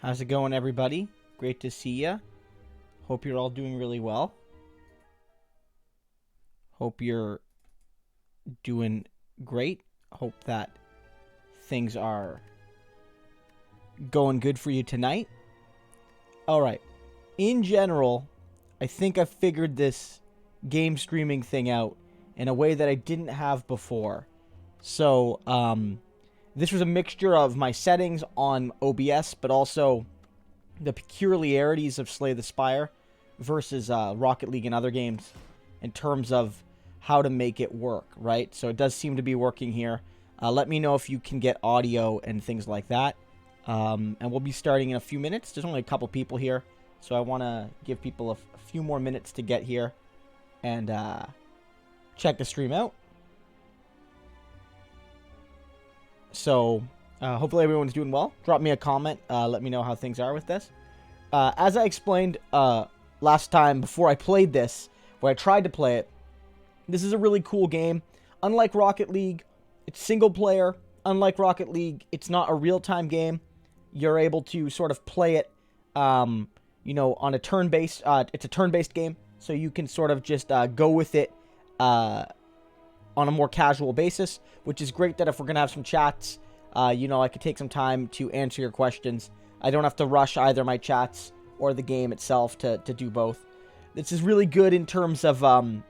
How's it going, everybody? Great to see ya. Hope you're all doing really well. Hope you're doing great. Hope that things are going good for you tonight. Alright. In general, I think I've figured this game streaming thing out in a way that I didn't have before. So, this was a mixture of my settings on OBS, but also the peculiarities of Slay the Spire versus Rocket League and other games in terms of how to make it work, right? So it does seem to be working here. Let me know if you can get audio and things like that. And we'll be starting in a few minutes. There's only a couple people here, so I want to give people a few more minutes to get here and check the stream out. So, hopefully everyone's doing well. Drop me a comment. Let me know how things are with this. As I explained last time before I played this, where I tried to play it, this is a really cool game. Unlike Rocket League, it's single player. Unlike Rocket League, it's not a real-time game. You're able to sort of play it, on a turn-based... it's a turn-based game, so you can sort of just go with it on a more casual basis, which is great that if we're going to have some chats, I could take some time to answer your questions. I don't have to rush either my chats or the game itself to do both. This is really good in terms of a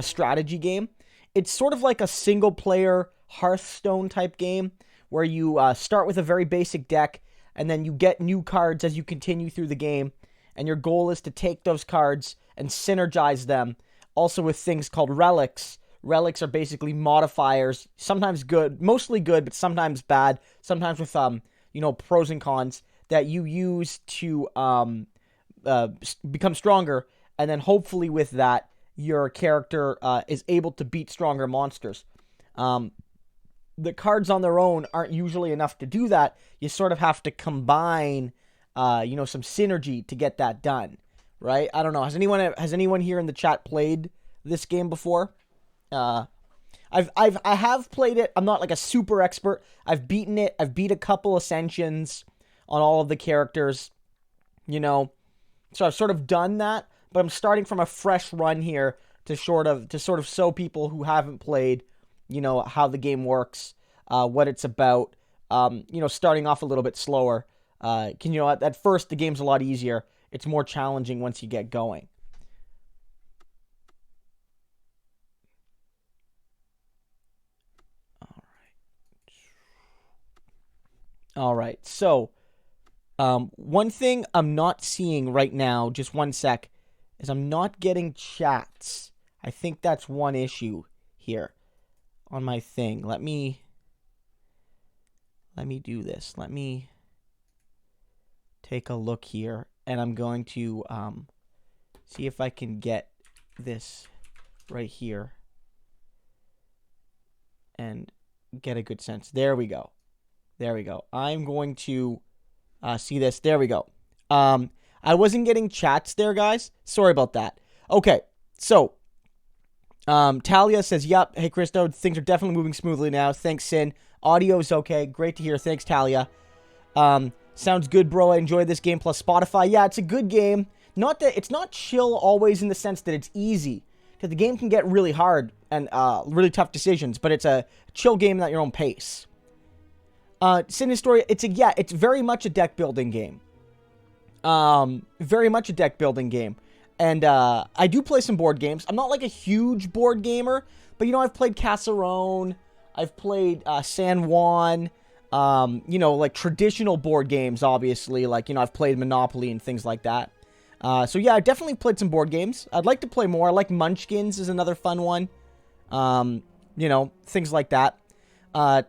strategy game. It's sort of like a single-player Hearthstone type game where you start with a very basic deck and then you get new cards as you continue through the game, and your goal is to take those cards and synergize them. Also with things called relics. Relics are basically modifiers, sometimes good, mostly good, but sometimes bad, sometimes with, pros and cons that you use to become stronger, and then hopefully with that, your character is able to beat stronger monsters. The cards on their own aren't usually enough to do that. You sort of have to combine, some synergy to get that done. Right? I don't know. Has anyone here in the chat played this game before? I have played it. I'm not like a super expert. I've beaten it. I've beat a couple ascensions on all of the characters. So I've sort of done that, but I'm starting from a fresh run here to sort of show people who haven't played, how the game works, what it's about. Starting off a little bit slower. At first the game's a lot easier. It's more challenging once you get going. All right. So, one thing I'm not seeing right now, just one sec, is I'm not getting chats. I think that's one issue here on my thing. Let me do this. Let me take a look here. And I'm going to see if I can get this right here and get a good sense. There we go. There we go. I'm going to see this. There we go. I wasn't getting chats there, guys. Sorry about that. Okay, so Talia says, yep. Hey, Christo, things are definitely moving smoothly now. Thanks, Sin. Audio is okay. Great to hear. Thanks, Talia. Sounds good, bro. I enjoyed this game plus Spotify. Yeah, it's a good game. Not that it's not chill always in the sense that it's easy, because the game can get really hard and really tough decisions. But it's a chill game at your own pace. Sin Historia, it's very much a deck building game. Very much a deck building game, and I do play some board games. I'm not like a huge board gamer, but I've played Casserone, I've played San Juan. Like traditional board games, obviously, like, I've played Monopoly and things like that. So yeah, I've definitely played some board games. I'd like to play more. I like Munchkins is another fun one. Things like that.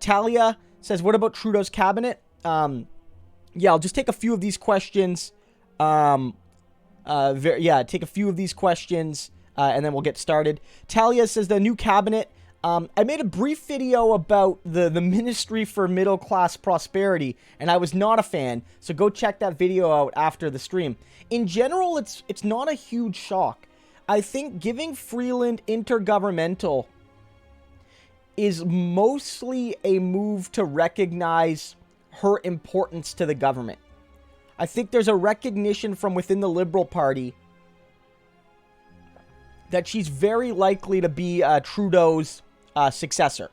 Talia says, what about Trudeau's cabinet? Yeah, I'll just take a few of these questions. Take a few of these questions, and then we'll get started. Talia says the new cabinet. I made a brief video about the Ministry for Middle Class Prosperity, and I was not a fan, so go check that video out after the stream. In general, it's not a huge shock. I think giving Freeland intergovernmental is mostly a move to recognize her importance to the government. I think there's a recognition from within the Liberal Party that she's very likely to be Trudeau's successor.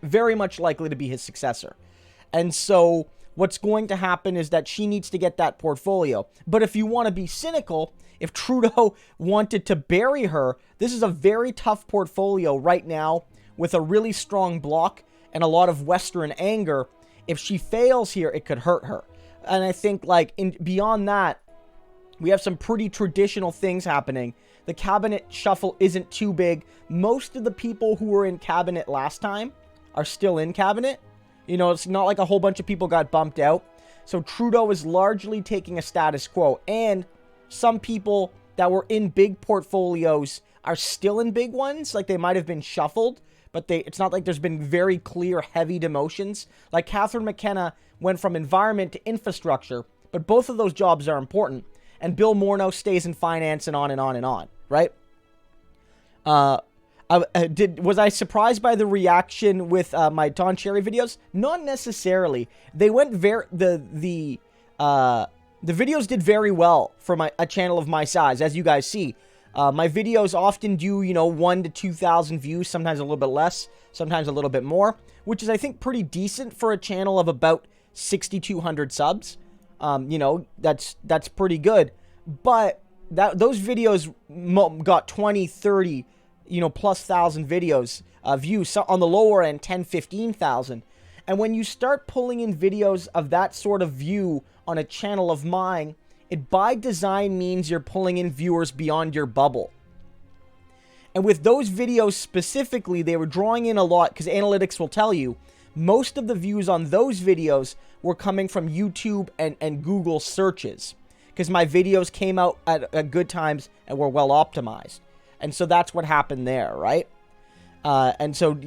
Very much likely to be his successor. And so what's going to happen is that she needs to get that portfolio. But if you want to be cynical, if Trudeau wanted to bury her, this is a very tough portfolio right now with a really strong bloc and a lot of Western anger. If she fails here, it could hurt her. And I think, like, beyond that, we have some pretty traditional things happening. The cabinet shuffle isn't too big. Most of the people who were in cabinet last time are still in cabinet. You know, it's not like a whole bunch of people got bumped out. So Trudeau is largely taking a status quo. And some people that were in big portfolios are still in big ones. Like, they might have been shuffled, but it's not like there's been very clear, heavy demotions. Like, Catherine McKenna went from environment to infrastructure, but both of those jobs are important. And Bill Morneau stays in finance and on and on and on, right? Was I surprised by the reaction with my Don Cherry videos? Not necessarily. They went the videos did very well for a channel of my size, as you guys see. My videos often do, 1,000 to 2,000 views, sometimes a little bit less, sometimes a little bit more, which is, I think, pretty decent for a channel of about 6,200 subs. That's pretty good. But those videos got 20, 30, plus thousand videos views. So on the lower end, 10, 15,000. And when you start pulling in videos of that sort of view on a channel of mine, it by design means you're pulling in viewers beyond your bubble. And with those videos specifically, they were drawing in a lot, because analytics will tell you most of the views on those videos were coming from YouTube and Google searches, because my videos came out at good times and were well optimized. And so that's what happened there, right? And so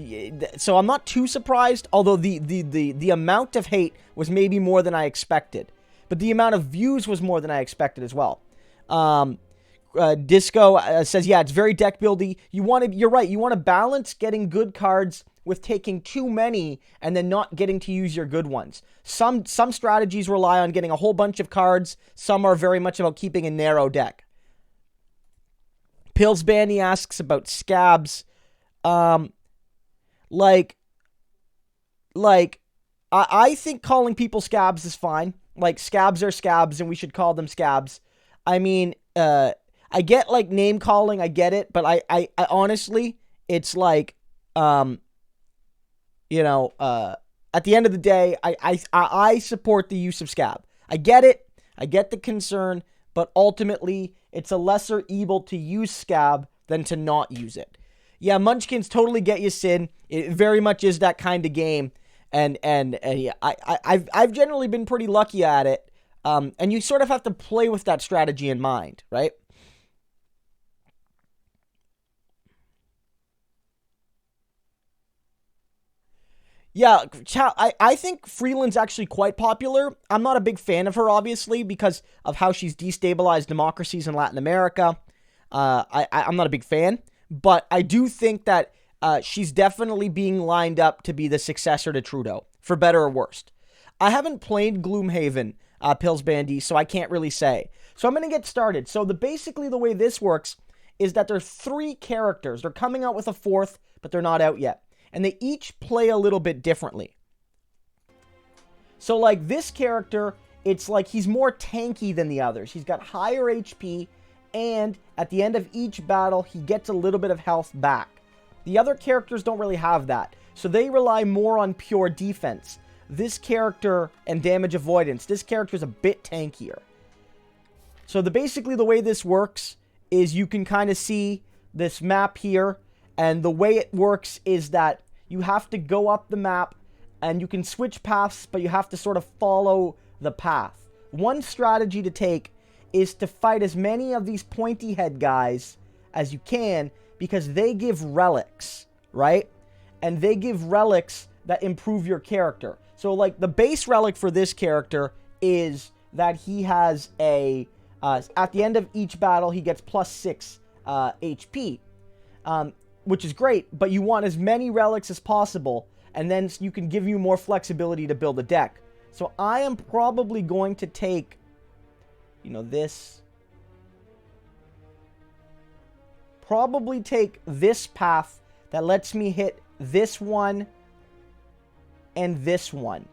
I'm not too surprised, although the amount of hate was maybe more than I expected. But the amount of views was more than I expected as well. Disco says, yeah, it's very deck buildy. You're right. You want to balance getting good cards with taking too many and then not getting to use your good ones. Some strategies rely on getting a whole bunch of cards. Some are very much about keeping a narrow deck. Pills Bandy asks about scabs. I think calling people scabs is fine. Like, scabs are scabs, and we should call them scabs. I mean, I get, like, name calling, I get it, but I honestly, it's like, at the end of the day, I support the use of scab. I get it, I get the concern, but ultimately, it's a lesser evil to use scab than to not use it. Yeah, Munchkins, totally get you, Sin. It very much is that kind of game. And yeah, I've generally been pretty lucky at it. And you sort of have to play with that strategy in mind, right? Yeah, I think Freeland's actually quite popular. I'm not a big fan of her, obviously, because of how she's destabilized democracies in Latin America. I'm not a big fan, but I do think that she's definitely being lined up to be the successor to Trudeau, for better or worse. I haven't played Gloomhaven, Pills Bandy, so I can't really say. So I'm going to get started. So basically the way this works is that there's 3 characters. They're coming out with a 4th, but they're not out yet. And they each play a little bit differently. So, like, this character, it's like he's more tanky than the others. He's got higher HP, and at the end of each battle, he gets a little bit of health back. The other characters don't really have that, so they rely more on pure defense. This character, and damage avoidance, this character is a bit tankier. So basically the way this works is you can kind of see this map here, and the way it works is that you have to go up the map, and you can switch paths, but you have to sort of follow the path. One strategy to take is to fight as many of these pointy head guys as you can, because they give relics, right? And they give relics that improve your character. So, like, the base relic for this character is that he has at the end of each battle, he gets +6 HP. Which is great, but you want as many relics as possible, and then you can give you more flexibility to build a deck. So I am probably going to take, you know, this. Probably take this path that lets me hit this one and this one.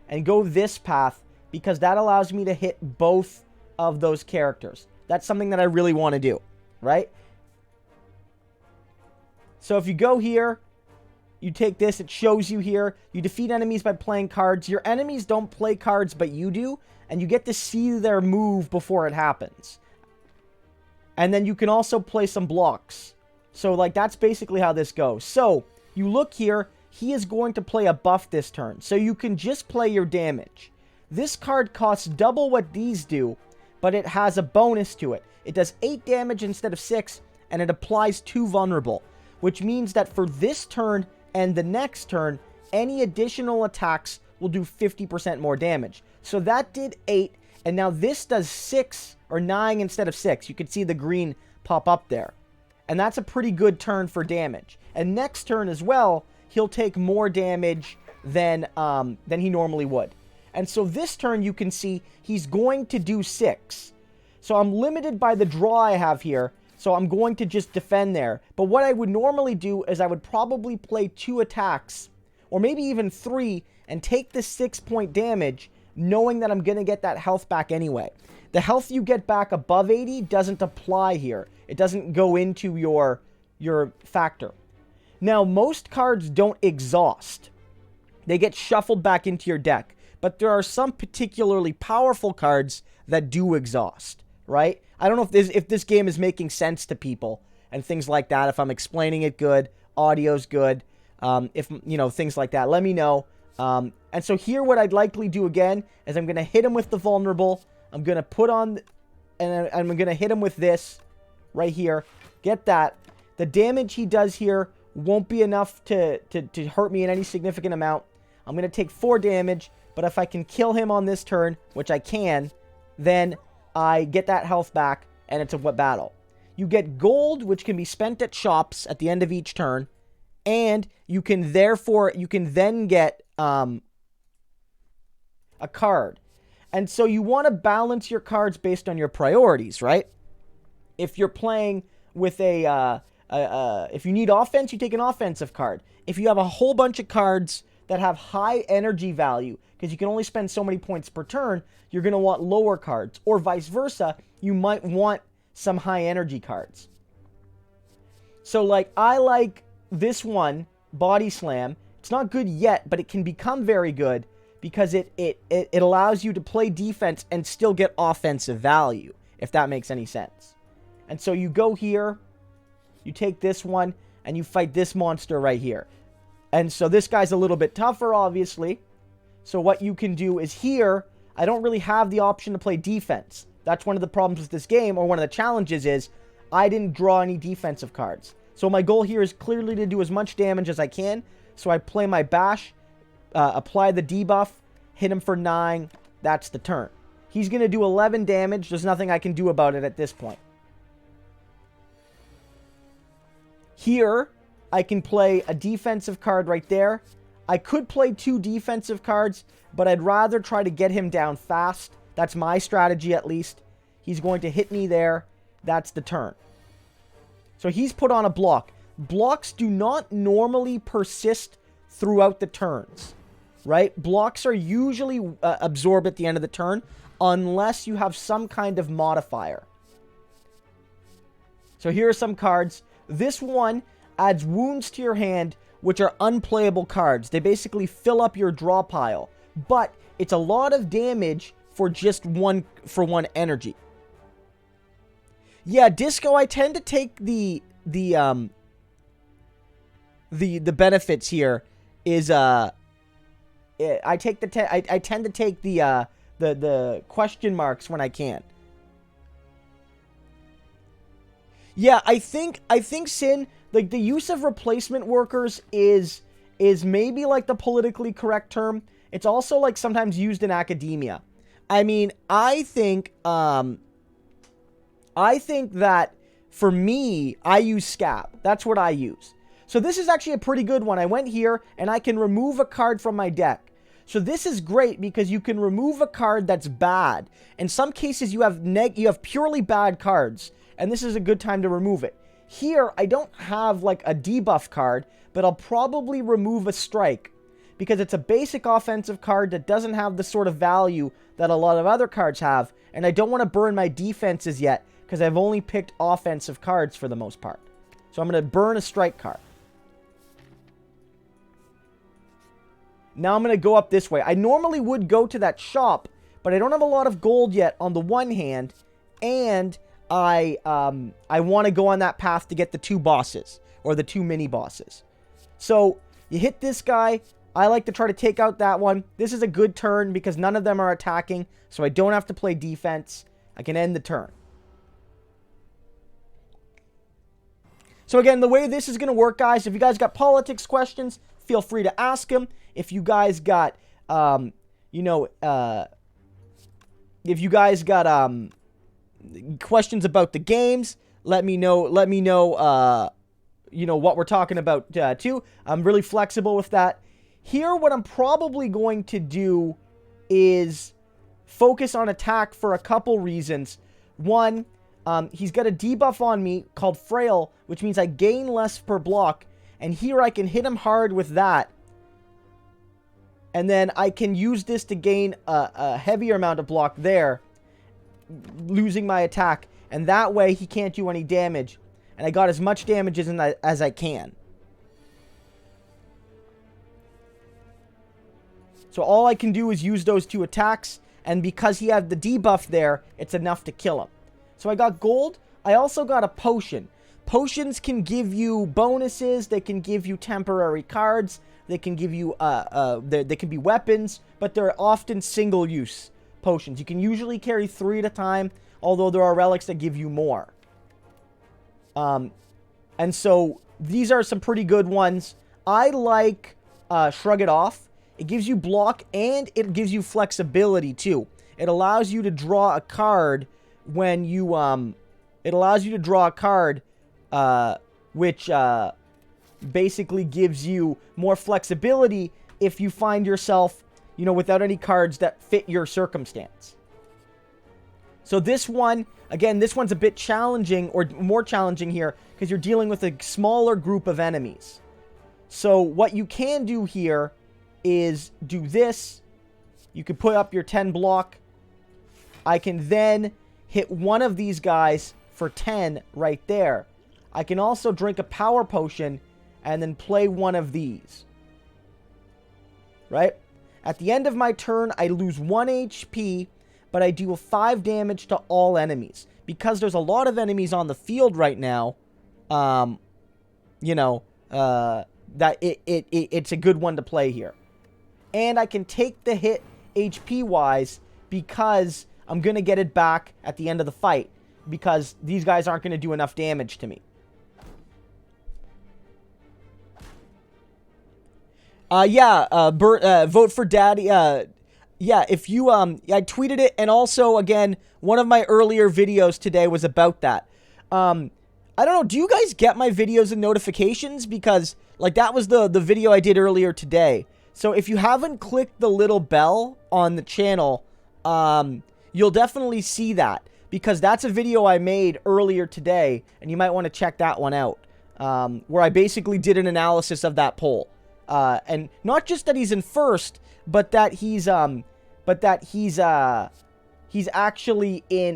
And go this path because that allows me to hit both of those characters. That's something that I really want to do, right? So if you go here, you take this, it shows you here. You defeat enemies by playing cards. Your enemies don't play cards, but you do. And you get to see their move before it happens. And then you can also play some blocks. So, like, that's basically how this goes. So, you look here. He is going to play a buff this turn. So, you can just play your damage. This card costs double what these do, but it has a bonus to it. It does 8 damage instead of 6, and it applies 2 vulnerable. Which means that for this turn and the next turn, any additional attacks will do 50% more damage. So, that did 8, and now this does 6 or 9 instead of 6. You can see the green pop up there. And that's a pretty good turn for damage. And next turn as well, he'll take more damage than he normally would. And so this turn you can see he's going to do 6. So I'm limited by the draw I have here. So I'm going to just defend there. But what I would normally do is I would probably play 2 attacks, or maybe even 3, and take the 6-point damage, knowing that I'm going to get that health back anyway. The health you get back above 80 doesn't apply here. It doesn't go into your factor. Now, most cards don't exhaust. They get shuffled back into your deck. But there are some particularly powerful cards that do exhaust, right? I don't know if this game is making sense to people and things like that. If I'm explaining it good, audio's good, if, you know, things like that, let me know. And so here what I'd likely do again is I'm going to hit him with the vulnerable. I'm going to put on, and I'm going to hit him with this right here. Get that. The damage he does here won't be enough to hurt me in any significant amount. I'm going to take 4 damage, but if I can kill him on this turn, which I can, then I get that health back, and it's a battle. You get gold, which can be spent at shops at the end of each turn, and you can then get a card. And so you want to balance your cards based on your priorities, right? If you're playing with if you need offense, you take an offensive card. If you have a whole bunch of cards that have high energy value, because you can only spend so many points per turn, you're going to want lower cards. Or vice versa, you might want some high energy cards. So, like, I like this one, Body Slam. It's not good yet, but it can become very good because it allows you to play defense and still get offensive value, if that makes any sense. And so you go here, you take this one, and you fight this monster right here. And so this guy's a little bit tougher, obviously. So what you can do is here, I don't really have the option to play defense. That's one of the problems with this game, or one of the challenges is, I didn't draw any defensive cards. So my goal here is clearly to do as much damage as I can. So I play my bash, apply the debuff, hit him for 9. That's the turn. He's going to do 11 damage. There's nothing I can do about it at this point. Here, I can play a defensive card right there. I could play 2 defensive cards, but I'd rather try to get him down fast. That's my strategy, at least. He's going to hit me there. That's the turn. So he's put on a block. Blocks do not normally persist throughout the turns, right? Blocks are usually absorbed at the end of the turn, unless you have some kind of modifier. So here are some cards. This one adds wounds to your hand, which are unplayable cards. They basically fill up your draw pile, but it's a lot of damage for just one energy. Yeah, Disco, I tend to take the benefits here is I tend to take the question marks when I can. Yeah, I think Sin, like, the use of replacement workers is maybe like the politically correct term. It's also like sometimes used in academia. I mean, I think that for me, I use Scab. That's what I use. So this is actually a pretty good one. I went here and I can remove a card from my deck. So this is great because you can remove a card that's bad. In some cases, you have purely bad cards, and this is a good time to remove it. Here, I don't have like a debuff card, but I'll probably remove a strike because it's a basic offensive card that doesn't have the sort of value that a lot of other cards have, and I don't want to burn my defenses yet because I've only picked offensive cards for the most part. So I'm going to burn a strike card. Now I'm going to go up this way. I normally would go to that shop, but I don't have a lot of gold yet on the one hand, and I want to go on that path to get the 2 bosses, or the 2 mini bosses. So you hit this guy. I like to try to take out that one. This is a good turn because none of them are attacking, so I don't have to play defense. I can end the turn. So again, the way this is going to work, guys, if you guys got politics questions, feel free to ask them. If you guys got, if you guys got questions about the games, let me know. Let me know, what we're talking about too. I'm really flexible with that. Here, what I'm probably going to do is focus on attack for a couple reasons. One, he's got a debuff on me called Frail, which means I gain less per block. And here I can hit him hard with that. And then I can use this to gain a heavier amount of block there, losing my attack. And that way he can't do any damage. And I got as much damage as I can. So all I can do is use those 2 attacks. And because he had the debuff there, it's enough to kill him. So I got gold. I also got a potion. Potions can give you bonuses. They can give you temporary cards. They can give you, they can be weapons, but they're often single-use potions. You can usually carry 3 at a time, although there are relics that give you more. And so these are some pretty good ones. I like Shrug It Off. It gives you block and it gives you flexibility too. It allows you to draw a card when you, which basically gives you more flexibility if you find yourself, without any cards that fit your circumstance. So this one, again, this one's a bit challenging, or more challenging here, because you're dealing with a smaller group of enemies. So what you can do here is do this. You can put up your 10 block. I can then hit one of these guys for 10 right there. I can also drink a power potion and then play one of these. Right? At the end of my turn, I lose 1 HP, but I deal 5 damage to all enemies. Because there's a lot of enemies on the field right now, that it's a good one to play here. And I can take the hit HP-wise because I'm going to get it back at the end of the fight. Because these guys aren't going to do enough damage to me. Vote for Daddy. If you, I tweeted it, and also, again, one of my earlier videos today was about that. I don't know, do you guys get my videos and notifications? Because, that was the video I did earlier today. So, if you haven't clicked the little bell on the channel, you'll definitely see that. Because that's a video I made earlier today, and you might want to check that one out. Where I basically did an analysis of that poll. And not just that he's in first, but that he's actually in,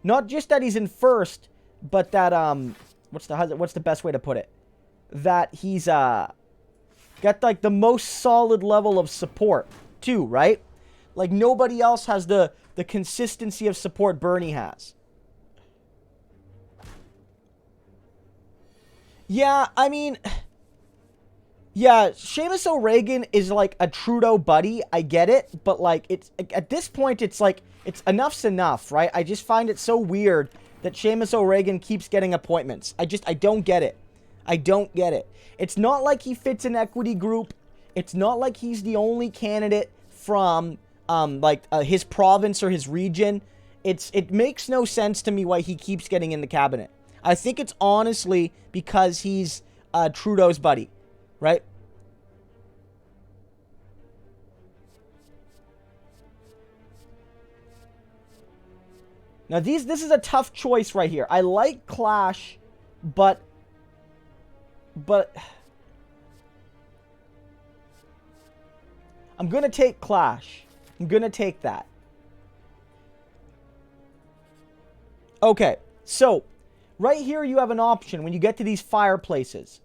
not just that he's in first, but that, what's the best way to put it? That he's, got, the most solid level of support, too, right? Nobody else has the consistency of support Bernie has. Yeah, I mean, yeah, Seamus O'Regan is a Trudeau buddy. I get it, but it's at this point, it's enough's enough, right? I just find it so weird that Seamus O'Regan keeps getting appointments. I don't get it. I don't get it. It's not like he fits an equity group. It's not like he's the only candidate from his province or his region. It makes no sense to me why he keeps getting in the cabinet. I think it's honestly because he's Trudeau's buddy, right? Now, this is a tough choice right here. I like Clash, but I'm going to take Clash. I'm going to take that. Okay, so right here you have an option when you get to these fireplaces.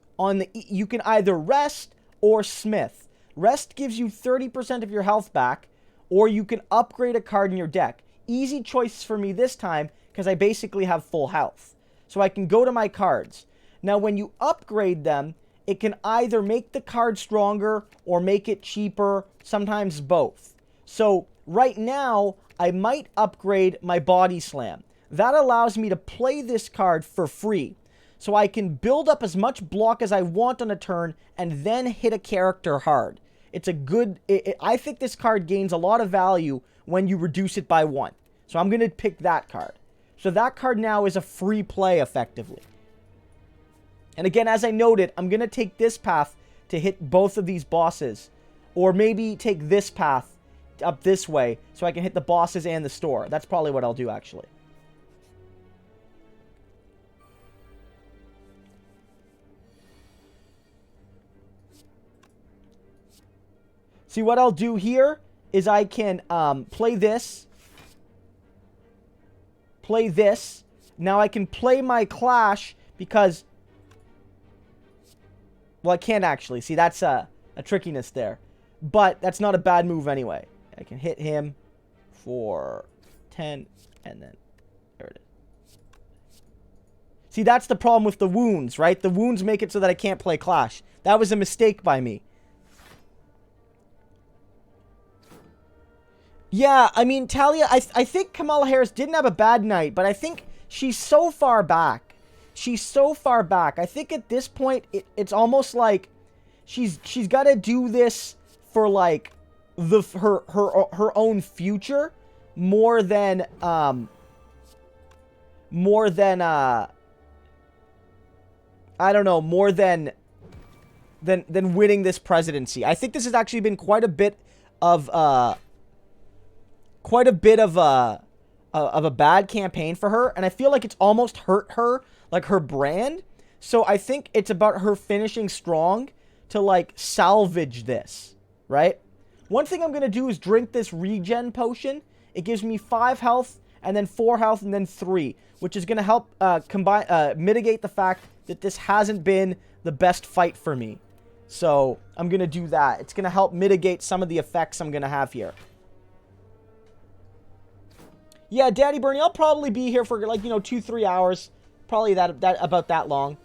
You can either rest or smith. Rest gives you 30% of your health back, or you can upgrade a card in your deck. Easy choice for me this time because I basically have full health. So I can go to my cards. Now when you upgrade them, it can either make the card stronger or make it cheaper, sometimes both. So right now, I might upgrade my Body Slam. That allows me to play this card for free. So I can build up as much block as I want on a turn and then hit a character hard. It's a good... I think this card gains a lot of value when you reduce it by 1. So I'm going to pick that card. So that card now is a free play, effectively. And again, as I noted, I'm going to take this path to hit both of these bosses. Or maybe take this path up this way so I can hit the bosses and the store. That's probably what I'll do, actually. See, what I'll do here is I can play this. Play this. Now I can play my Clash because... Well, I can't actually. See, that's a trickiness there. But that's not a bad move anyway. I can hit him for 10, and then there it is. See, that's the problem with the wounds, right? The wounds make it so that I can't play Clash. That was a mistake by me. Yeah, I mean, Talia, I think Kamala Harris didn't have a bad night, but I think she's so far back. She's so far back. I think at this point, it's almost like she's got to do this for, like, her own future more than I don't know, more than winning this presidency. I think this has actually been quite a bit of a bad campaign for her, and I feel like it's almost hurt her, like her brand. So I think it's about her finishing strong to, like, salvage this, right? One thing I'm going to do is drink this regen potion. It gives me 5 health, and then 4 health, and then 3, which is going to help mitigate the fact that this hasn't been the best fight for me. So I'm going to do that. It's going to help mitigate some of the effects I'm going to have here. Yeah, Daddy Bernie, I'll probably be here for, like, 2-3 hours. Probably about that long.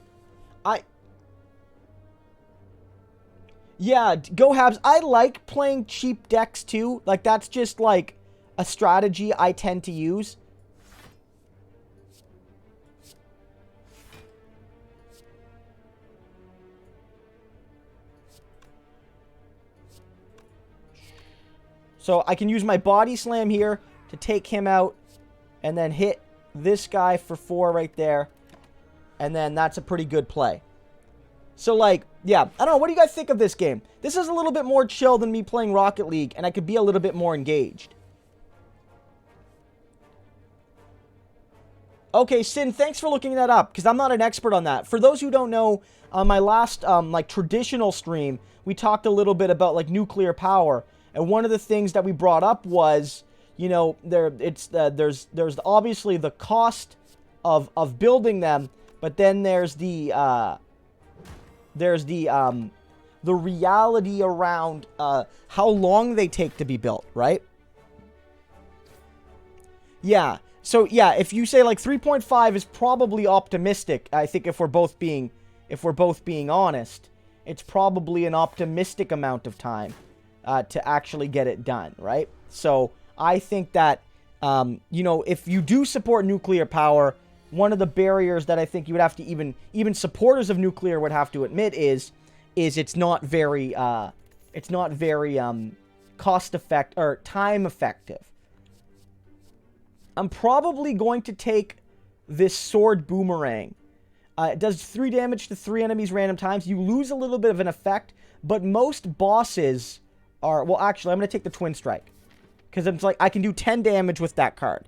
Yeah, go Habs. I like playing cheap decks too. Like, that's just, like, a strategy I tend to use. So I can use my Body Slam here to take him out and then hit this guy for 4 right there. And then that's a pretty good play. So, like, yeah, I don't know. What do you guys think of this game? This is a little bit more chill than me playing Rocket League, and I could be a little bit more engaged. Okay, Sin, thanks for looking that up, because I'm not an expert on that. For those who don't know, on my last, like, traditional stream, we talked a little bit about, like, nuclear power. And one of the things that we brought up was, there's obviously the cost of building them, but then there's the reality around how long they take to be built, right? Yeah. So yeah, if you say like 3.5 is probably optimistic, I think if we're both being honest, it's probably an optimistic amount of time to actually get it done, right? So I think that if you do support nuclear power, one of the barriers that I think you would have to even supporters of nuclear would have to admit is it's not very cost effective or time effective. I'm probably going to take this sword boomerang. It does 3 damage to 3 enemies random times. You lose a little bit of an effect, but most bosses are... Well, actually, I'm going to take the twin strike. Because it's like, I can do 10 damage with that card.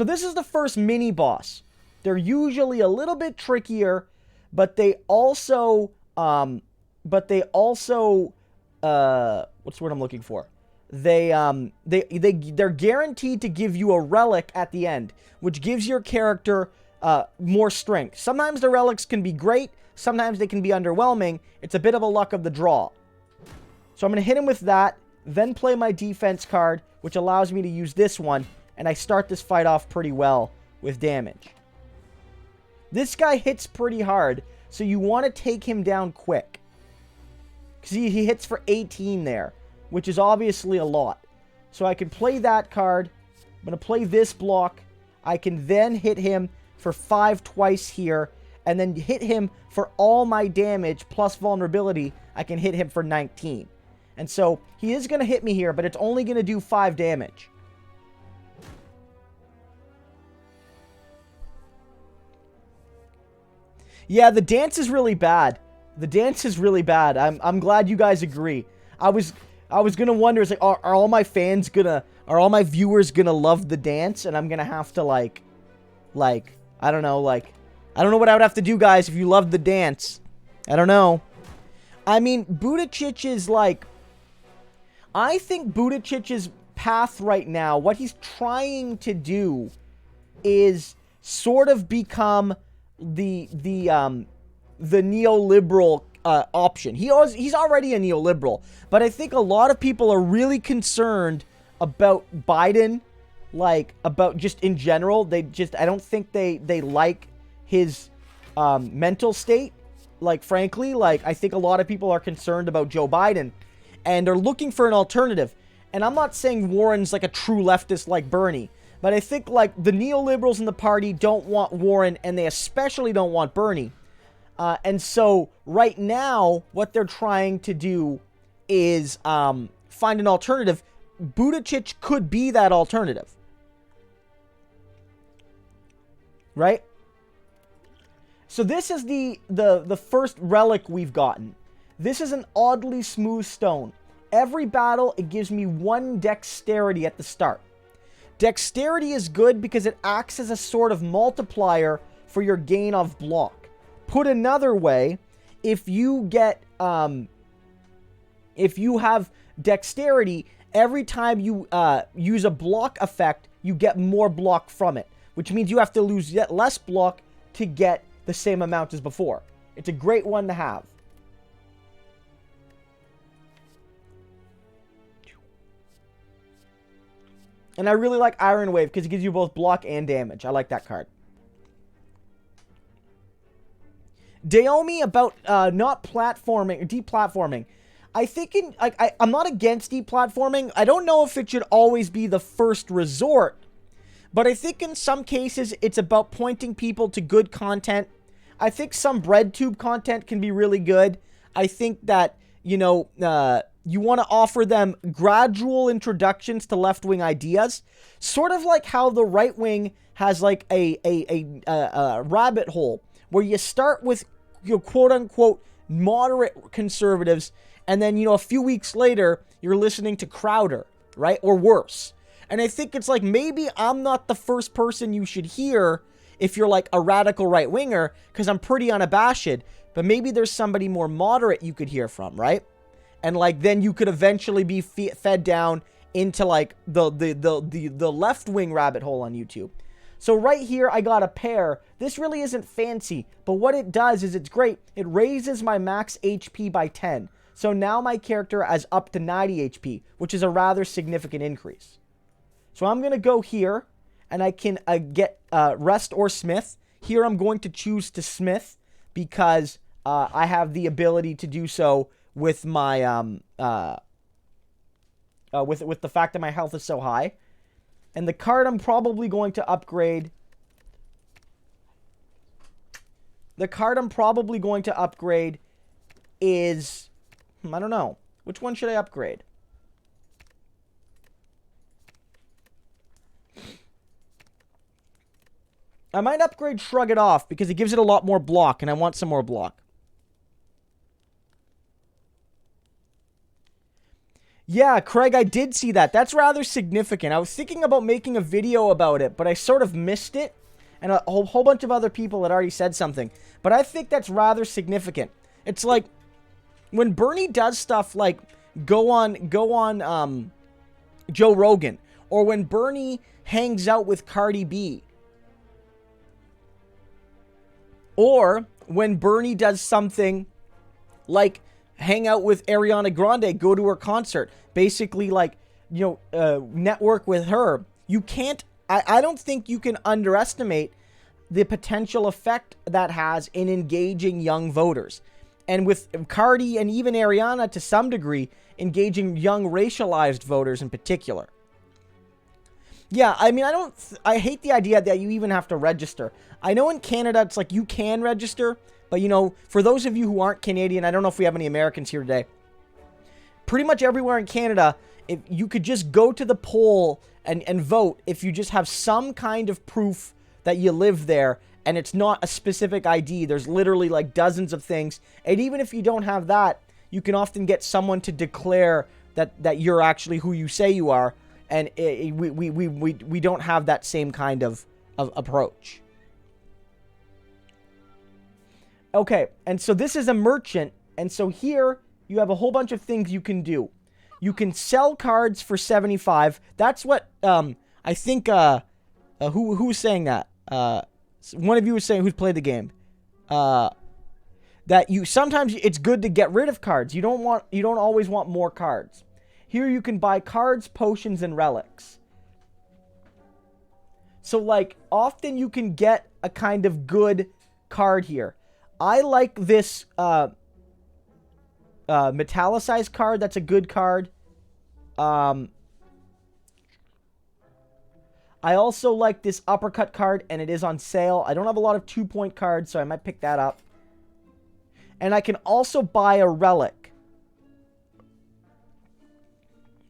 So this is the first mini boss. They're usually a little bit trickier, but they also, what's the word I'm looking for? They're guaranteed to give you a relic at the end, which gives your character more strength. Sometimes the relics can be great, sometimes they can be underwhelming. It's a bit of a luck of the draw. So I'm going to hit him with that, then play my defense card, which allows me to use this one, and I start this fight off pretty well with damage. This guy hits pretty hard, so you want to take him down quick. Because he hits for 18 there, which is obviously a lot. So I can play that card. I'm going to play this block. I can then hit him for 5 twice here, and then hit him for all my damage plus vulnerability. I can hit him for 19. And so he is going to hit me here, but it's only going to do 5 damage. Yeah, the dance is really bad. The dance is really bad. I'm glad you guys agree. I was gonna wonder, it's like, are all my fans gonna, are all my viewers gonna love the dance, and I'm gonna have to I don't know what I would have to do, guys, if you love the dance. I don't know. I mean, Buttigieg is I think Buttigieg's path right now, what he's trying to do is sort of become the neoliberal option. He's already a neoliberal, but I think a lot of people are really concerned about Biden, about just in general. I don't think they like his mental state. Frankly, I think a lot of people are concerned about Joe Biden and are looking for an alternative. And I'm not saying Warren's a true leftist like Bernie, but I think the neoliberals in the party don't want Warren, and they especially don't want Bernie. And so right now, what they're trying to do is find an alternative. Buttigieg could be that alternative. Right? So this is the first relic we've gotten. This is an oddly smooth stone. Every battle, it gives me 1 dexterity at the start. Dexterity is good because it acts as a sort of multiplier for your gain of block. Put another way, if you have dexterity, every time you use a block effect, you get more block from it, which means you have to lose yet less block to get the same amount as before. It's a great one to have. And I really like Iron Wave because it gives you both block and damage. I like that card. Daomi about not platforming or deplatforming. I think I'm not against deplatforming. I don't know if it should always be the first resort, but I think in some cases it's about pointing people to good content. I think some BreadTube content can be really good. I think that, you want to offer them gradual introductions to left-wing ideas, sort of like how the right wing has a rabbit hole where you start with quote-unquote moderate conservatives, and then, a few weeks later, you're listening to Crowder, right? Or worse. And I think it's maybe I'm not the first person you should hear if you're a radical right-winger, because I'm pretty unabashed, but maybe there's somebody more moderate you could hear from, right? And then you could eventually be fed down into the left-wing rabbit hole on YouTube. So right here, I got a pair. This really isn't fancy, but what it does is it's great. It raises my max HP by 10. So now my character has up to 90 HP, which is a rather significant increase. So I'm going to go here, and I can get Rest or Smith. Here I'm going to choose to Smith because I have the ability to do so with my with the fact that my health is so high. And the card I'm probably going to upgrade. The card I'm probably going to upgrade is, I don't know. Which one should I upgrade? I might upgrade Shrug It Off because it gives it a lot more block, and I want some more block. Yeah, Craig, I did see that. That's rather significant. I was thinking about making a video about it, but I sort of missed it. And a whole bunch of other people had already said something. But I think that's rather significant. It's like when Bernie does stuff like go on Joe Rogan, or when Bernie hangs out with Cardi B, or when Bernie does something like hang out with Ariana Grande, go to her concert, basically like, network with her. You can't, I don't think you can underestimate the potential effect that has in engaging young voters. And with Cardi and even Ariana to some degree, engaging young racialized voters in particular. Yeah, I mean, I hate the idea that you even have to register. I know in Canada, it's like you can register, but for those of you who aren't Canadian, I don't know if we have any Americans here today. Pretty much everywhere in Canada, if you could just go to the poll and vote if you just have some kind of proof that you live there, and it's not a specific ID. There's literally like dozens of things. And even if you don't have that, you can often get someone to declare that you're actually who you say you are. And we don't have that same kind of approach. Okay, and so this is a merchant. And so here you have a whole bunch of things you can do. You can sell cards for 75. That's what I think. Who was saying that? One of you was saying, who's played the game, that sometimes it's good to get rid of cards. You don't always want more cards. Here you can buy cards, potions, and relics. So like often you can get a kind of good card here. I like this metallicized card. That's a good card. I also like this uppercut card, and it is on sale. I don't have a lot of 2-point cards, so I might pick that up. And I can also buy a relic.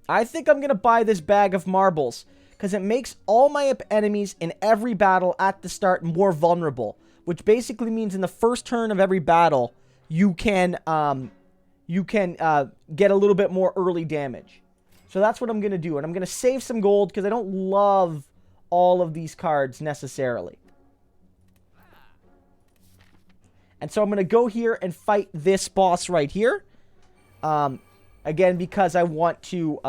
I think I'm going to buy this bag of marbles, because it makes all my enemies in every battle at the start more vulnerable. Which basically means in the first turn of every battle, you can get a little bit more early damage. So that's what I'm going to do. And I'm going to save some gold, because I don't love all of these cards necessarily. And so I'm going to go here and fight this boss right here. Again, because I want to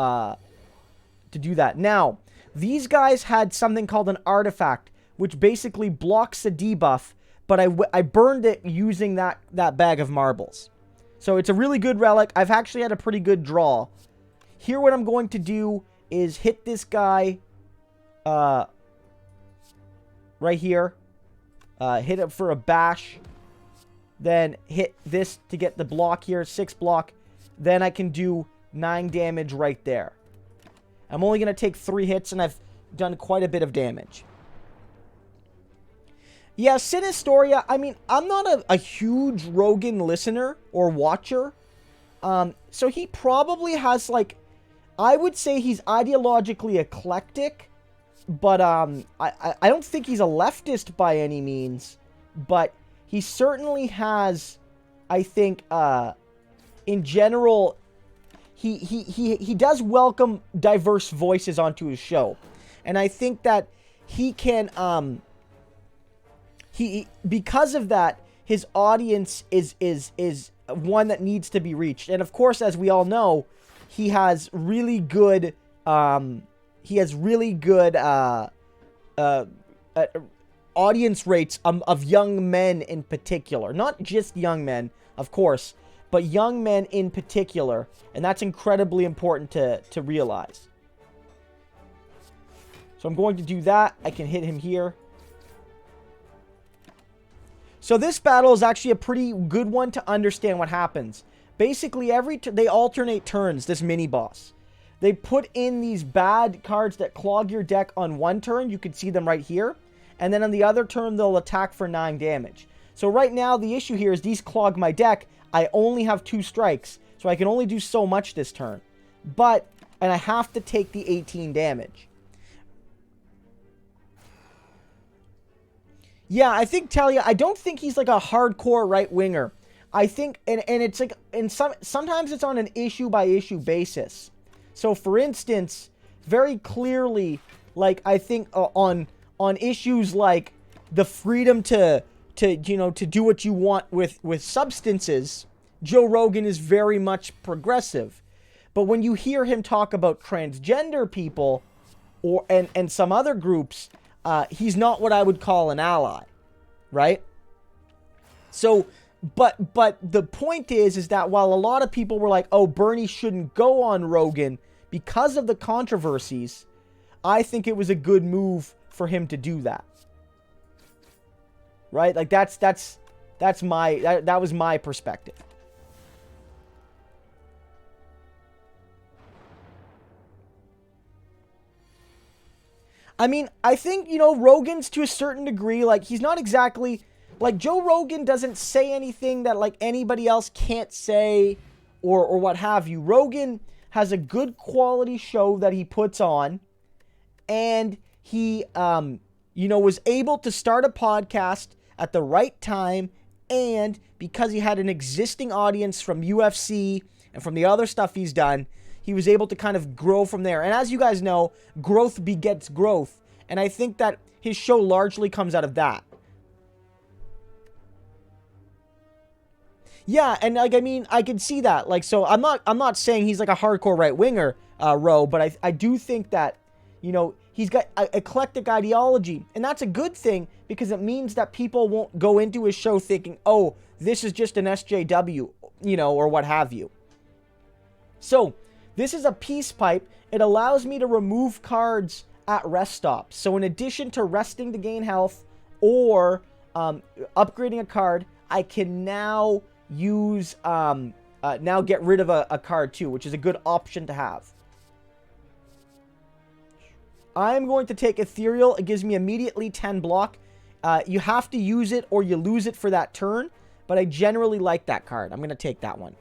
do that. Now, these guys had something called an artifact, which basically blocks a debuff, but I burned it using that bag of marbles. So it's a really good relic. I've actually had a pretty good draw. Here what I'm going to do is hit this guy right here. Hit it for a bash. Then hit this to get the block here, 6 block. Then I can do 9 damage right there. I'm only going to take 3 hits, and I've done quite a bit of damage. Yeah, Sin Historia, I mean, I'm not a huge Rogan listener or watcher. So he probably has, like, I would say he's ideologically eclectic. But I don't think he's a leftist by any means. But he certainly has, I think, in general, he does welcome diverse voices onto his show. And I think that he can, because of that, his audience is one that needs to be reached. And of course, as we all know, he has really good, audience rates of young men in particular. Not just young men, of course, but young men in particular. And that's incredibly important to realize. So I'm going to do that. I can hit him here. So this battle is actually a pretty good one to understand what happens. Basically, they alternate turns, this mini-boss. They put in these bad cards that clog your deck on one turn. You can see them right here. And then on the other turn, they'll attack for 9 damage. So right now, the issue here is these clog my deck. I only have 2 strikes, so I can only do so much this turn. And I have to take the 18 damage. Yeah, I think Talia, I don't think he's like a hardcore right-winger. I think, and it's like, sometimes it's on an issue-by-issue basis. So, for instance, very clearly, like, I think on issues like the freedom to do what you want with substances, Joe Rogan is very much progressive. But when you hear him talk about transgender people and some other groups, he's not what I would call an ally, right? So, but the point is that while a lot of people were like, oh, Bernie shouldn't go on Rogan because of the controversies, I think it was a good move for him to do that. Right? Like that was my perspective. I mean, I think, Rogan's to a certain degree, like, he's not exactly, like, Joe Rogan doesn't say anything that, like, anybody else can't say or what have you. Rogan has a good quality show that he puts on, and he, was able to start a podcast at the right time, and because he had an existing audience from UFC and from the other stuff he's done, he was able to kind of grow from there. And as you guys know, growth begets growth. And I think that his show largely comes out of that. Yeah, and like, I mean, I can see that. Like, so I'm not saying he's like a hardcore right-winger, Ro, but I do think that, he's got eclectic ideology. And that's a good thing because it means that people won't go into his show thinking, oh, this is just an SJW, or what have you. So, this is a peace pipe. It allows me to remove cards at rest stops. So in addition to resting to gain health or upgrading a card, I can now use, now get rid of a card too, which is a good option to have. I'm going to take Ethereal. It gives me immediately 10 block. You have to use it or you lose it for that turn, but I generally like that card. I'm going to take that one.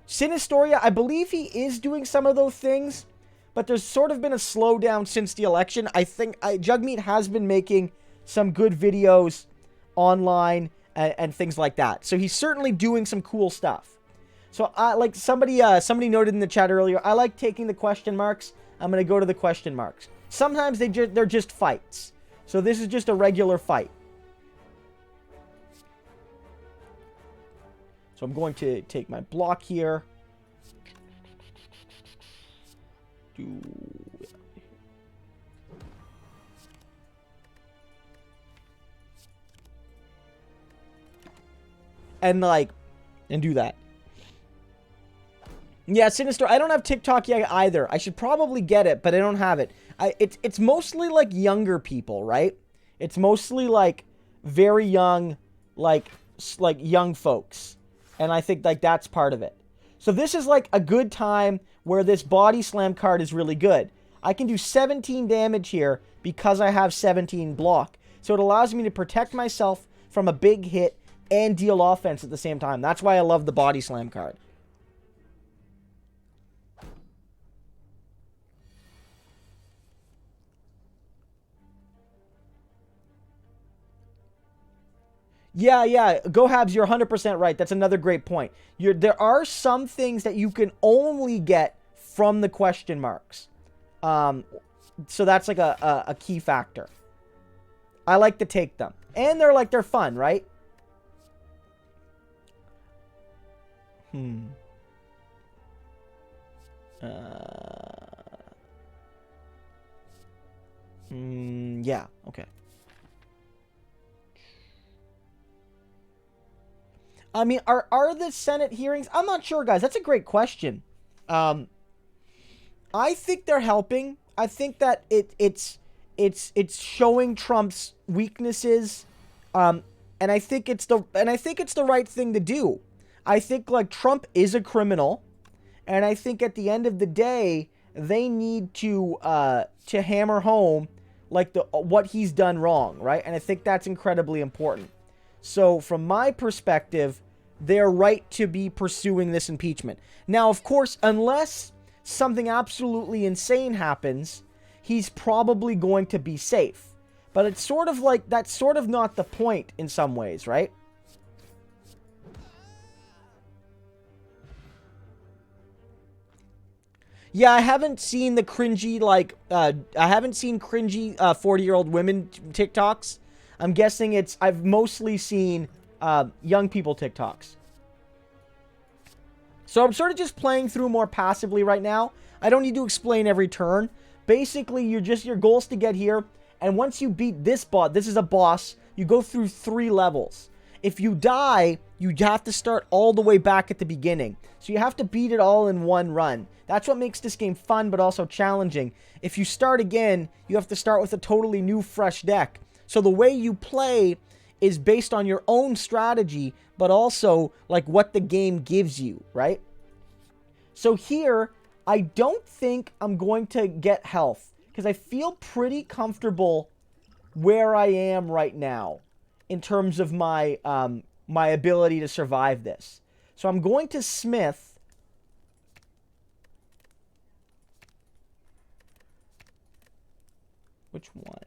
Sinistoria, I believe he is doing some of those things, but there's sort of been a slowdown since the election. I think Jagmeet has been making some good videos online and things like that. So he's certainly doing some cool stuff. So like somebody noted in the chat earlier, I like taking the question marks. I'm going to go to the question marks. Sometimes they're just fights. So this is just a regular fight. So I'm going to take my block here. And do that. Yeah, Sinister, I don't have TikTok yet either. I should probably get it, but I don't have it. It's mostly like younger people, right? It's mostly like very young, like young folks. And I think like that's part of it. So this is like a good time where this body slam card is really good. I can do 17 damage here because I have 17 block. So it allows me to protect myself from a big hit and deal offense at the same time. That's why I love the body slam card. Yeah, Go Habs, you're 100% right. That's another great point. There are some things that you can only get from the question marks. So that's like a key factor. I like to take them. And they're fun, right? Yeah, okay. I mean, are the Senate hearings? I'm not sure, guys. That's a great question. I think they're helping. I think that it's showing Trump's weaknesses. And I think it's the right thing to do. I think like Trump is a criminal, and I think at the end of the day, they need to hammer home like what he's done wrong, right? And I think that's incredibly important. So from my perspective, they're right to be pursuing this impeachment. Now, of course, unless something absolutely insane happens, he's probably going to be safe. But it's sort of like, that's sort of not the point in some ways, right? Yeah, I haven't seen the cringy, like, I haven't seen cringy 40-year-old women TikToks. I'm guessing I've mostly seen young people TikToks. So I'm sort of just playing through more passively right now. I don't need to explain every turn. Basically, your goal is to get here, and once you beat this boss, this is a boss, you go through 3 levels. If you die, you have to start all the way back at the beginning. So you have to beat it all in one run. That's what makes this game fun, but also challenging. If you start again, you have to start with a totally new, fresh deck. So the way you play is based on your own strategy, but also like what the game gives you, right? So here, I don't think I'm going to get health because I feel pretty comfortable where I am right now in terms of my my ability to survive this. So I'm going to Smith. Which one?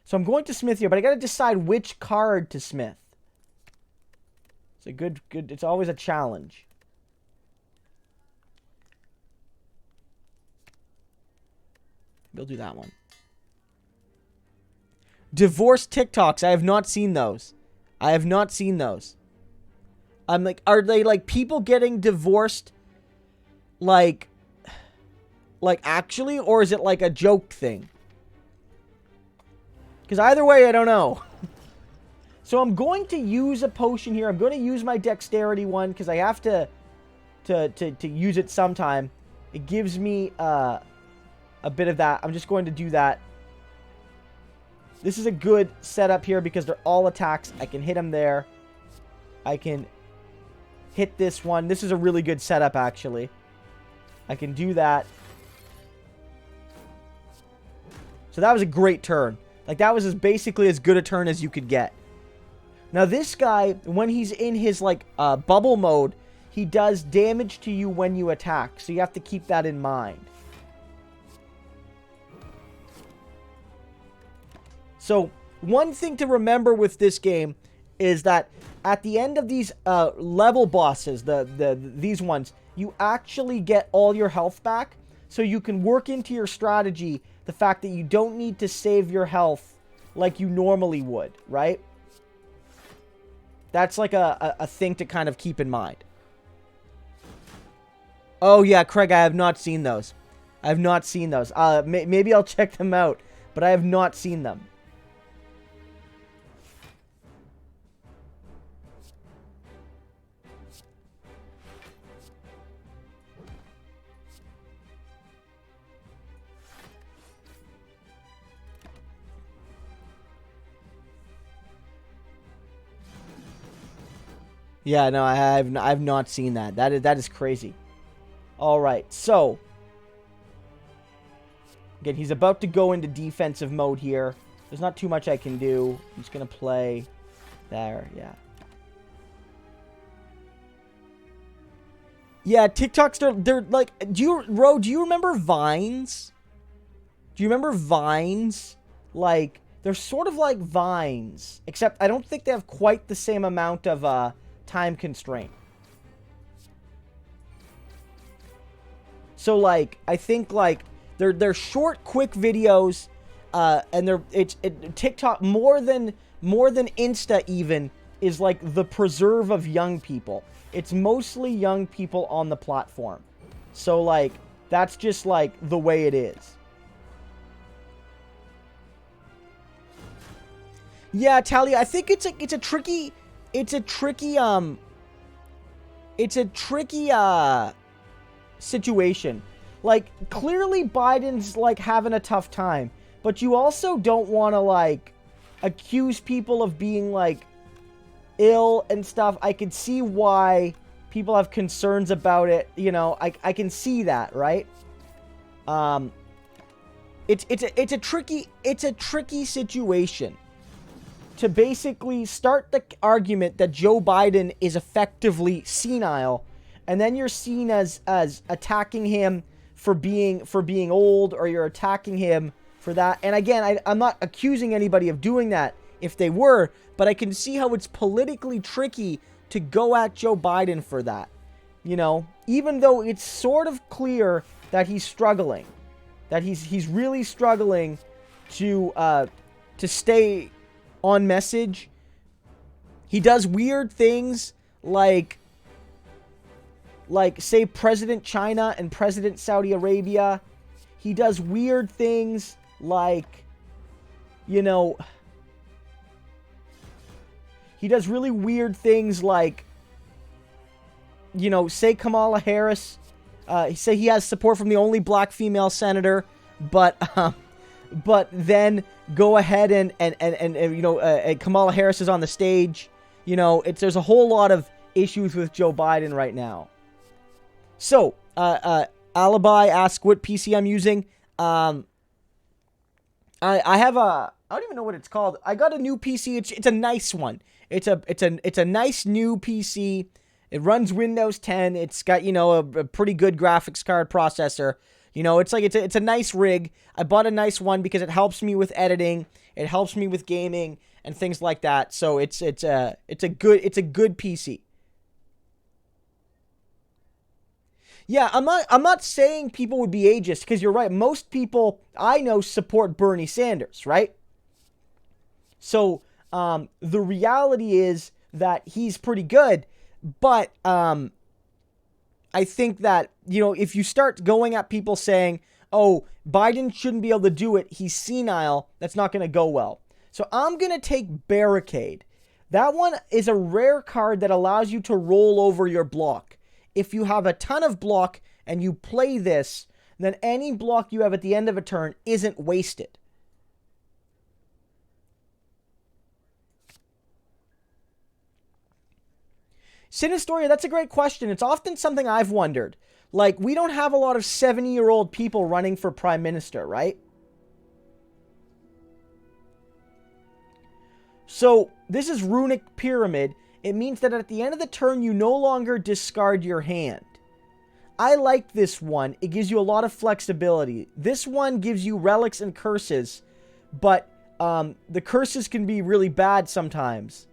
So I'm going to Smith here, but I got to decide which card to Smith. It's a good, it's always a challenge. We'll do that one. Divorce TikToks. I have not seen those. I have not seen those. I'm like, are they like people getting divorced like actually, or is it like a joke thing? Because either way, I don't know. So I'm going to use a potion here. I'm going to use my dexterity one because I have to use it sometime. It gives me a bit of that. I'm just going to do that. This is a good setup here because they're all attacks. I can hit them there. I can hit this one. This is a really good setup, actually. I can do that. So that was a great turn. Like, that was basically as good a turn as you could get. Now, this guy, when he's in his, like, bubble mode, he does damage to you when you attack. So you have to keep that in mind. So, one thing to remember with this game is that at the end of these level bosses, these ones, you actually get all your health back. So you can work into your strategy the fact that you don't need to save your health like you normally would, right? That's like a thing to kind of keep in mind. Oh yeah, Craig, I have not seen those. I have not seen those. Maybe I'll check them out, but I have not seen them. Yeah, no, I've not seen that. That is crazy. All right, so again, he's about to go into defensive mode here. There's not too much I can do. I'm just gonna play there. Yeah. Yeah, TikToks, they're like, do you remember Vines? Do you remember Vines? Like, they're sort of like Vines, except I don't think they have quite the same amount of time constraint. So like, I think like they're short, quick videos, and TikTok more than Insta even is like the preserve of young people. It's mostly young people on the platform. So like, that's just like the way it is. Yeah, Talia, I think it's a tricky situation. Like, clearly Biden's like having a tough time, but you also don't want to like accuse people of being like ill and stuff. I can see why people have concerns about it, you know. I can see that, right? It's a tricky situation to basically start the argument that Joe Biden is effectively senile, and then you're seen as attacking him for being old, or you're attacking him for that. And again, I'm not accusing anybody of doing that if they were, but I can see how it's politically tricky to go at Joe Biden for that. You know, even though it's sort of clear that he's struggling, that he's really struggling to stay on message. He does weird things like say President China and President Saudi Arabia. He does weird things like, you know, he does really weird things like, you know, say Kamala Harris, say he has support from the only black female senator, but then go ahead and you know, Kamala Harris is on the stage. You know, there's a whole lot of issues with Joe Biden right now. So, Alibi asks what PC I'm using. I have I don't even know what it's called. I got a new PC. It's a nice one. It's a nice new PC. It runs Windows 10. It's got, you know, a pretty good graphics card processor. You know, it's a nice rig. I bought a nice one because it helps me with editing. It helps me with gaming and things like that. So it's a good PC. Yeah, I'm not saying people would be ageist, because you're right. Most people I know support Bernie Sanders, right? So the reality is that he's pretty good, but I think that, you know, if you start going at people saying, oh, Biden shouldn't be able to do it, he's senile, that's not going to go well. So I'm going to take Barricade. That one is a rare card that allows you to roll over your block. If you have a ton of block and you play this, then any block you have at the end of a turn isn't wasted. Sinistoria, that's a great question. It's often something I've wondered. Like, we don't have a lot of 70-year-old people running for prime minister, right? So, this is Runic Pyramid. It means that at the end of the turn, you no longer discard your hand. I like this one. It gives you a lot of flexibility. This one gives you relics and curses, but the curses can be really bad sometimes.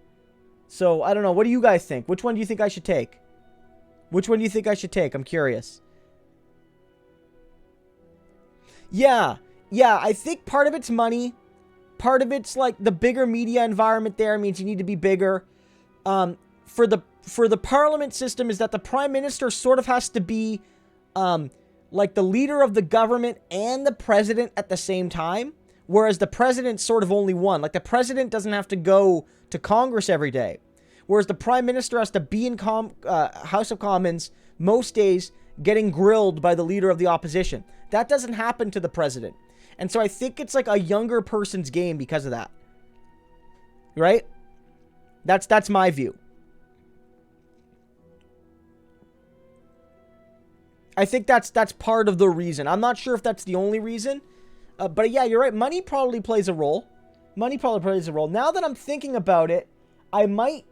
So, I don't know. What do you guys think? Which one do you think I should take? Which one do you think I should take? I'm curious. Yeah, I think part of it's money. Part of it's like the bigger media environment there means you need to be bigger. For the parliament system is that the prime minister sort of has to be like the leader of the government and the president at the same time, whereas the president's sort of only one. Like, the president doesn't have to go to Congress every day, whereas the prime minister has to be in House of Commons most days, getting grilled by the leader of the opposition. That doesn't happen to the president. And so I think it's like a younger person's game because of that. Right? That's my view. I think that's part of the reason. I'm not sure if that's the only reason. But yeah, you're right. Money probably plays a role. Money probably plays a role. Now that I'm thinking about it, I might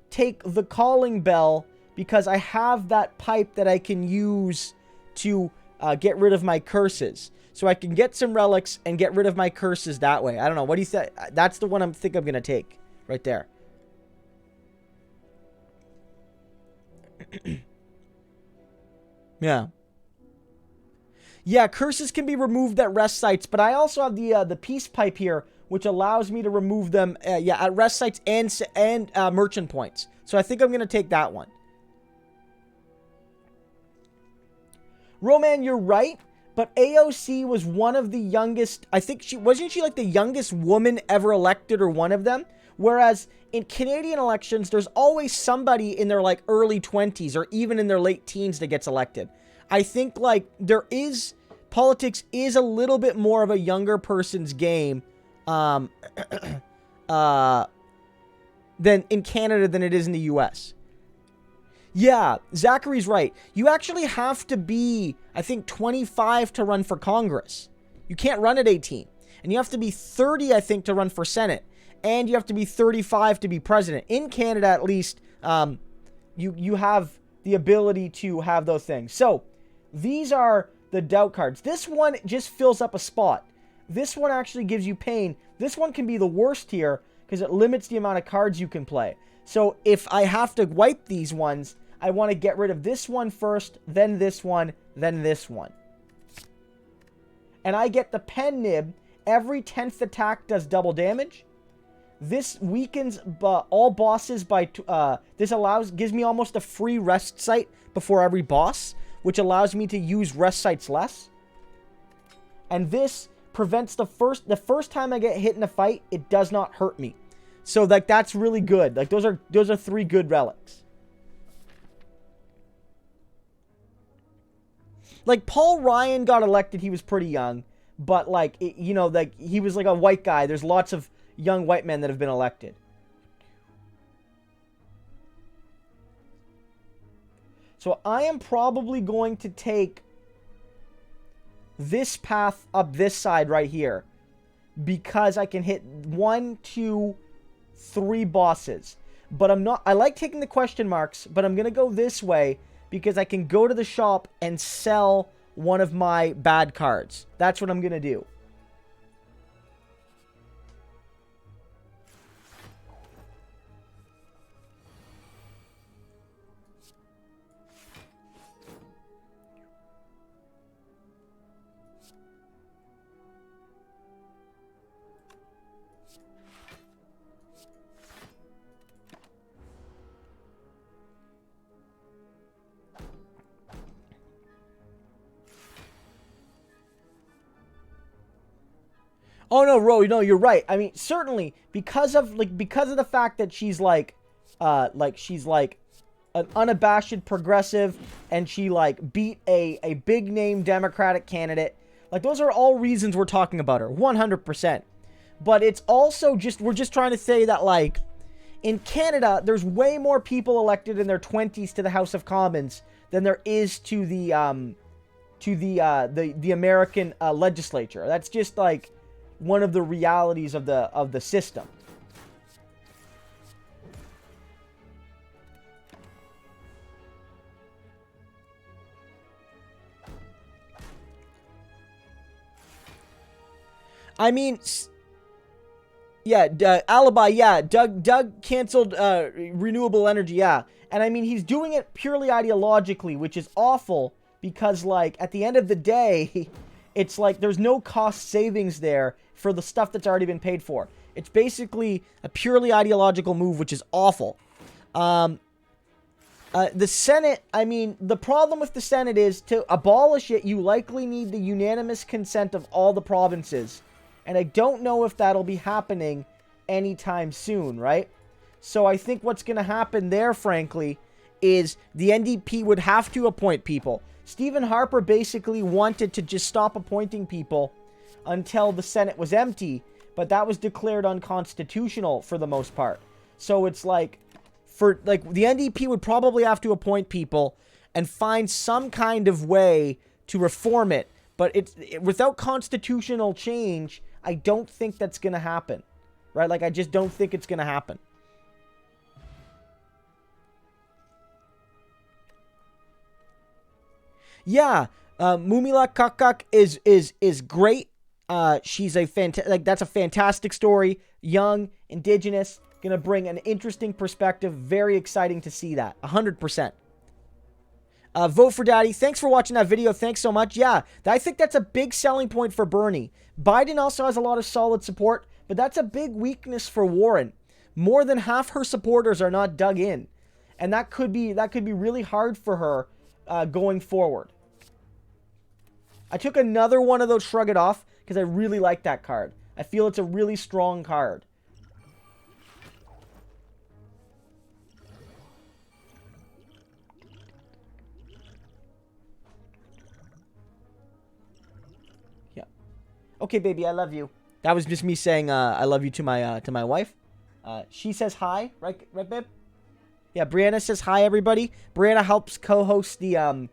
take the calling bell because I have that pipe that I can use to get rid of my curses. So I can get some relics and get rid of my curses that way. I don't know. What do you think? That's the one I'm going to take right there. Yeah. Yeah, curses can be removed at rest sites, but I also have the peace pipe here, which allows me to remove them at rest sites and merchant points. So I think I'm going to take that one. Roman, you're right, but AOC was one of the youngest, I think wasn't she like the youngest woman ever elected or one of them? Whereas in Canadian elections, there's always somebody in their like early 20s or even in their late teens that gets elected. I think like politics is a little bit more of a younger person's game than in Canada than it is in the US. Yeah, Zachary's right. You actually have to be, I think, 25 to run for Congress. You can't run at 18. And you have to be 30, I think, to run for Senate. And you have to be 35 to be president. In Canada, at least, you have the ability to have those things. So, these are the doubt cards. This one just fills up a spot. This one actually gives you pain. This one can be the worst here because it limits the amount of cards you can play. So if I have to wipe these ones, I want to get rid of this one first, then this one, then this one. And I get the pen nib. Every 10th attack does double damage. This weakens all bosses by... this gives me almost a free rest site before every boss, which allows me to use rest sites less. And this prevents the first time I get hit in a fight, it does not hurt me. So like that's really good. Like those are 3 good relics. Like Paul Ryan got elected, he was pretty young, but like like he was like a white guy. There's lots of young white men that have been elected. So I am probably going to take this path up this side right here because I can hit 1, 2, 3 bosses. But I like taking the question marks, but I'm going to go this way because I can go to the shop and sell one of my bad cards. That's what I'm going to do. Oh no, Ro, no, you're right. I mean, certainly because of the fact that she's she's an unabashed progressive and she beat a big name Democratic candidate. Like those are all reasons we're talking about her, 100%. But it's also we're just trying to say that in Canada, there's way more people elected in their 20s to the House of Commons than there is to the American legislature. That's just one of the realities of the system. I mean, yeah, Alibi, yeah, Doug canceled renewable energy, yeah. And I mean, he's doing it purely ideologically, which is awful because at the end of the day, it's there's no cost savings there for the stuff that's already been paid for. It's basically a purely ideological move, which is awful. The Senate, I mean, the problem with the Senate is to abolish it, you likely need the unanimous consent of all the provinces. And I don't know if that'll be happening anytime soon, right? So I think what's going to happen there, frankly, is the NDP would have to appoint people. Stephen Harper basically wanted to just stop appointing people until the Senate was empty, but that was declared unconstitutional for the most part. So it's the NDP would probably have to appoint people and find some kind of way to reform it, but without constitutional change, I don't think that's going to happen. Right? I just don't think it's going to happen. Yeah, Mumila Kakak is great. She's a that's a fantastic story. Young, indigenous, gonna bring an interesting perspective. Very exciting to see that. 100%. Vote for Daddy. Thanks for watching that video. Thanks so much. Yeah, I think that's a big selling point for Bernie. Biden also has a lot of solid support, but that's a big weakness for Warren. More than half her supporters are not dug in, and that could be really hard for her going forward. I took another one of those Shrug It Off because I really like that card. I feel it's a really strong card. Yeah. Okay, baby, I love you. That was just me saying I love you to my wife. She says hi, right, babe? Yeah, Brianna says hi, everybody. Brianna helps co-host the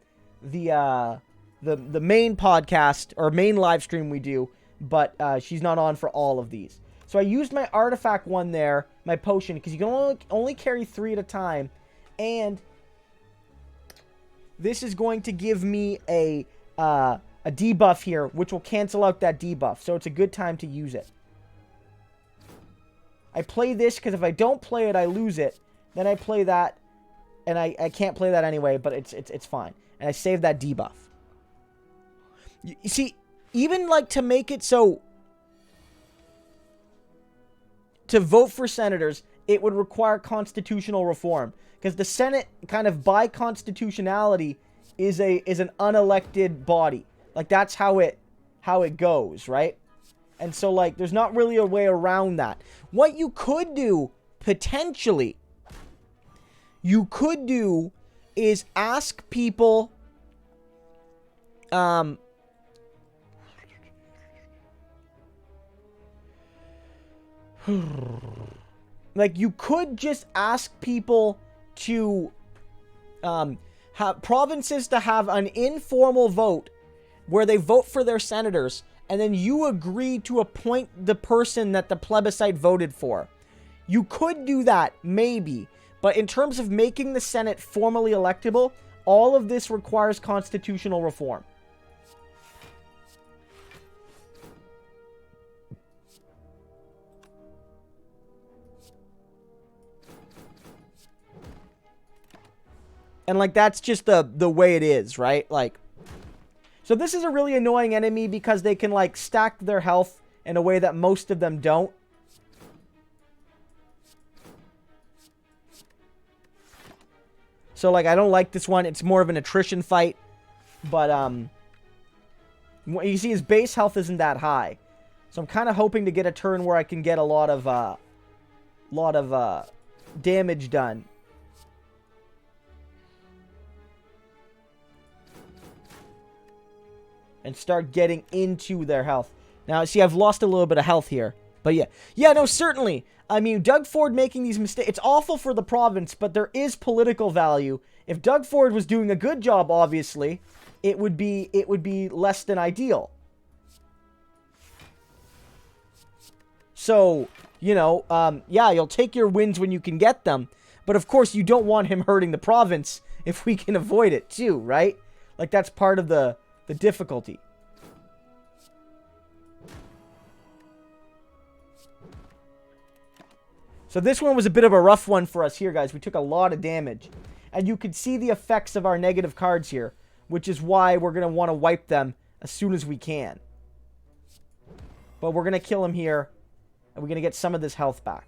main podcast or main live stream we do, but she's not on for all of these. So I used my artifact one there, my potion, because you can only carry 3 at a time, and this is going to give me a a debuff here, which will cancel out that debuff. So it's a good time to use it. I play this because if I don't play it, I lose it. Then I play that, and I can't play that anyway, but it's fine. And I save that debuff. You see, even like to make it so to vote for senators, it would require constitutional reform. Because the Senate, kind of by constitutionality, is an unelected body. Like, that's how it goes, right? And so, like, there's not really a way around that. What you could do, potentially, you could do is ask people, like, you could just ask people to have provinces to have an informal vote where they vote for their senators, and then you agree to appoint the person that the plebiscite voted for. You could do that, maybe, but in terms of making the Senate formally electable, all of this requires constitutional reform. And, like, that's just the way it is, right? Like, so this is a really annoying enemy because they can, like, stack their health in a way that most of them don't. So, like, I don't like this one. It's more of an attrition fight. But, you see his base health isn't that high. So I'm kind of hoping to get a turn where I can get a lot of damage done. And start getting into their health. Now, see, I've lost a little bit of health here. But yeah. Yeah, no, certainly. I mean, Doug Ford making these mistakes, it's awful for the province, but there is political value. If Doug Ford was doing a good job, obviously, it would be less than ideal. So, you know, yeah, you'll take your wins when you can get them. But, of course, you don't want him hurting the province if we can avoid it, too, right? Like, that's part of the difficulty. So this one was a bit of a rough one for us here, guys. We took a lot of damage. And you can see the effects of our negative cards here, which is why we're going to want to wipe them as soon as we can. But we're going to kill him here, and we're going to get some of this health back.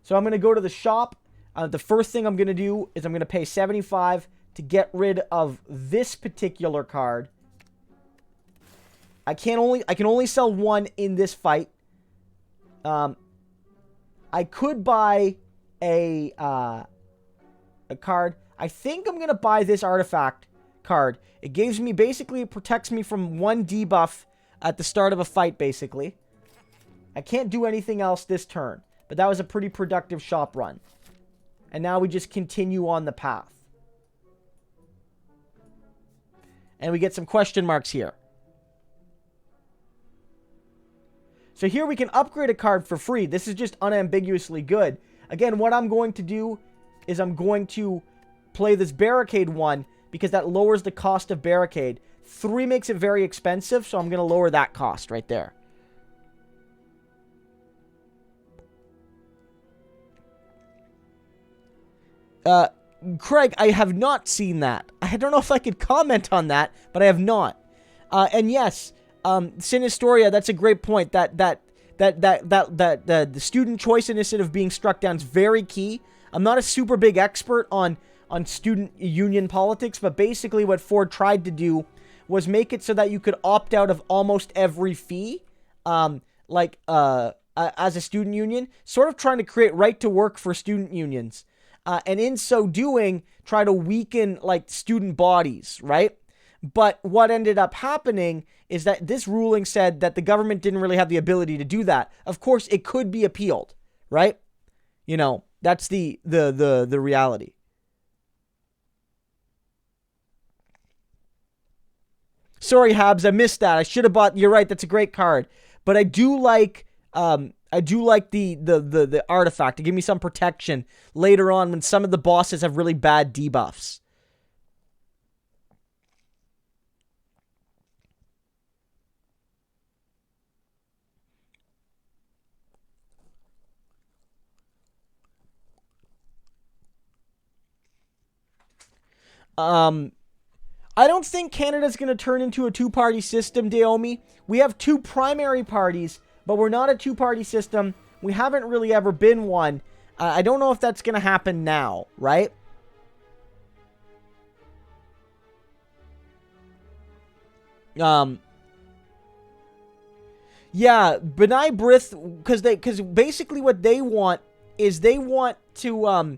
So I'm going to go to the shop. The first thing I'm going to do is I'm going to pay 75 to get rid of this particular card. I can only sell one in this fight. I could buy a card. I think I'm going to buy this artifact card. It gives me, basically, it protects me from one debuff at the start of a fight, basically. I can't do anything else this turn. But that was a pretty productive shop run. And now we just continue on the path. And we get some question marks here. So here we can upgrade a card for free. This is just unambiguously good. Again, what I'm going to do is I'm going to play this barricade one because that lowers the cost of barricade. 3 makes it very expensive, so I'm going to lower that cost right there. Craig, I have not seen that. I don't know if I could comment on that, but I have not. And yes, Sinistoria, that's a great point. The student choice initiative being struck down is very key. I'm not a super big expert on student union politics, but basically what Ford tried to do was make it so that you could opt out of almost every fee, as a student union, sort of trying to create right to work for student unions. And in so doing, try to weaken, like, student bodies, right? But what ended up happening is that this ruling said that the government didn't really have the ability to do that. Of course, it could be appealed, right? You know, that's the reality. Sorry, Habs, I missed that. I should have bought... You're right, that's a great card. But I do like I do like the artifact to give me some protection later on when some of the bosses have really bad debuffs. I don't think Canada's going to turn into a two-party system, Daomi. We have two primary parties, but we're not a two-party system. We haven't really ever been one. I don't know if that's going to happen now, right? Yeah, B'nai B'rith, because basically what they want is they want to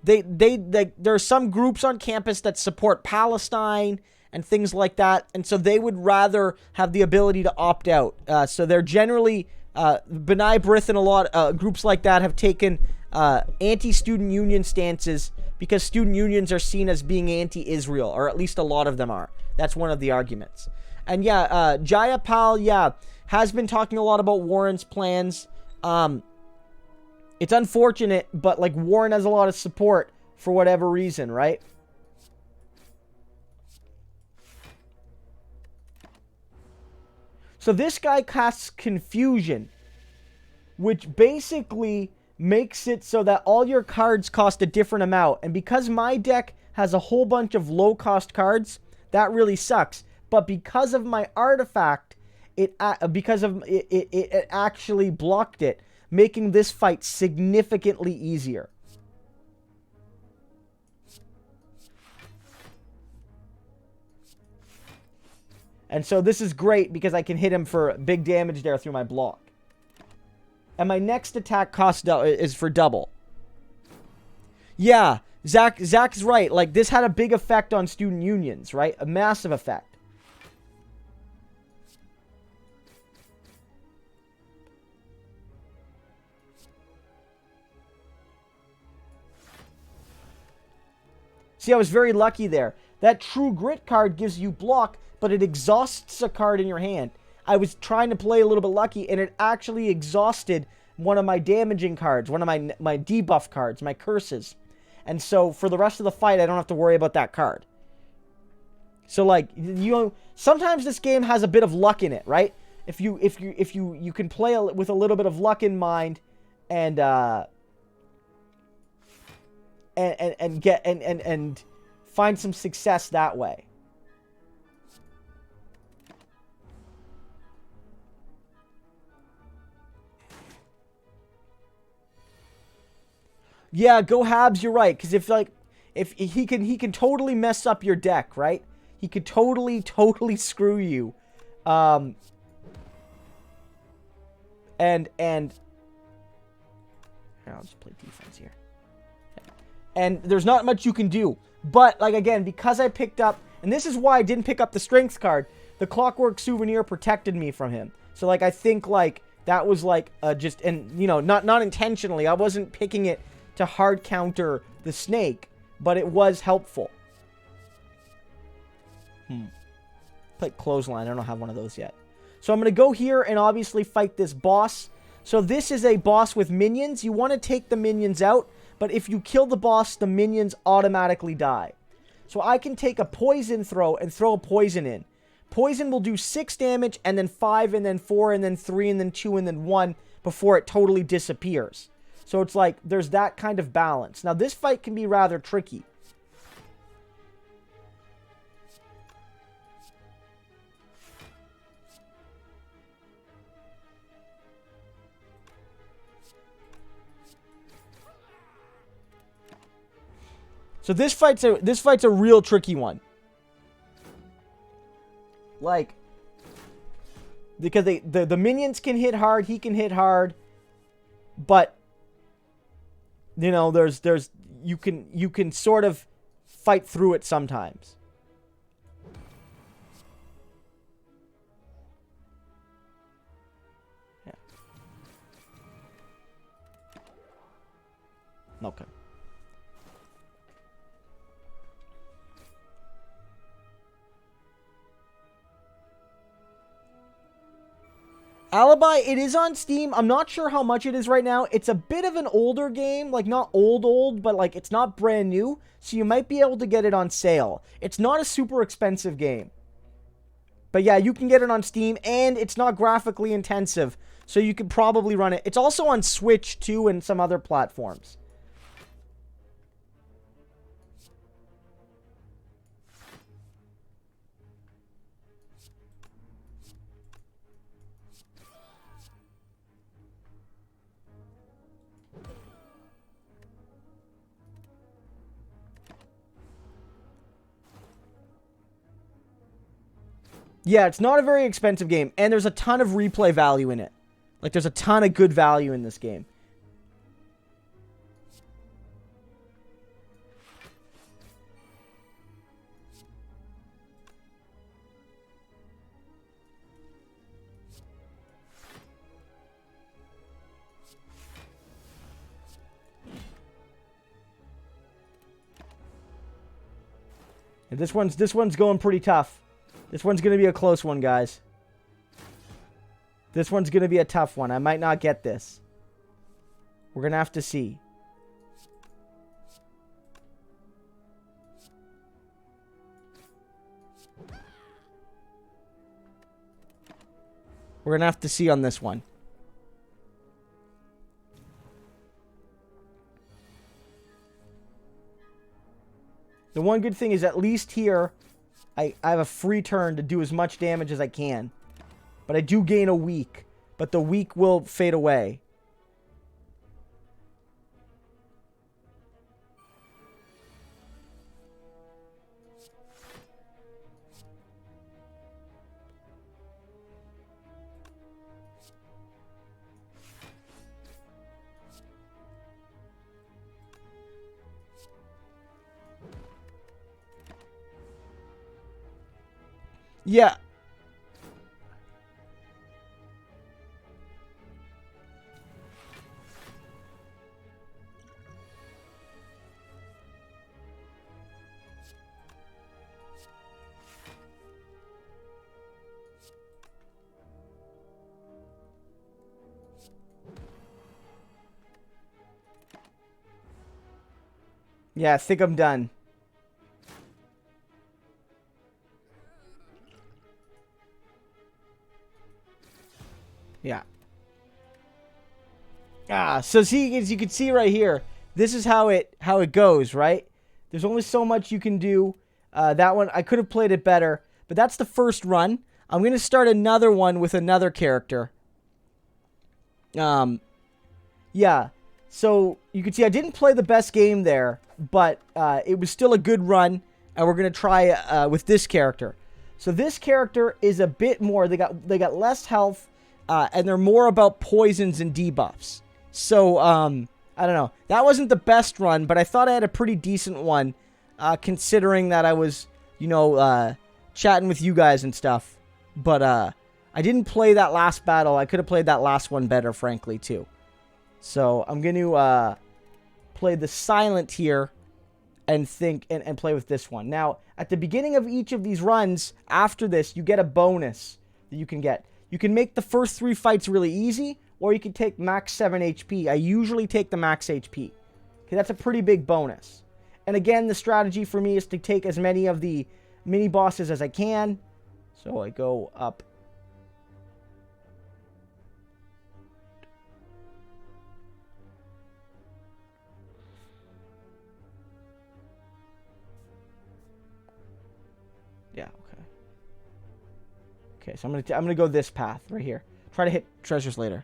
there are some groups on campus that support Palestine and things like that, and so they would rather have the ability to opt out. So they're generally B'nai B'rith and a lot groups like that have taken anti-student union stances because student unions are seen as being anti-Israel, or at least a lot of them are. That's one of the arguments. And yeah, Jayapal, has been talking a lot about Warren's plans. It's unfortunate, but like Warren has a lot of support for whatever reason, right? So this guy casts Confusion, which basically makes it so that all your cards cost a different amount. And because my deck has a whole bunch of low-cost cards, that really sucks. But because of my artifact, it actually blocked it, making this fight significantly easier. And so this is great because I can hit him for big damage there through my block. And my next attack cost is for double. Yeah, Zach's right. Like, this had a big effect on student unions, right? A massive effect. See, I was very lucky there. That True Grit card gives you block, but it exhausts a card in your hand. I was trying to play a little bit lucky, and it actually exhausted one of my damaging cards, one of my debuff cards, my curses. And so, for the rest of the fight, I don't have to worry about that card. So, like, sometimes this game has a bit of luck in it, right? If you can play with a little bit of luck in mind, and find some success that way. Yeah, go Habs, you're right. Because if he can totally mess up your deck, right? He could totally screw you. And here, I'll just play defense here. And there's not much you can do. But, like, again, because I picked up... And this is why I didn't pick up the Strength card. The Clockwork Souvenir protected me from him. So, like, I think, like, that was, like, just... And, you know, not intentionally. I wasn't picking it to hard counter the Snake. But it was helpful. Play Clothesline. I don't have one of those yet. So, I'm going to go here and obviously fight this boss. So, this is a boss with minions. You want to take the minions out. But if you kill the boss, the minions automatically die. So I can take a poison throw and throw a poison in. Poison will do 6 damage, and then 5, and then 4, and then 3, and then 2, and then 1 before it totally disappears. So it's like, there's that kind of balance. Now this fight can be rather tricky. So this fight's a real tricky one. Like, because the minions can hit hard, he can hit hard, but you know, you can sort of fight through it sometimes. Yeah. Okay. Alibi, it is on Steam. I'm not sure how much it is right now. It's a bit of an older game. Like, not old, but, like, it's not brand new. So you might be able to get it on sale. It's not a super expensive game. But, yeah, you can get it on Steam, and it's not graphically intensive. So you could probably run it. It's also on Switch, too, and some other platforms. Yeah, it's not a very expensive game, and there's a ton of replay value in it. Like, there's a ton of good value in this game. And this one's going pretty tough. This one's going to be a close one, guys. This one's going to be a tough one. I might not get this. We're going to have to see. We're going to have to see on this one. The one good thing is at least here, I have a free turn to do as much damage as I can. But I do gain a weak. But the weak will fade away. Yeah. Yeah, I think I'm done. Yeah. So see, as you can see right here, this is how it goes, right? There's only so much you can do. That one, I could have played it better, but that's the first run. I'm going to start another one with another character. Yeah. So you can see I didn't play the best game there, but it was still a good run, and we're going to try with this character. So this character is a bit more, they got less health, and they're more about poisons and debuffs. So, I don't know. That wasn't the best run, but I thought I had a pretty decent one, considering that I was, chatting with you guys and stuff. But, I didn't play that last battle. I could have played that last one better, frankly, too. So, I'm going to, play the Silent here and and play with this one. Now, at the beginning of each of these runs, after this, you get a bonus that you can get. You can make the first 3 fights really easy, or you can take max 7 HP. I usually take the max HP. Okay, that's a pretty big bonus. And again, the strategy for me is to take as many of the mini bosses as I can. So I go up. Yeah, okay. Okay, so I'm gonna go this path right here. Try to hit treasures later.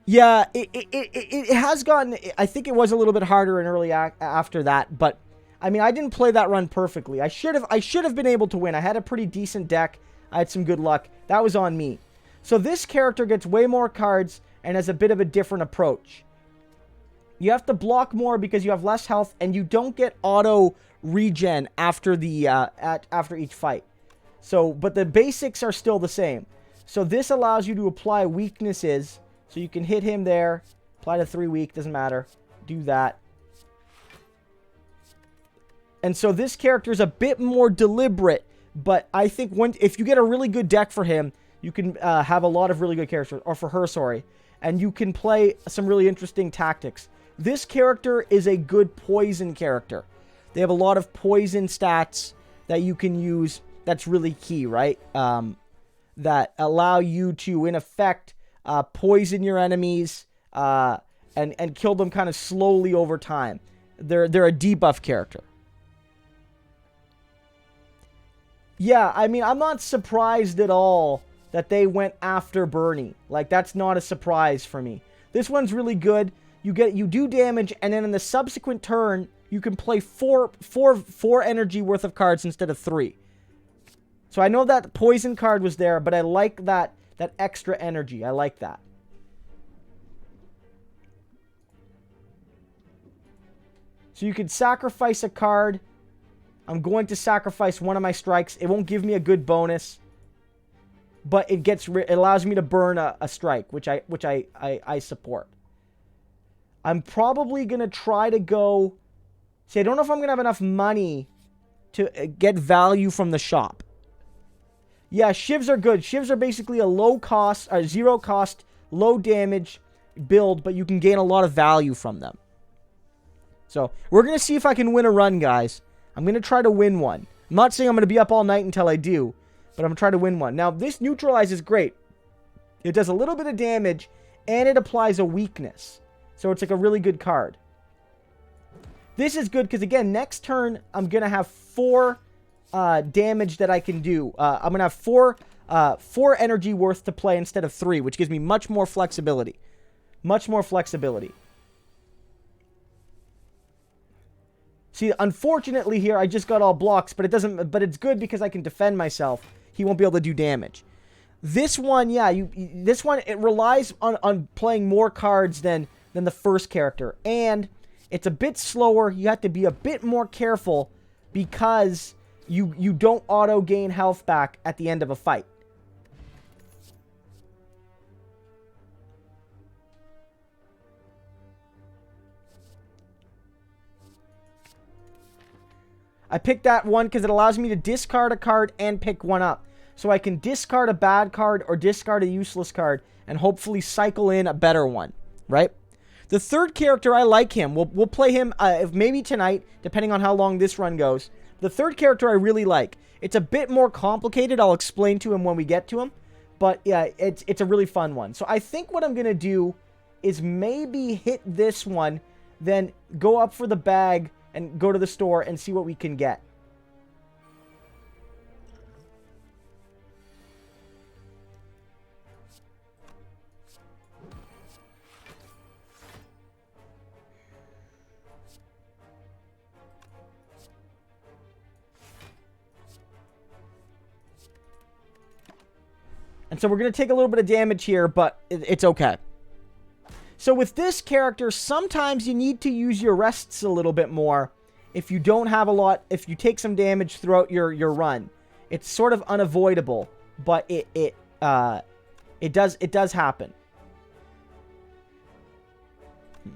Yeah, it has gotten... I think it was a little bit harder in early after that, but I mean, I didn't play that run perfectly. I should have been able to win. I had a pretty decent deck. I had some good luck. That was on me. So this character gets way more cards and has a bit of a different approach. You have to block more because you have less health, and you don't get auto regen after the after each fight. So, but the basics are still the same. So this allows you to apply weaknesses. So you can hit him there, apply to 3 weak, doesn't matter. Do that. And so this character is a bit more deliberate, but I think if you get a really good deck for him, You can have a lot of really good characters, or for her, sorry. And you can play some really interesting tactics. This character is a good poison character. They have a lot of poison stats that you can use. That's really key, right? That allow you to, in effect, poison your enemies and kill them kind of slowly over time. They're a debuff character. Yeah, I mean, I'm not surprised at all that they went after Bernie. Like, that's not a surprise for me. This one's really good. You do damage, and then in the subsequent turn, you can play four energy worth of cards instead of 3. So I know that poison card was there, but I like that extra energy. I like that. So you could sacrifice a card. I'm going to sacrifice one of my strikes. It won't give me a good bonus, but it allows me to burn a strike, which I support. I'm probably gonna try to go. See, I don't know if I'm gonna have enough money to get value from the shop. Yeah, shivs are good. Shivs are basically a low cost, or 0 cost, low damage build, but you can gain a lot of value from them. So we're gonna see if I can win a run, guys. I'm going to try to win one. I'm not saying I'm going to be up all night until I do, but I'm going to try to win one. Now, this neutralize is great. It does a little bit of damage, and it applies a weakness. So it's like a really good card. This is good because, again, next turn, I'm going to have 4 damage that I can do. I'm going to have 4 energy worth to play instead of 3, which gives me much more flexibility. Much more flexibility. See, unfortunately here, I just got all blocks, but it's good because I can defend myself. He won't be able to do damage. This one, yeah, this one, it relies on playing more cards than the first character. And it's a bit slower. You have to be a bit more careful because you don't auto-gain health back at the end of a fight. I picked that one because it allows me to discard a card and pick one up. So I can discard a bad card or discard a useless card and hopefully cycle in a better one, right? The third character, I like him. We'll play him maybe tonight, depending on how long this run goes. The third character I really like. It's a bit more complicated. I'll explain to him when we get to him. But yeah, it's a really fun one. So I think what I'm going to do is maybe hit this one, then go up for the bag and go to the store and see what we can get. And so we're going to take a little bit of damage here, but it's okay. So with this character, sometimes you need to use your rests a little bit more if you don't have a lot, if you take some damage throughout your run. It's sort of unavoidable, but it does happen.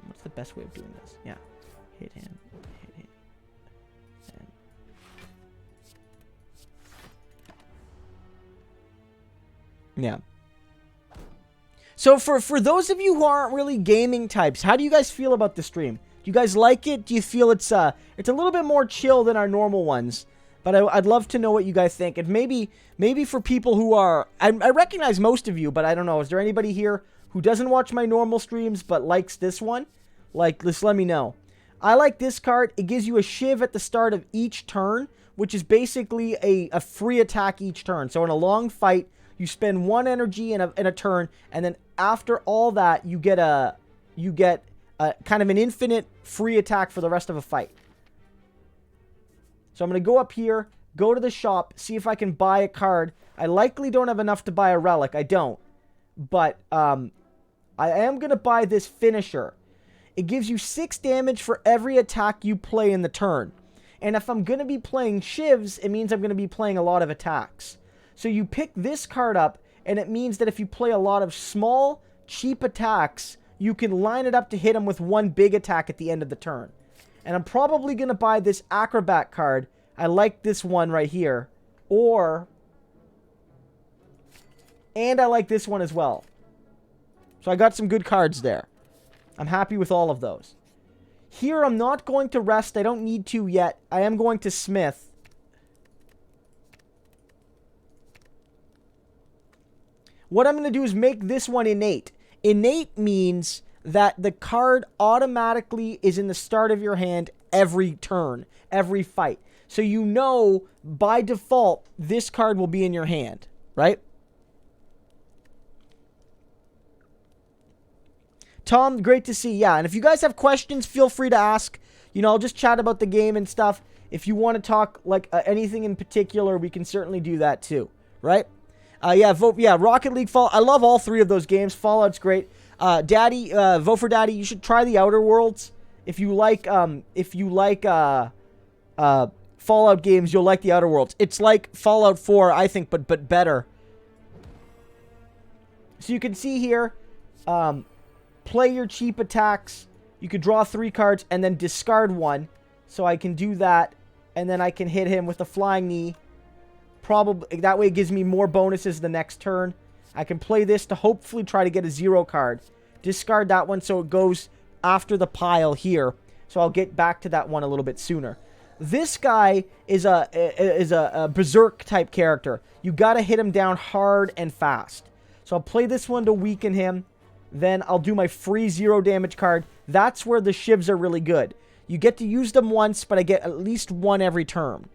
What's the best way of doing this? Yeah. Hit him. Hit him. And yeah. So for those of you who aren't really gaming types, how do you guys feel about the stream? Do you guys like it? Do you feel it's a little bit more chill than our normal ones? But I'd love to know what you guys think. And maybe for people who are... I recognize most of you, but I don't know. Is there anybody here who doesn't watch my normal streams but likes this one? Like, just let me know. I like this card. It gives you a shiv at the start of each turn, which is basically a free attack each turn. So in a long fight, you spend 1 energy in a turn, and then after all that, you get a kind of an infinite free attack for the rest of a fight. So I'm going to go up here, go to the shop, see if I can buy a card. I likely don't have enough to buy a relic. I don't. But I am going to buy this finisher. It gives you 6 damage for every attack you play in the turn. And if I'm going to be playing shivs, it means I'm going to be playing a lot of attacks. So you pick this card up, and it means that if you play a lot of small, cheap attacks, you can line it up to hit them with 1 big attack at the end of the turn. And I'm probably going to buy this Acrobat card. I like this one right here. And I like this one as well. So I got some good cards there. I'm happy with all of those. Here, I'm not going to rest. I don't need to yet. I am going to Smith. What I'm going to do is make this one innate. Innate means that the card automatically is in the start of your hand every turn, every fight. So you know, by default, this card will be in your hand, right? Tom, great to see. Yeah, and if you guys have questions, feel free to ask. You know, I'll just chat about the game and stuff. If you want to talk, like, anything in particular, we can certainly do that too, right? Yeah, Rocket League, Fall. I love all three of those games. Fallout's great. Daddy, vote for Daddy. You should try the Outer Worlds. If you like Fallout games, you'll like the Outer Worlds. It's like Fallout 4, I think, but better. So you can see here, play your cheap attacks. You could draw 3 cards and then discard 1. So I can do that, and then I can hit him with a flying knee. Probably that way it gives me more bonuses the next turn. I can play this to hopefully try to get a 0 card. Discard that one so it goes after the pile here. So I'll get back to that one a little bit sooner. This guy is a berserk type character. You gotta hit him down hard and fast. So I'll play this one to weaken him. Then I'll do my free 0 damage card. That's where the shivs are really good. You get to use them once, but I get at least 1 every turn.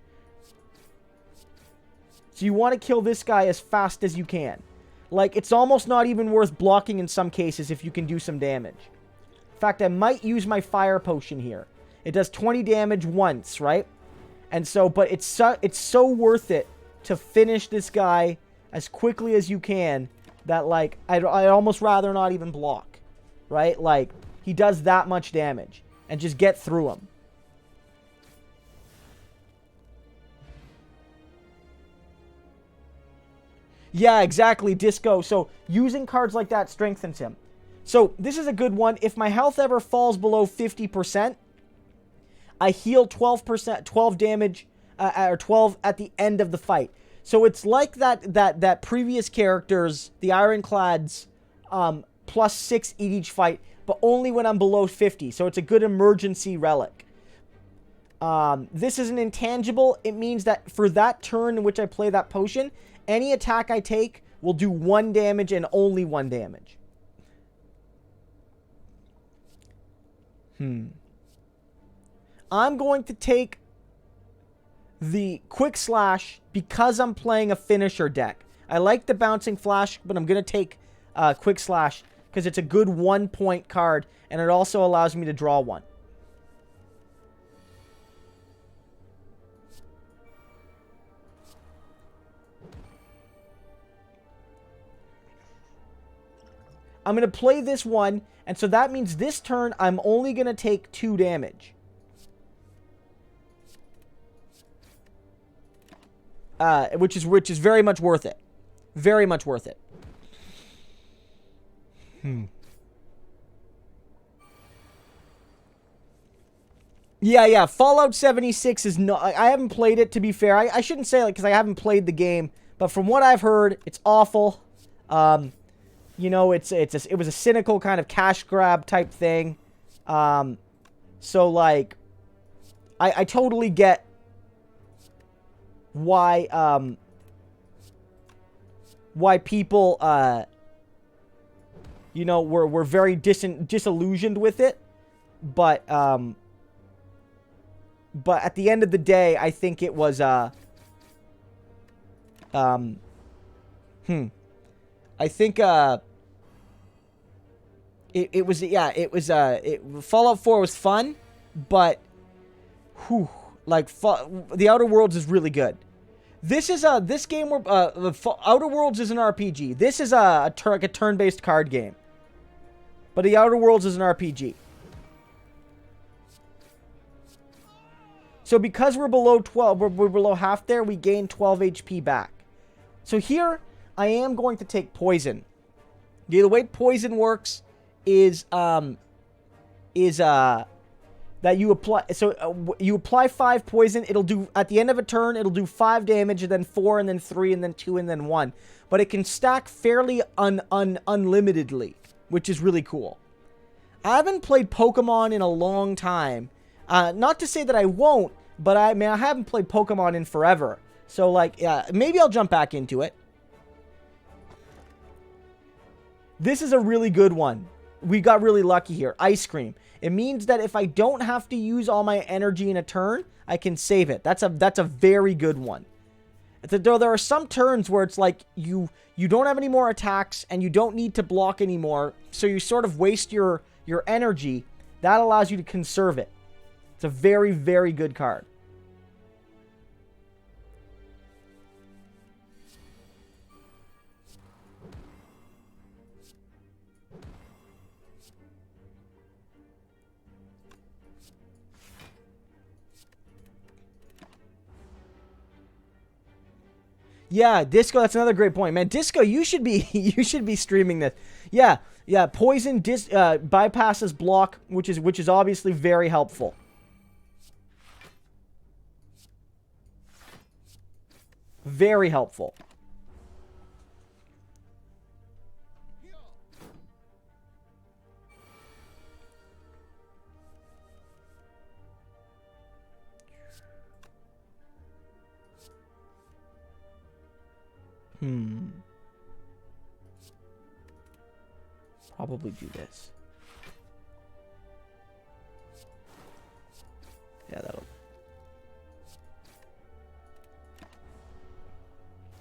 So you want to kill this guy as fast as you can. Like, it's almost not even worth blocking in some cases if you can do some damage. In fact, I might use my fire potion here. It does 20 damage once, right? And so, but it's so worth it to finish this guy as quickly as you can that, like, I'd almost rather not even block, right? Like, he does that much damage and just get through him. Yeah, exactly, Disco. So using cards like that strengthens him. So this is a good one. If my health ever falls below 50%, I heal 12%, 12 damage, or 12 at the end of the fight. So it's like that previous characters, the Ironclads, plus 6 each fight, but only when I'm below 50. So it's a good emergency relic. This is an intangible. It means that for that turn in which I play that potion, any attack I take will do 1 damage and only 1 damage. I'm going to take the Quick Slash because I'm playing a finisher deck. I like the Bouncing Flash, but I'm going to take Quick Slash because it's a good 1-point card, and it also allows me to draw 1. I'm going to play this one, and so that means this turn I'm only going to take 2 damage. Which is very much worth it. Very much worth it. Yeah, Fallout 76 is not... I haven't played it, to be fair. I shouldn't say, like, because I haven't played the game, but from what I've heard, it's awful. You know, it was a cynical kind of cash grab type thing. So, like, I totally get why people, you know, were very disillusioned with it. But at the end of the day, I think it was, I think, Fallout 4 was fun, but, the Outer Worlds is really good. This game where, Outer Worlds is an RPG. This is a turn-based card game. But the Outer Worlds is an RPG. So because we're below 12, we're below half there, we gain 12 HP back. So here, I am going to take poison. Yeah, the way poison works is that you apply. So you apply 5 poison. It'll do, at the end of a turn, it'll do 5 damage, and then 4, and then 3, and then 2, and then 1. But it can stack fairly unlimitedly, which is really cool. I haven't played Pokemon in a long time. Not to say that I won't, but I haven't played Pokemon in forever. So, like, maybe I'll jump back into it. This is a really good one. We got really lucky here. Ice Cream. It means that if I don't have to use all my energy in a turn, I can save it. That's a very good one. Though there are some turns where it's like you don't have any more attacks and you don't need to block anymore, so you sort of waste your energy. That allows you to conserve it. It's a very, very good card. Yeah, Disco, that's another great point, man. Disco, you should be streaming this. Yeah, poison bypasses block, which is obviously very helpful. Very helpful. Probably do this. Yeah, that'll...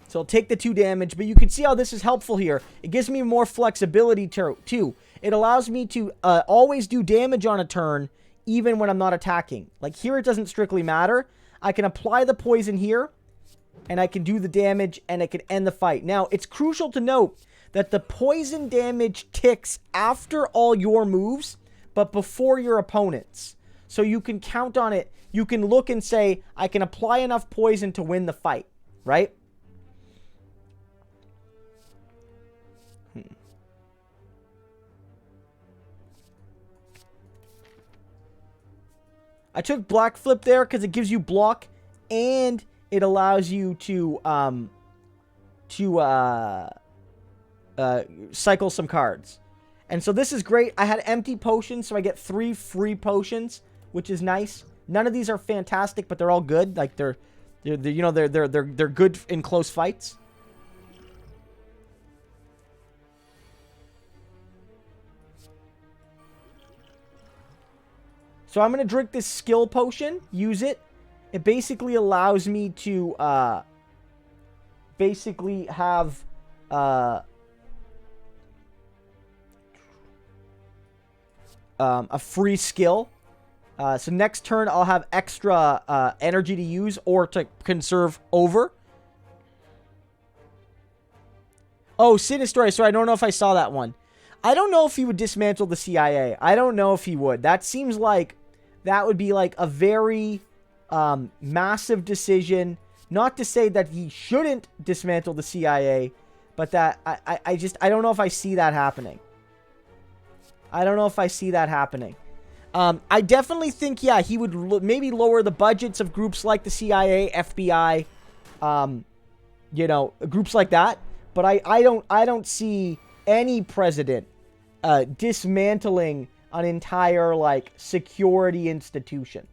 So I'll take the 2 damage, but you can see how this is helpful here. It gives me more flexibility too. It allows me to always do damage on a turn, even when I'm not attacking. Like here, it doesn't strictly matter. I can apply the poison here, and I can do the damage, and it can end the fight. Now, it's crucial to note that the poison damage ticks after all your moves, but before your opponent's. So you can count on it. You can look and say, I can apply enough poison to win the fight, right? I took Black Flip there because it gives you block, and it allows you to cycle some cards. And so this is great. I had empty potions, so I get 3 free potions, which is nice. None of these are fantastic, but they're all good. Like they're good in close fights. So I'm going to drink this skill potion, use it. It basically allows me to basically have a free skill. So next turn I'll have extra energy to use or to conserve over. Oh, Sinister. So I don't know if I saw that one. I don't know if he would dismantle the CIA. I don't know if he would. That seems like that would be like a very massive decision. Not to say that he shouldn't dismantle the CIA, but that I don't know if I see that happening. I don't know if I see that happening. I definitely think, yeah, he would maybe lower the budgets of groups like the CIA, FBI, groups like that. But I don't see any president dismantling an entire, like, security institution.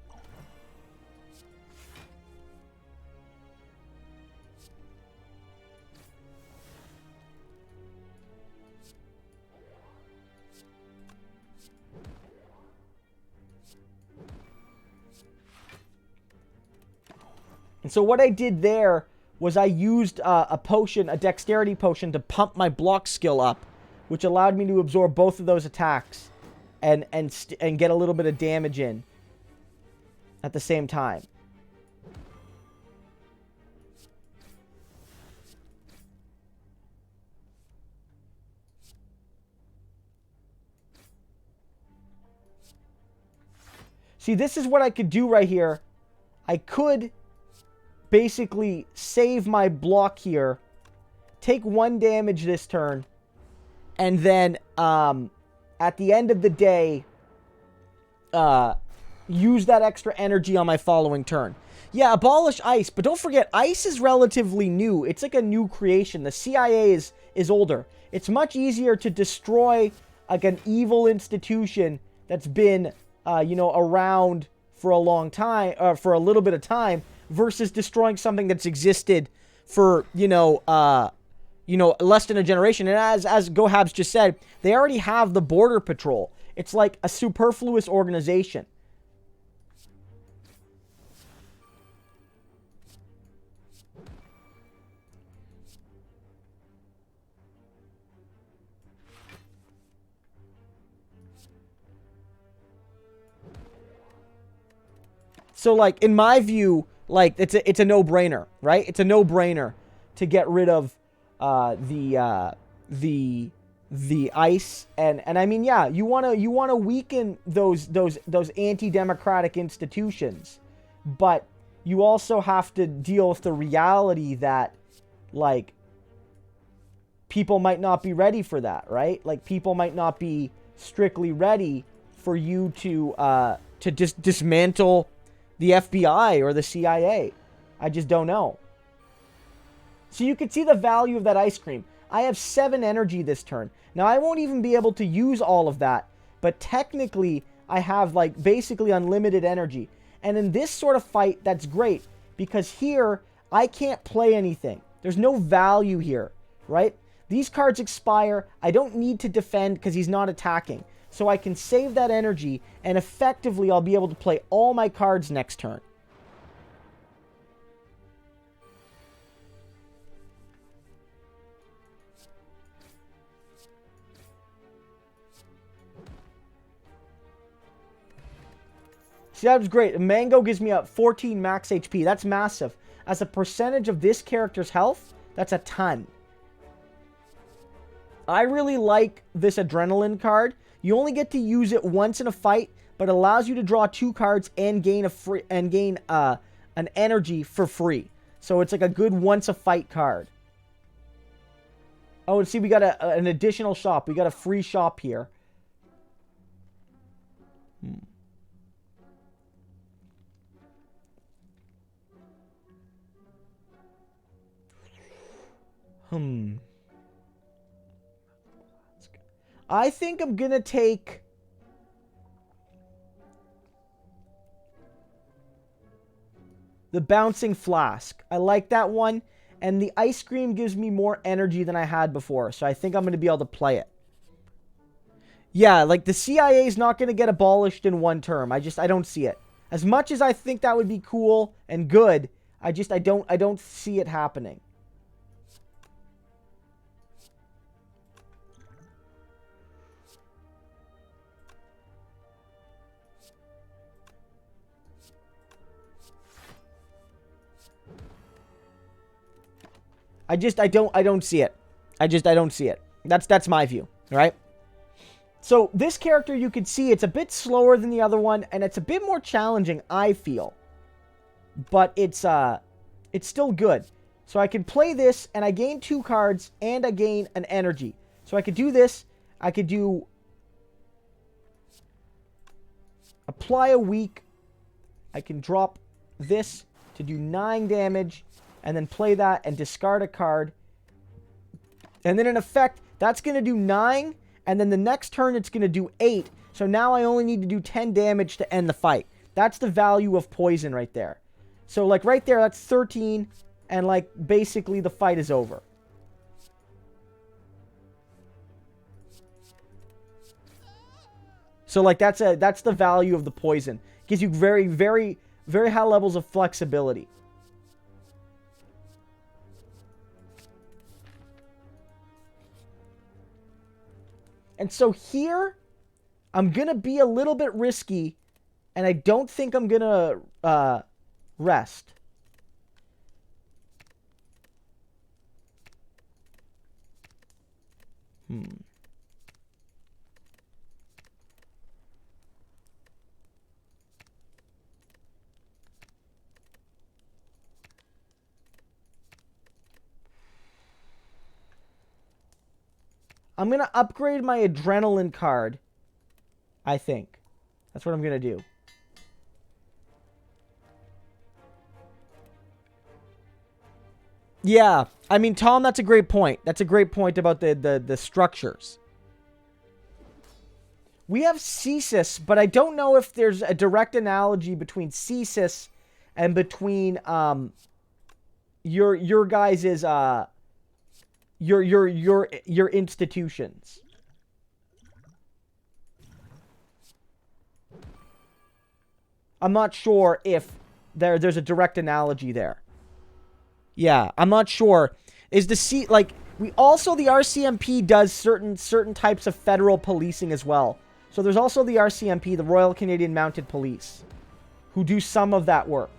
And so what I did there was I used a potion, a dexterity potion, to pump my block skill up, which allowed me to absorb both of those attacks and get a little bit of damage in at the same time. See, this is what I could do right here. I could basically save my block here, take 1 damage this turn, and then at the end of the day, use that extra energy on my following turn. Yeah, abolish ice, but don't forget, ice is relatively new. It's like a new creation. The CIA is older. It's much easier to destroy like an evil institution that's been, around for a long time, for a little bit of time, versus destroying something that's existed for, less than a generation. And as GoHabs just said, they already have the Border Patrol. It's like a superfluous organization. So, like, in my view, like, it's a no-brainer, right? It's a no-brainer to get rid of the ice, and I mean, yeah, you wanna weaken those anti-democratic institutions, but you also have to deal with the reality that, like, people might not be ready for that, right? Like, people might not be strictly ready for you to just dismantle the FBI or the CIA. I just don't know. So you can see the value of that ice cream. I have 7 energy this turn. Now, I won't even be able to use all of that, but technically, I have, like, basically unlimited energy. And in this sort of fight, that's great, because here, I can't play anything. There's no value here, right? These cards expire. I don't need to defend because he's not attacking. So I can save that energy, and effectively I'll be able to play all my cards next turn. See, that was great. Mango gives me a 14 max HP. That's massive. As a percentage of this character's health, that's a ton. I really like this adrenaline card. You only get to use it once in a fight, but it allows you to draw 2 cards and gain an energy for free. So it's like a good once a fight card. Oh, and see, we got an additional shop. We got a free shop here. I think I'm gonna take the Bouncing Flask. I like that one. And the ice cream gives me more energy than I had before. So I think I'm going to be able to play it. Yeah, like the CIA is not going to get abolished in one term. I don't see it. As much as I think that would be cool and good, I don't see it happening. I don't see it. I don't see it. That's my view, right? So this character, you can see it's a bit slower than the other one, and it's a bit more challenging, I feel. But it's still good. So I can play this, and I gain 2 cards, and I gain an energy. So I could do this. I could do apply a weak. I can drop this to do 9 damage, and then play that and discard a card. And then in effect, that's going to do 9, and then the next turn it's going to do 8. So now I only need to do 10 damage to end the fight. That's the value of poison right there. So like right there, that's 13, and like basically the fight is over. So like that's the value of the poison. It gives you very, very, very high levels of flexibility. And so here, I'm going to be a little bit risky, and I don't think I'm going to rest. I'm going to upgrade my adrenaline card, I think. That's what I'm going to do. Yeah. I mean, Tom, that's a great point. That's a great point about the structures. We have CSIS, but I don't know if there's a direct analogy between CSIS and between your guys's your institutions. I'm not sure if there's a direct analogy there. Yeah, I'm not sure. Is the C like we also the RCMP does certain types of federal policing as well. So there's also the RCMP, the Royal Canadian Mounted Police, who do some of that work.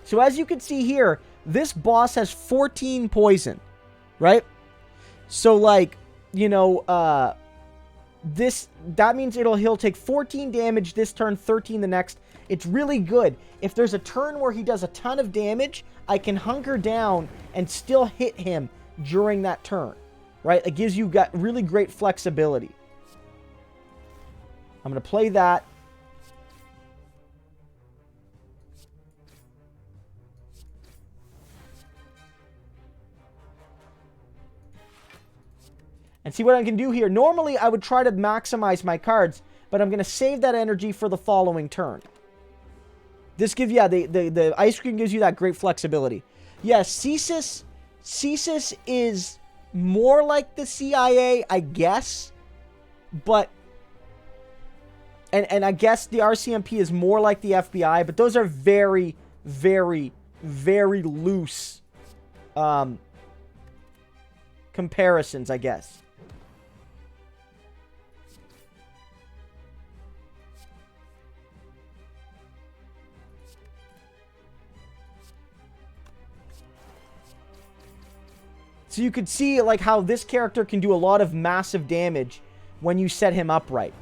So as you can see here, this boss has 14 poison, right? So like, you know, that means he'll take 14 damage this turn, 13 the next. It's really good. If there's a turn where he does a ton of damage, I can hunker down and still hit him during that turn, right? It gives you really great flexibility. I'm going to play that. And see what I can do here. Normally, I would try to maximize my cards, but I'm going to save that energy for the following turn. This gives, yeah, the ice cream gives you that great flexibility. Yes, CSIS is more like the CIA, I guess. But, and I guess the RCMP is more like the FBI, but those are very, very, very loose comparisons, I guess. So you could see like how this character can do a lot of massive damage when you set him up right.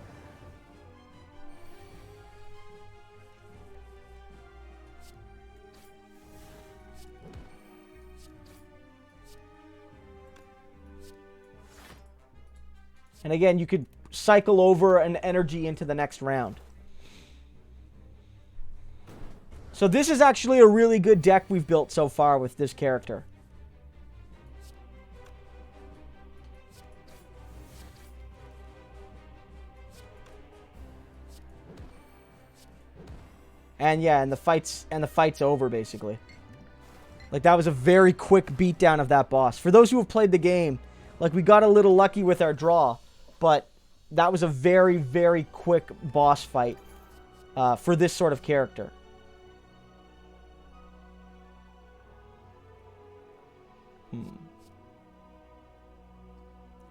And again, you could cycle over an energy into the next round. So this is actually a really good deck we've built so far with this character. And yeah, and the fight's over basically. Like that was a very quick beatdown of that boss. For those who have played the game, like we got a little lucky with our draw, but that was a very, very quick boss fight for this sort of character.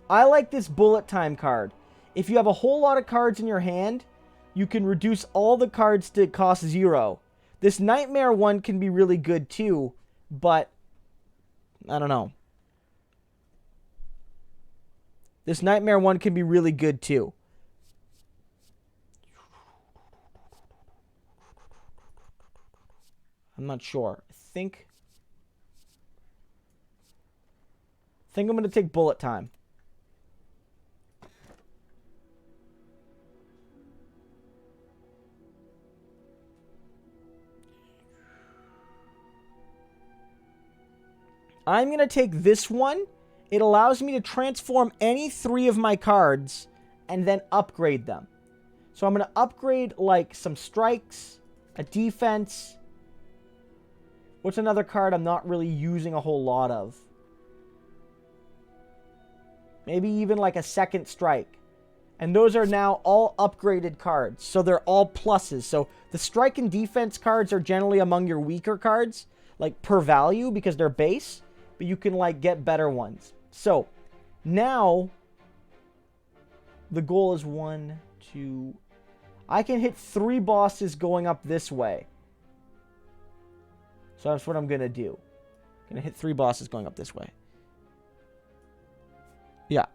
I like this bullet time card. If you have a whole lot of cards in your hand, you can reduce all the cards to cost 0. This Nightmare one can be really good too, but I don't know. This Nightmare one can be really good too. I'm not sure. I think I'm going to take bullet time. I'm going to take this one. It allows me to transform any 3 of my cards and then upgrade them. So I'm going to upgrade like some strikes, a defense. What's another card I'm not really using a whole lot of? Maybe even like a second strike. And those are now all upgraded cards. So they're all pluses. So the strike and defense cards are generally among your weaker cards, like per value because they're base. But you can like get better ones. So now the goal is 1, 2. I can hit 3 bosses going up this way. So that's what I'm going to do. I'm going to hit 3 bosses going up this way. Yeah.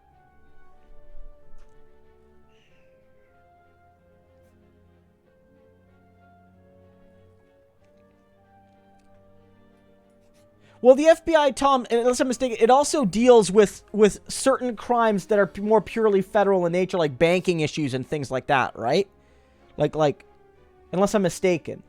Well, the FBI, Tom, unless I'm mistaken, it also deals with certain crimes that are more purely federal in nature, like banking issues and things like that, right? Like, unless I'm mistaken.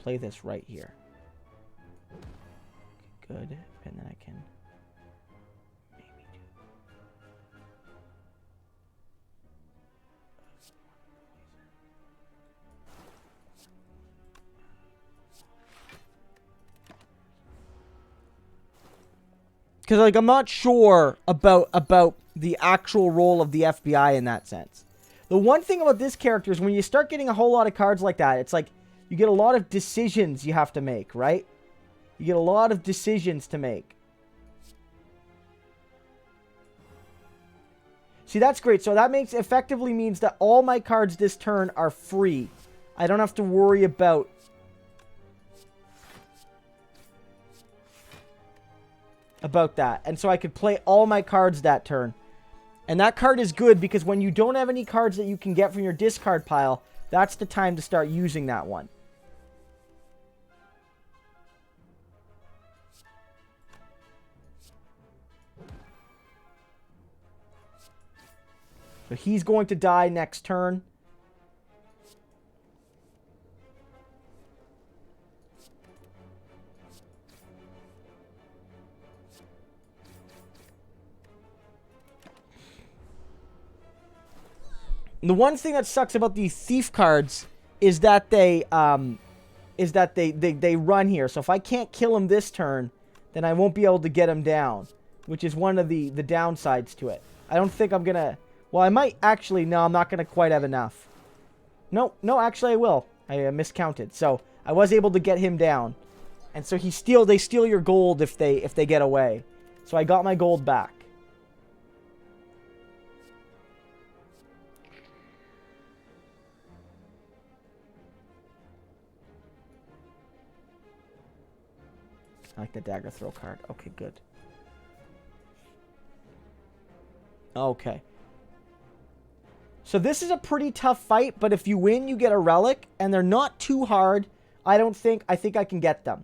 Play this right here. Good. And then I can maybe do. Because, like, I'm not sure about the actual role of the FBI in that sense. The one thing about this character is when you start getting a whole lot of cards like that, it's like you get a lot of decisions you have to make, right? You get a lot of decisions to make. See, that's great. So that effectively means that all my cards this turn are free. I don't have to worry about that. And so I could play all my cards that turn. And that card is good because when you don't have any cards that you can get from your discard pile, that's the time to start using that one. So he's going to die next turn. The one thing that sucks about these thief cards is that they run here. So if I can't kill him this turn, then I won't be able to get him down, which is one of the downsides to it. I don't think I'm gonna. Well, I might actually. No, I'm not gonna quite have enough. No, actually I will. I miscounted. So I was able to get him down, and so they steal your gold if they get away. So I got my gold back. I like the dagger throw card. Okay, good. Okay. So this is a pretty tough fight, but if you win, you get a relic, and they're not too hard. I think I can get them.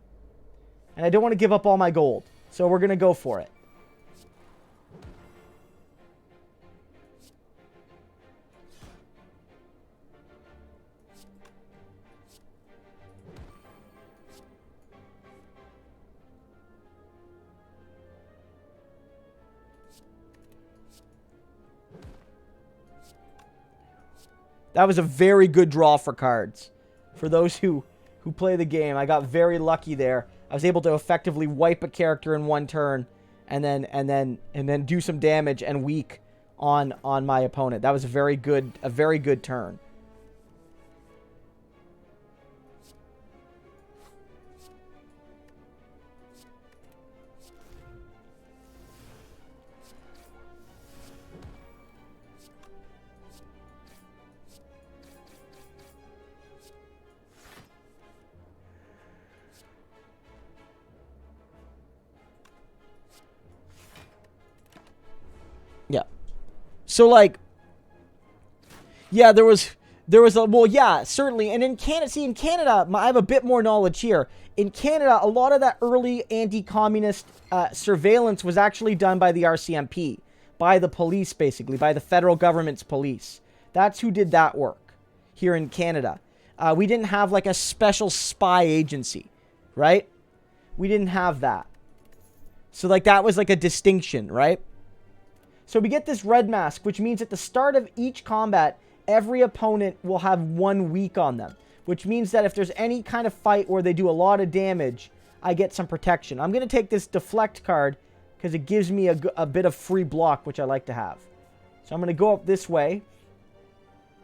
And I don't want to give up all my gold. So we're going to go for it. That was a very good draw for cards. For those who play the game, I got very lucky there. I was able to effectively wipe a character in one turn and then do some damage and weak on my opponent. That was a very good turn. Yeah. So, like, yeah, there was a, well, yeah, certainly. And in Canada, I have a bit more knowledge here. In Canada, a lot of that early anti-communist surveillance was actually done by the RCMP, by the police, basically, by the federal government's police. That's who did that work here in Canada. We didn't have, like, a special spy agency, right? We didn't have that. So, like, that was, like, a distinction, right? So we get this red mask, which means at the start of each combat, every opponent will have 1 week on them. Which means that if there's any kind of fight where they do a lot of damage, I get some protection. I'm going to take this deflect card because it gives me a bit of free block, which I like to have. So I'm going to go up this way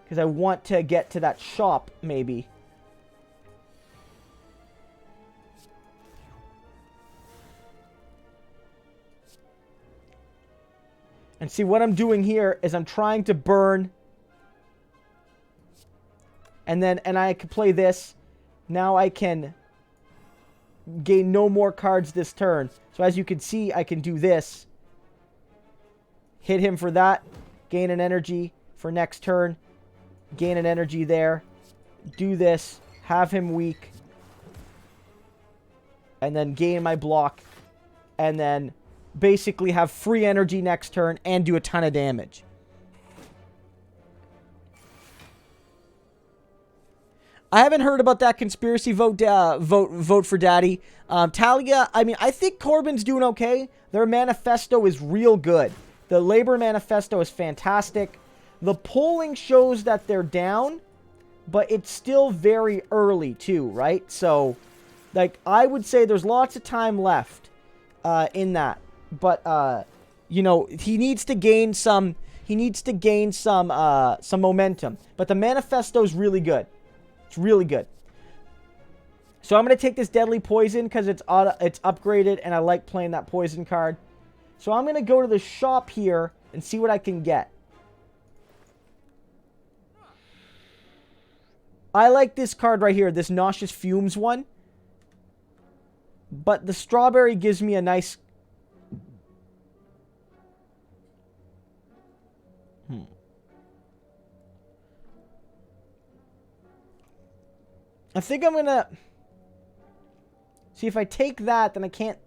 because I want to get to that shop, maybe. And see, what I'm doing here is I'm trying to burn And I can play this. Now I can gain no more cards this turn. So as you can see, I can do this. Hit him for that. Gain an energy for next turn. Gain an energy there. Do this. Have him weak. And then gain my block. And then basically have free energy next turn and do a ton of damage. I haven't heard about that conspiracy vote. Vote for Daddy. Talia, I mean, I think Corbyn's doing okay. Their manifesto is real good. The Labour manifesto is fantastic. The polling shows that they're down, but it's still very early too, right? So, like, I would say there's lots of time left in that. But you know, he needs to gain some. He needs to gain some momentum. But the manifesto is really good. It's really good. So I'm going to take this Deadly Poison because it's upgraded and I like playing that poison card. So I'm going to go to the shop here and see what I can get. I like this card right here, this Nauseous Fumes one. But the Strawberry gives me a nice... I think I'm going to... See, if I take that, then I can't...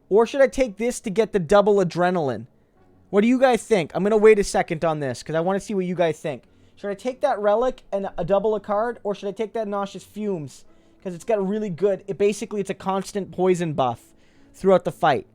Or should I take this to get the double adrenaline? What do you guys think? I'm going to wait a second on this, because I want to see what you guys think. Should I take that Relic and a double a card? Or should I take that Nauseous Fumes? Because it's got a really good... Basically, it's a constant poison buff throughout the fight.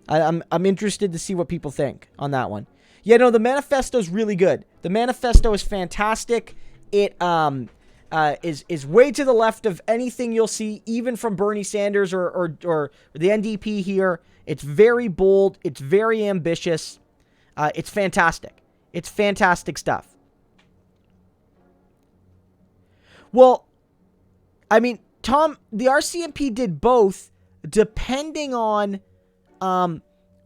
I'm interested to see what people think on that one. Yeah, no, the manifesto's really good. The manifesto is fantastic. It is way to the left of anything you'll see, even from Bernie Sanders or the NDP here. It's very bold. It's very ambitious. It's fantastic. It's fantastic stuff. Well, I mean, Tom, the RCMP did both depending on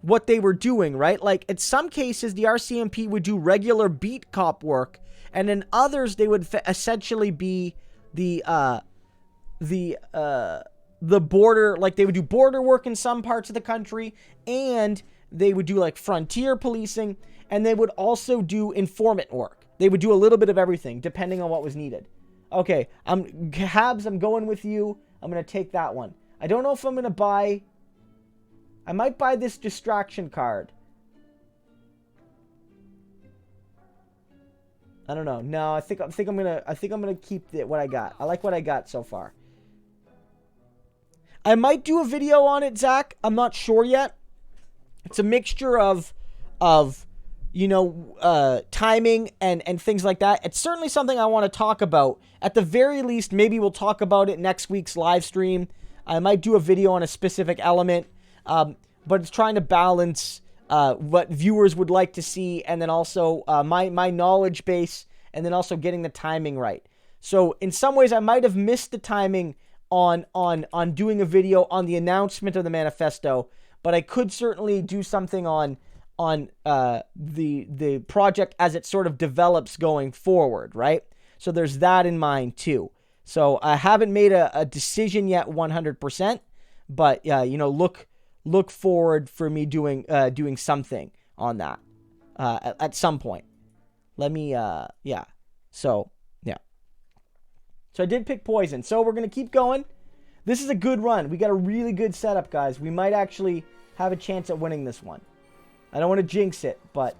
what they were doing, right? Like, in some cases, the RCMP would do regular beat cop work, and in others, they would essentially be the border, like, they would do border work in some parts of the country, and they would do, like, frontier policing, and they would also do informant work. They would do a little bit of everything, depending on what was needed. Okay, Habs, I'm going with you. I'm going to take that one. I don't know if I'm going to buy... I might buy this distraction card. I don't know. No, I think I'm gonna keep what I got. I like what I got so far. I might do a video on it, Zach. I'm not sure yet. It's a mixture of you know, timing and things like that. It's certainly something I want to talk about. At the very least, maybe we'll talk about it next week's live stream. I might do a video on a specific element. But it's trying to balance what viewers would like to see, and then also my knowledge base, and then also getting the timing right. So in some ways, I might have missed the timing on doing a video on the announcement of the manifesto, but I could certainly do something on the project as it sort of develops going forward, right? So there's that in mind too. So I haven't made a decision yet 100%, but you know, look forward for me doing something on that at some point. Let me yeah. So yeah. So I did pick poison. So we're gonna keep going. This is a good run. We got a really good setup, guys. We might actually have a chance at winning this one. I don't want to jinx it, but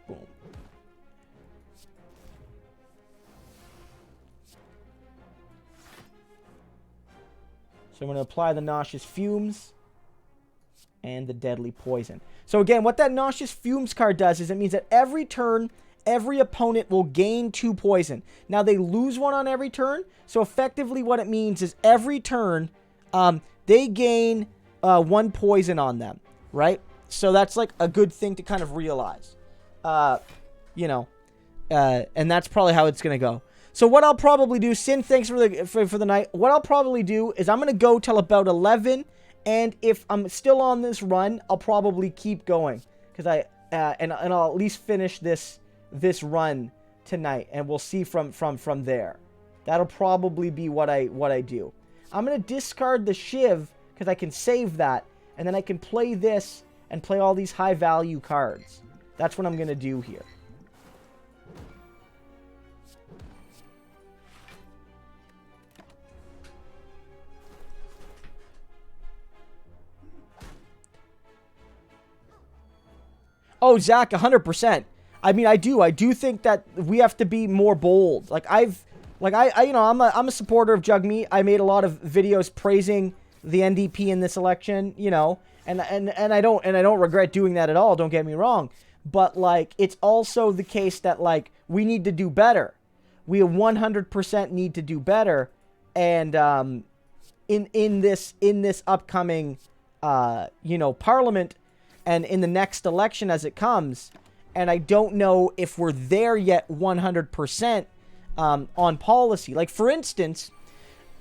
boom. So I'm going to apply the Nauseous Fumes and the Deadly Poison. So again, what that Nauseous Fumes card does is it means that every turn, every opponent will gain 2 poison. Now, they lose 1 on every turn, so effectively what it means is every turn, they gain 1 poison on them, right? So that's like a good thing to kind of realize, you know, and that's probably how it's going to go. So what I'll probably do, Sin, thanks for the night. What I'll probably do is I'm going to go till about 11. And if I'm still on this run, I'll probably keep going. Because and I'll at least finish this run tonight. And we'll see from there. That'll probably be what I do. I'm going to discard the Shiv because I can save that. And then I can play this and play all these high value cards. That's what I'm going to do here. Oh, Zach, 100%. I mean, I do think that we have to be more bold. Like I you know, I'm a supporter of Jagmeet. I made a lot of videos praising the NDP in this election, you know, and I don't regret doing that at all. Don't get me wrong, but like it's also the case that like we need to do better. We 100% need to do better, and in this upcoming you know, parliament. And in the next election as it comes, and I don't know if we're there yet 100% on policy. Like, for instance,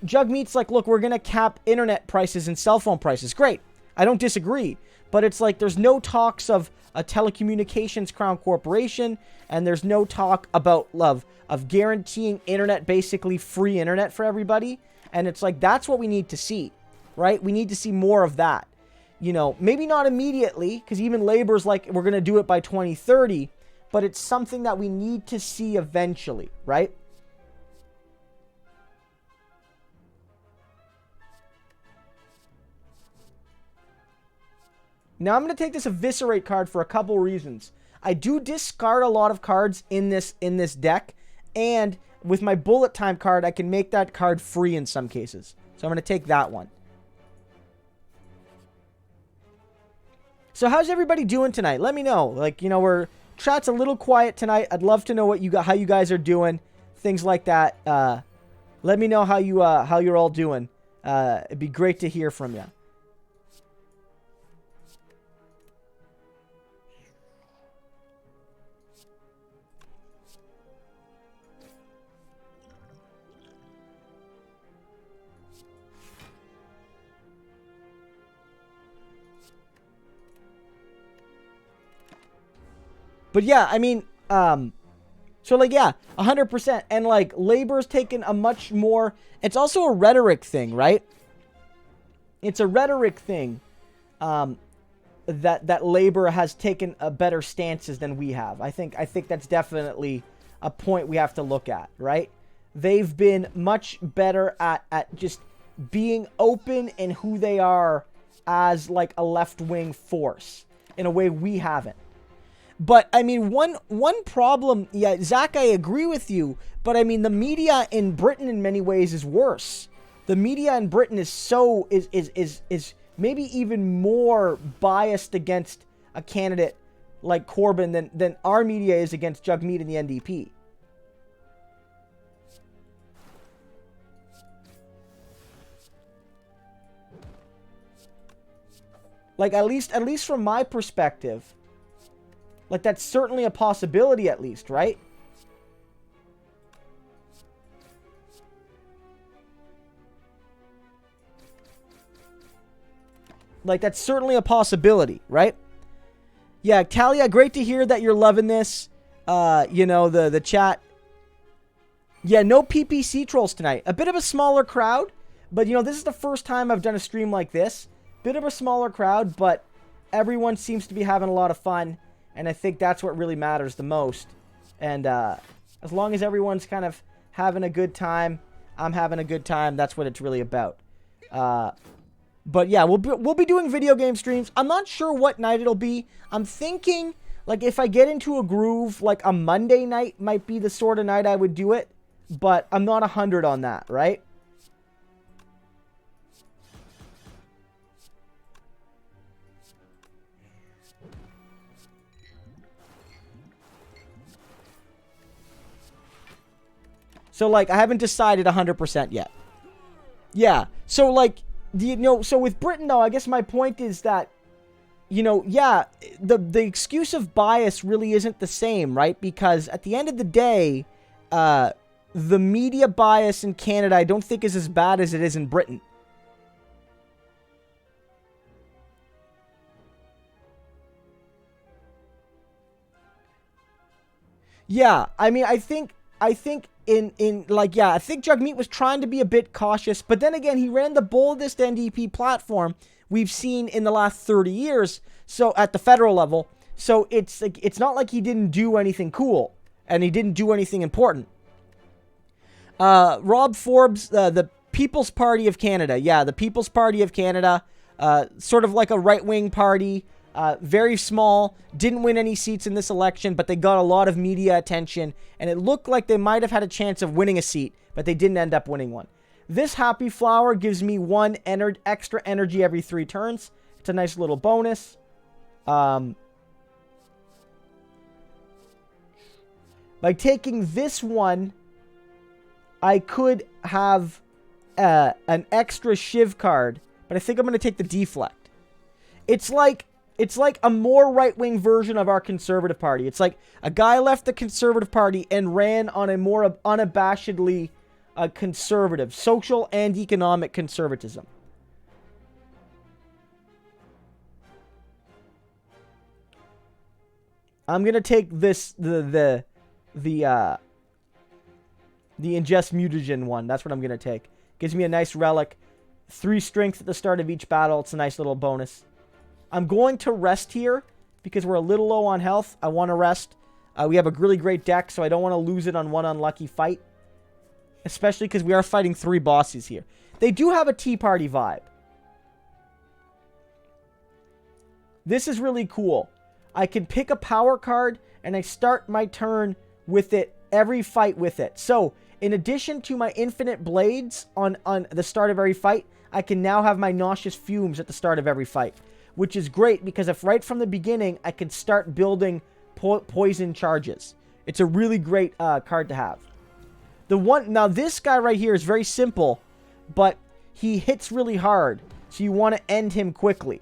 Jagmeet's like, look, we're going to cap internet prices and cell phone prices. Great. I don't disagree. But it's like there's no talks of a telecommunications crown corporation, and there's no talk about of guaranteeing internet, basically free internet for everybody. And it's like that's what we need to see, right? We need to see more of that. You know, maybe not immediately, because even Labor's like, we're going to do it by 2030, but it's something that we need to see eventually, right? Now I'm going to take this Eviscerate card for a couple reasons. I do discard a lot of cards in this deck, and with my Bullet Time card, I can make that card free in some cases. So I'm going to take that one. So how's everybody doing tonight? Let me know. Like, you know, chat's a little quiet tonight. I'd love to know how you guys are doing, things like that. Let me know how you're all doing. It'd be great to hear from you. But yeah, I mean, so like, yeah, 100%. And like, Labor's taken a much more, it's also a rhetoric thing, right? It's a rhetoric thing that Labor has taken a better stances than we have. I think that's definitely a point we have to look at, right? They've been much better at just being open in who they are as like a left-wing force in a way we haven't. But, I mean, one problem, yeah, Zach, I agree with you, but, I mean, the media in Britain in many ways is worse. The media in Britain is maybe even more biased against a candidate like Corbyn than our media is against Jagmeet and the NDP. Like, at least from my perspective, like, that's certainly a possibility, at least, right? Like, that's certainly a possibility, right? Yeah, Talia, great to hear that you're loving this. You know, the chat. Yeah, no PPC trolls tonight. A bit of a smaller crowd, but, you know, this is the first time I've done a stream like this. Bit of a smaller crowd, but everyone seems to be having a lot of fun. And I think that's what really matters the most. And as long as everyone's kind of having a good time, I'm having a good time. That's what it's really about. But yeah, we'll be doing video game streams. I'm not sure what night it'll be. I'm thinking, like, if I get into a groove, like a Monday night might be the sort of night I would do it. But I'm not 100 on that, right? So, like, I haven't decided 100% yet. Yeah. So, like, you know, so with Britain, though, I guess my point is that, you know, yeah, the excuse of bias really isn't the same, right? Because at the end of the day, the media bias in Canada, I don't think is as bad as it is in Britain. Yeah, I mean, I think I think Jagmeet was trying to be a bit cautious, but then again, he ran the boldest NDP platform we've seen in the last 30 years. So at the federal level, so it's not like he didn't do anything cool and he didn't do anything important. Rob Forbes, the People's Party of Canada. Yeah, the People's Party of Canada, sort of like a right-wing party. Very small, didn't win any seats in this election, but they got a lot of media attention, and it looked like they might have had a chance of winning a seat, but they didn't end up winning one. This Happy Flower gives me one extra energy every 3 turns. It's a nice little bonus. By taking this one, I could have an extra Shiv card, but I think I'm going to take the Deflect. It's like a more right-wing version of our Conservative Party. It's like a guy left the Conservative Party and ran on a more unabashedly conservative, social and economic conservatism. I'm going to take this, the ingest mutagen one. That's what I'm going to take. Gives me a nice relic. 3 strength at the start of each battle. It's a nice little bonus. I'm going to rest here because we're a little low on health. I want to rest. We have a really great deck, so I don't want to lose it on one unlucky fight. Especially because we are fighting 3 bosses here. They do have a Tea Party vibe. This is really cool. I can pick a power card, and I start my turn with it, every fight with it. So, in addition to my infinite blades on the start of every fight, I can now have my nauseous fumes at the start of every fight. Which is great, because if right from the beginning, I can start building poison charges. It's a really great card to have. Now this guy right here is very simple, but he hits really hard, so you want to end him quickly.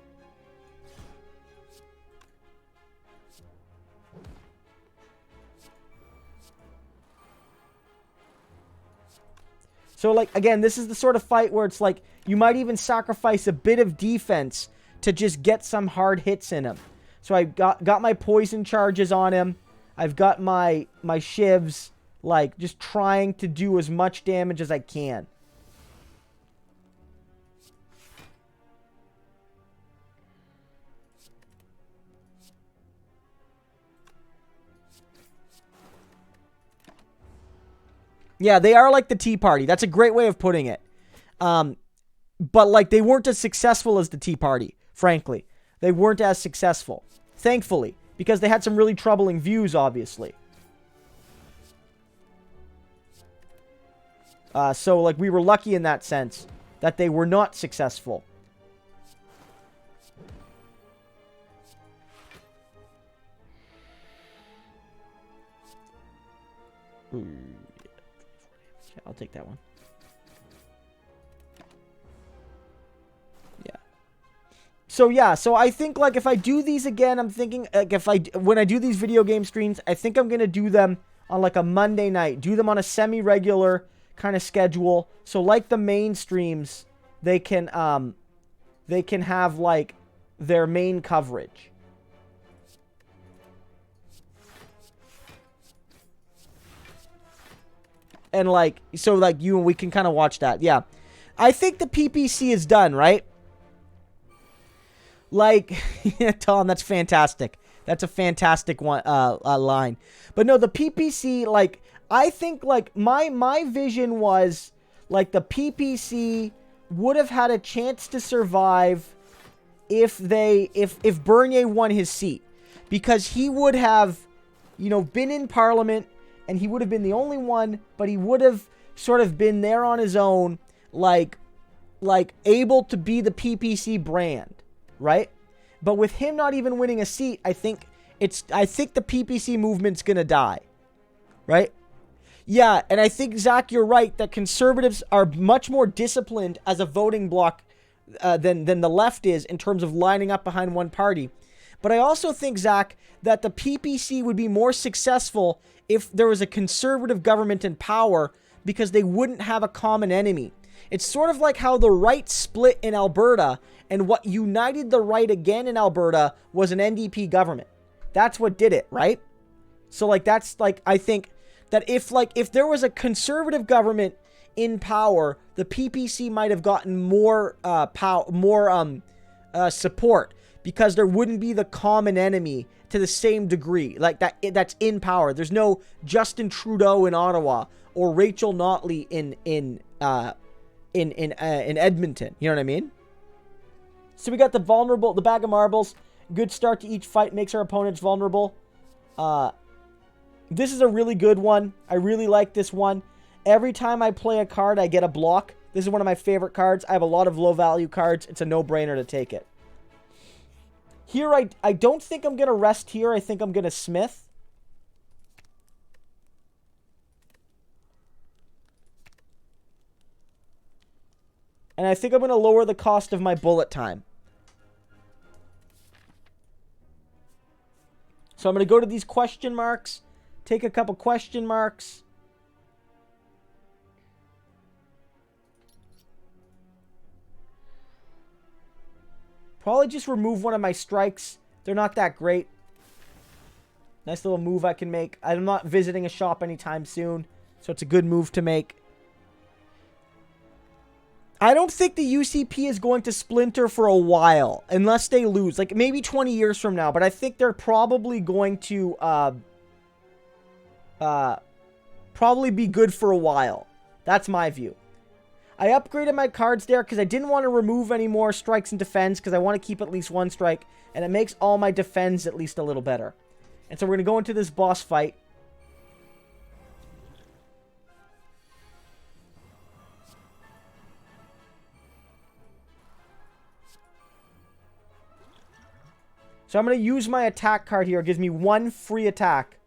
So, like, again, this is the sort of fight where it's like, you might even sacrifice a bit of defense to just get some hard hits in him. So I got my poison charges on him. I've got my shivs, like, just trying to do as much damage as I can. Yeah, they are like the Tea Party. That's a great way of putting it. But, like, they weren't as successful as the Tea Party, frankly. They weren't as successful. Thankfully. Because they had some really troubling views, obviously. So, like, we were lucky in that sense that they were not successful. Ooh. Yeah, I'll take that one. Yeah. So I think, like, if I do these again, I'm thinking, like, when I do these video game streams, I think I'm gonna do them on, like, a Monday night. Do them on a semi-regular kind of schedule. So, like the main streams, they can have, like, their main coverage. And, like, so, like, we can kind of watch that. Yeah. I think the PPC is done, right? Like, Tom, that's fantastic. That's a fantastic one, line. But no, the PPC, like, I think, like, my vision was, like, the PPC would have had a chance to survive if Bernier won his seat. Because he would have, you know, been in Parliament, and he would have been the only one, but he would have sort of been there on his own, like able to be the PPC brand, right? But with him not even winning a seat, I think the PPC movement's gonna die, right? Yeah, and I think, Zach, you're right that conservatives are much more disciplined as a voting bloc than the left is in terms of lining up behind one party. But I also think, Zach, that the PPC would be more successful if there was a conservative government in power, because they wouldn't have a common enemy. It's sort of like how the right split in Alberta, and what united the right again in Alberta was an NDP government. That's what did it, right? So, like, that's, like, I think that if there was a conservative government in power, the PPC might have gotten more support, because there wouldn't be the common enemy to the same degree, like that's in power. There's no Justin Trudeau in Ottawa or Rachel Notley in Edmonton. You know what I mean? So we got the bag of marbles. Good start to each fight makes our opponents vulnerable. This is a really good one. I really like this one. Every time I play a card, I get a block. This is one of my favorite cards. I have a lot of low-value cards. It's a no-brainer to take it. Here, I don't think I'm going to rest here. I think I'm going to smith. And I think I'm going to lower the cost of my bullet time. So I'm going to go to these question marks. Take a couple question marks. Probably just remove one of my strikes. They're not that great. Nice little move I can make. I'm not visiting a shop anytime soon, so it's a good move to make. I don't think the UCP is going to splinter for a while, unless they lose. Like, maybe 20 years from now, but I think they're probably going to probably be good for a while. That's my view. I upgraded my cards there because I didn't want to remove any more strikes and defense, because I want to keep at least one strike, and it makes all my defense at least a little better. And so we're going to go into this boss fight. So I'm going to use my attack card here. It gives me one free attack.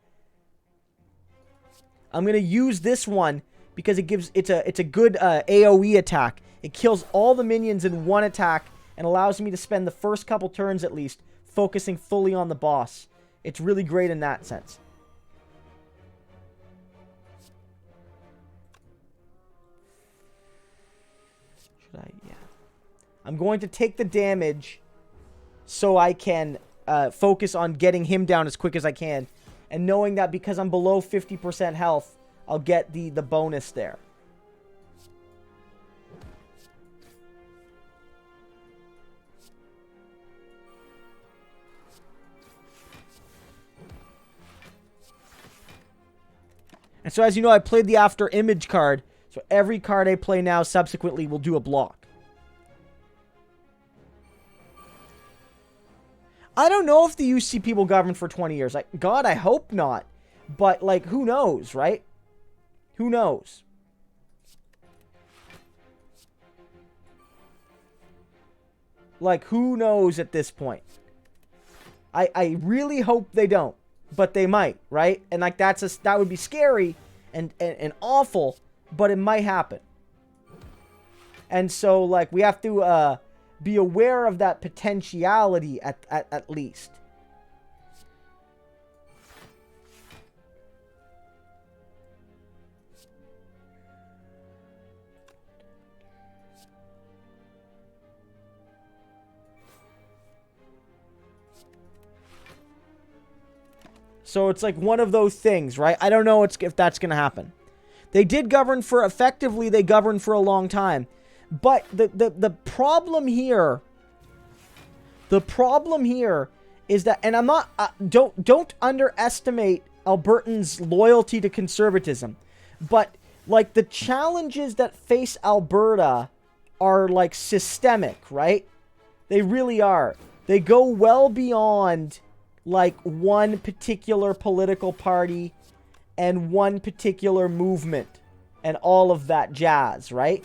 I'm going to use this one because it's a good AoE attack. It kills all the minions in one attack and allows me to spend the first couple turns at least focusing fully on the boss. It's really great in that sense. Should I? Yeah. I'm going to take the damage so I can focus on getting him down as quick as I can. And knowing that because I'm below 50% health, I'll get the bonus there. And so, as you know, I played the After Image card. So every card I play now subsequently will do a block. I don't know if the UCP will govern for 20 years. Like, God, I hope not. But, like, who knows, right? Who knows? Like, who knows at this point? I really hope they don't. But they might, right? And, like, that would be scary and awful. But it might happen. And so, like, we have to be aware of that potentiality at least. So it's like one of those things, right? I don't know if that's going to happen. They did govern effectively, they governed for a long time. But the problem here is that, and I'm not, don't underestimate Albertans' loyalty to conservatism. But, like, the challenges that face Alberta are, like, systemic, right? They really are. They go well beyond, like, one particular political party and one particular movement and all of that jazz, right?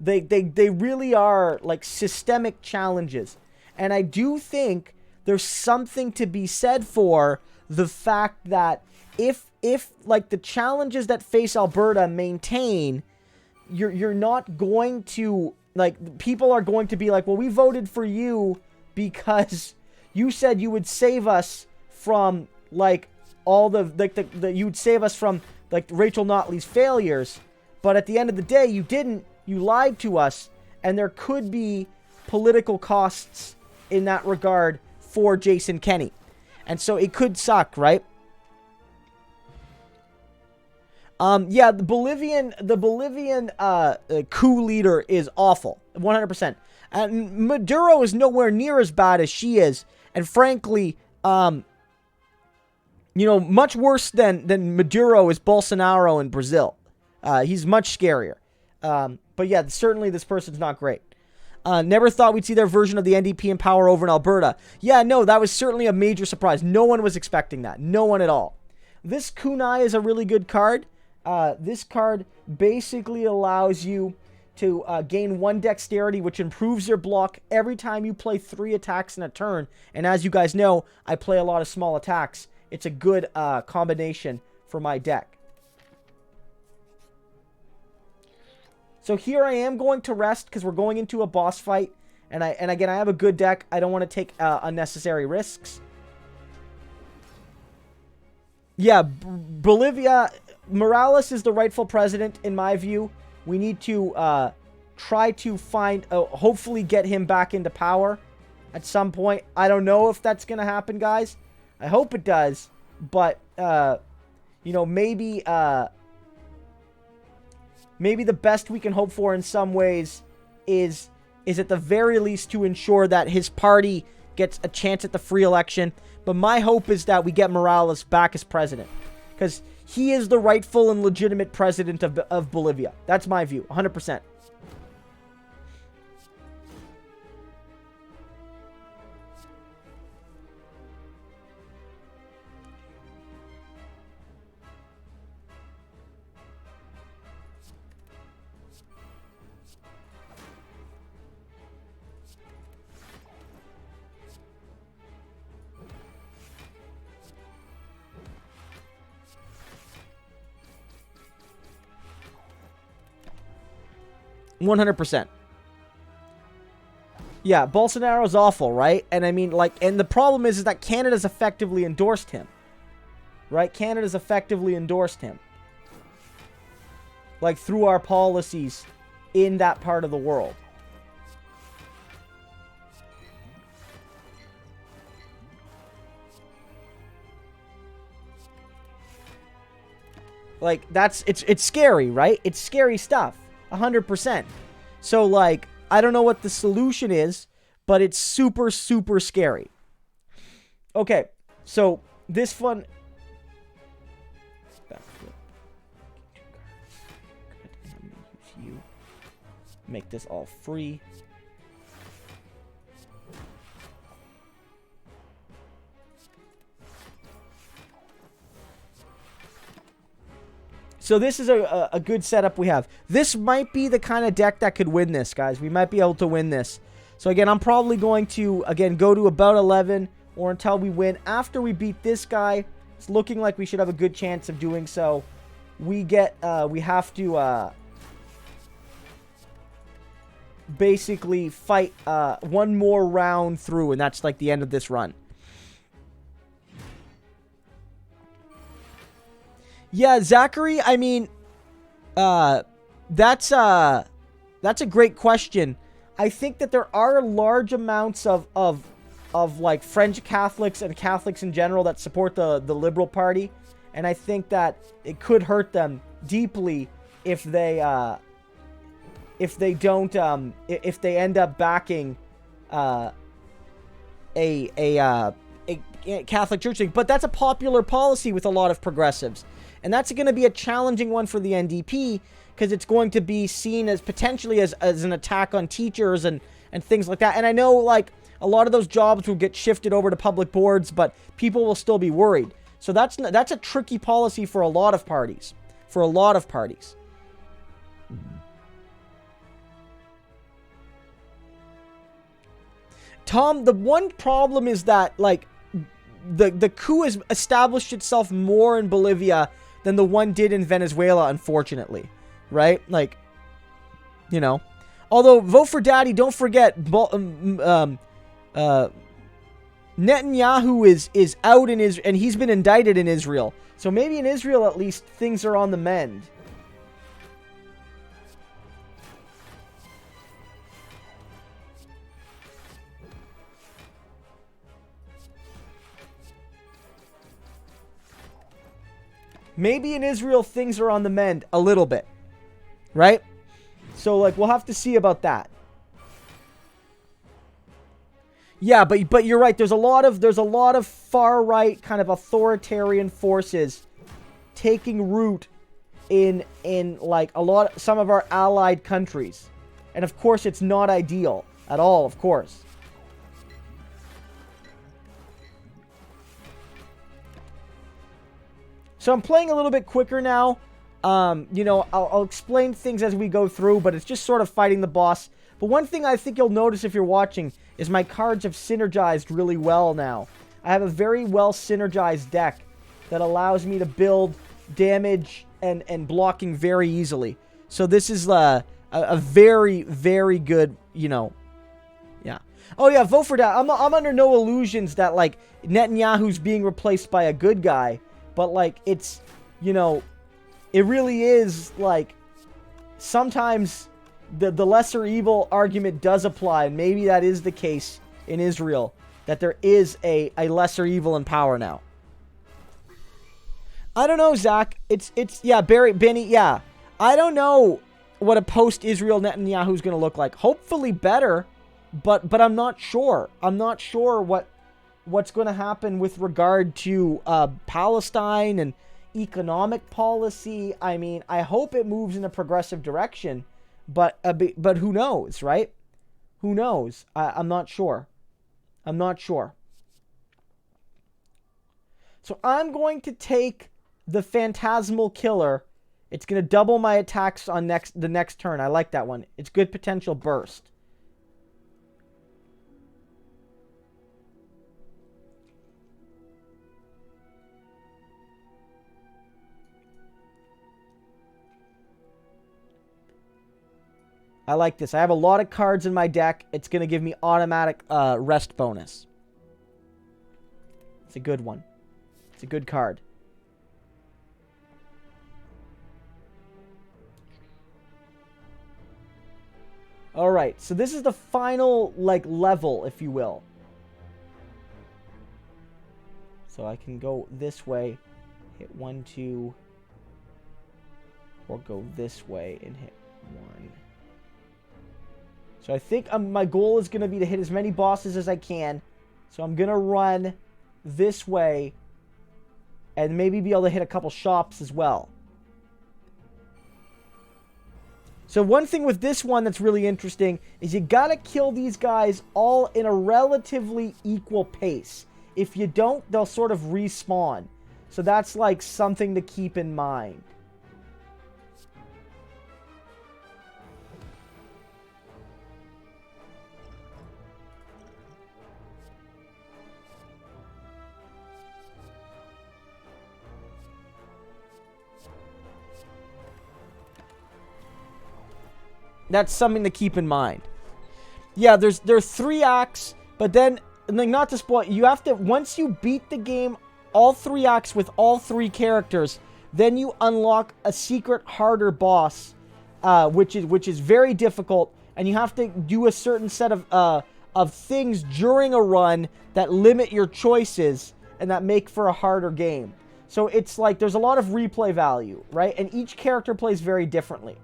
They really are, like, systemic challenges. And I do think there's something to be said for the fact that if like, the challenges that face Alberta maintain, you're not going to, like, people are going to be like, well, we voted for you because you said you would save us from like all the you'd save us from like Rachel Notley's failures, but at the end of the day, you didn't. You lied to us, and there could be political costs in that regard for Jason Kenney, and so it could suck, right? Yeah, the Bolivian coup leader is awful, 100%. And Maduro is nowhere near as bad as she is, and frankly, much worse than Maduro is Bolsonaro in Brazil. He's much scarier. But yeah, certainly this person's not great. Never thought we'd see their version of the NDP in power over in Alberta. Yeah, no, that was certainly a major surprise. No one was expecting that. No one at all. This kunai is a really good card. This card basically allows you to gain 1 dexterity, which improves your block every time you play 3 attacks in a turn. And as you guys know, I play a lot of small attacks. It's a good combination for my deck. So here I am going to rest because we're going into a boss fight. And again, I have a good deck. I don't want to take unnecessary risks. Yeah, Bolivia, Morales is the rightful president, in my view. We need to try to find, hopefully get him back into power at some point. I don't know if that's going to happen, guys. I hope it does. But, maybe the best we can hope for in some ways is at the very least to ensure that his party gets a chance at the free election. But my hope is that we get Morales back as president, because he is the rightful and legitimate president of Bolivia. That's my view, 100%. %. Yeah, Bolsonaro's awful, right? And I mean, and the problem is that Canada's effectively endorsed him. Right? Canada's effectively endorsed him. Like, through our policies in that part of the world. Like, it's scary, right? It's scary stuff. 100%. So, I don't know what the solution is, but it's super, super scary. Okay, so this fun... Make this all free. So this is a good setup we have. This might be the kind of deck that could win this, guys. We might be able to win this. So again, I'm probably going to, go to about 11 or until we win. After we beat this guy, it's looking like we should have a good chance of doing so. We have to basically fight one more round through, and that's like the end of this run. Yeah, Zachary, I mean, that's a great question. I think that there are large amounts of French Catholics and Catholics in general that support the Liberal Party, and I think that it could hurt them deeply if they end up backing a Catholic church thing. But that's a popular policy with a lot of progressives. And that's going to be a challenging one for the NDP, because it's going to be seen as potentially as an attack on teachers and things like that. And I know, a lot of those jobs will get shifted over to public boards, but people will still be worried. So that's a tricky policy for a lot of parties. Tom, the one problem is that, the coup has established itself more in Bolivia than the one did in Venezuela, unfortunately. Right? Although, vote for Daddy, don't forget, Netanyahu is out in Israel, and he's been indicted in Israel. So maybe in Israel, at least, things are on the mend. Maybe in Israel, things are on the mend a little bit. Right? So, like, we'll have to see about that. Yeah, but you're right. There's a lot of far right kind of authoritarian forces taking root in like some of our allied countries. And of course it's not ideal at all, of course. So I'm playing a little bit quicker now. You know, I'll explain things as we go through, but it's just sort of fighting the boss. But one thing I think you'll notice if you're watching is my cards have synergized really well now. I have a very well synergized deck that allows me to build damage and blocking very easily. So this is a very, very good, you know, yeah. Oh yeah, vote for that. I'm under no illusions that, like, Netanyahu's being replaced by a good guy. But, like, it's, you know, it really is, like, sometimes the lesser evil argument does apply. And maybe that is the case in Israel, that there is a lesser evil in power now. I don't know, Zach. Yeah, Benny, yeah. I don't know what a post-Israel Netanyahu is going to look like. Hopefully better, but I'm not sure. I'm not sure what's going to happen with regard to Palestine and economic policy. I mean, I hope it moves in a progressive direction, but who knows, right? Who knows? I'm not sure. I'm not sure. So I'm going to take the Phantasmal Killer. It's going to double my attacks on the next turn. I like that one. It's good potential burst. I like this. I have a lot of cards in my deck. It's going to give me automatic rest bonus. It's a good one. It's a good card. Alright, so this is the final, like, level, if you will. So I can go this way, hit 1, 2, or go this way and hit 1. So I think my goal is going to be to hit as many bosses as I can. So I'm going to run this way and maybe be able to hit a couple shops as well. So one thing with this one that's really interesting is you got to kill these guys all in a relatively equal pace. If you don't, they'll sort of respawn. So that's like something to keep in mind. That's something to keep in mind. Yeah, there are 3 acts, but then, like, not to spoil, you have to, once you beat the game, all 3 acts with all 3 characters, then you unlock a secret harder boss, which is very difficult, and you have to do a certain set of things during a run that limit your choices and that make for a harder game. So it's like there's a lot of replay value, right? And each character plays very differently.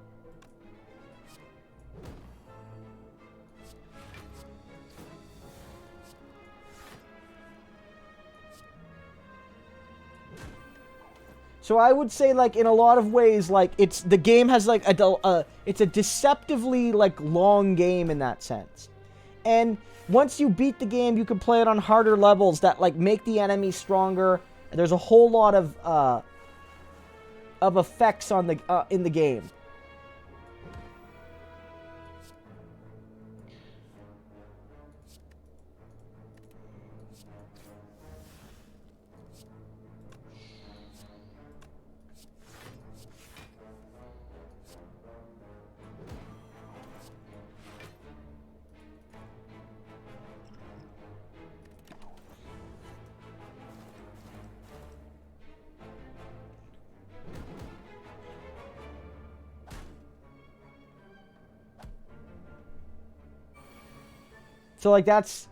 So I would say, like, in a lot of ways, like, the game has, like, it's a deceptively, like, long game in that sense. And once you beat the game, you can play it on harder levels that, like, make the enemy stronger. And there's a whole lot of effects on the in the game. So, like, that's...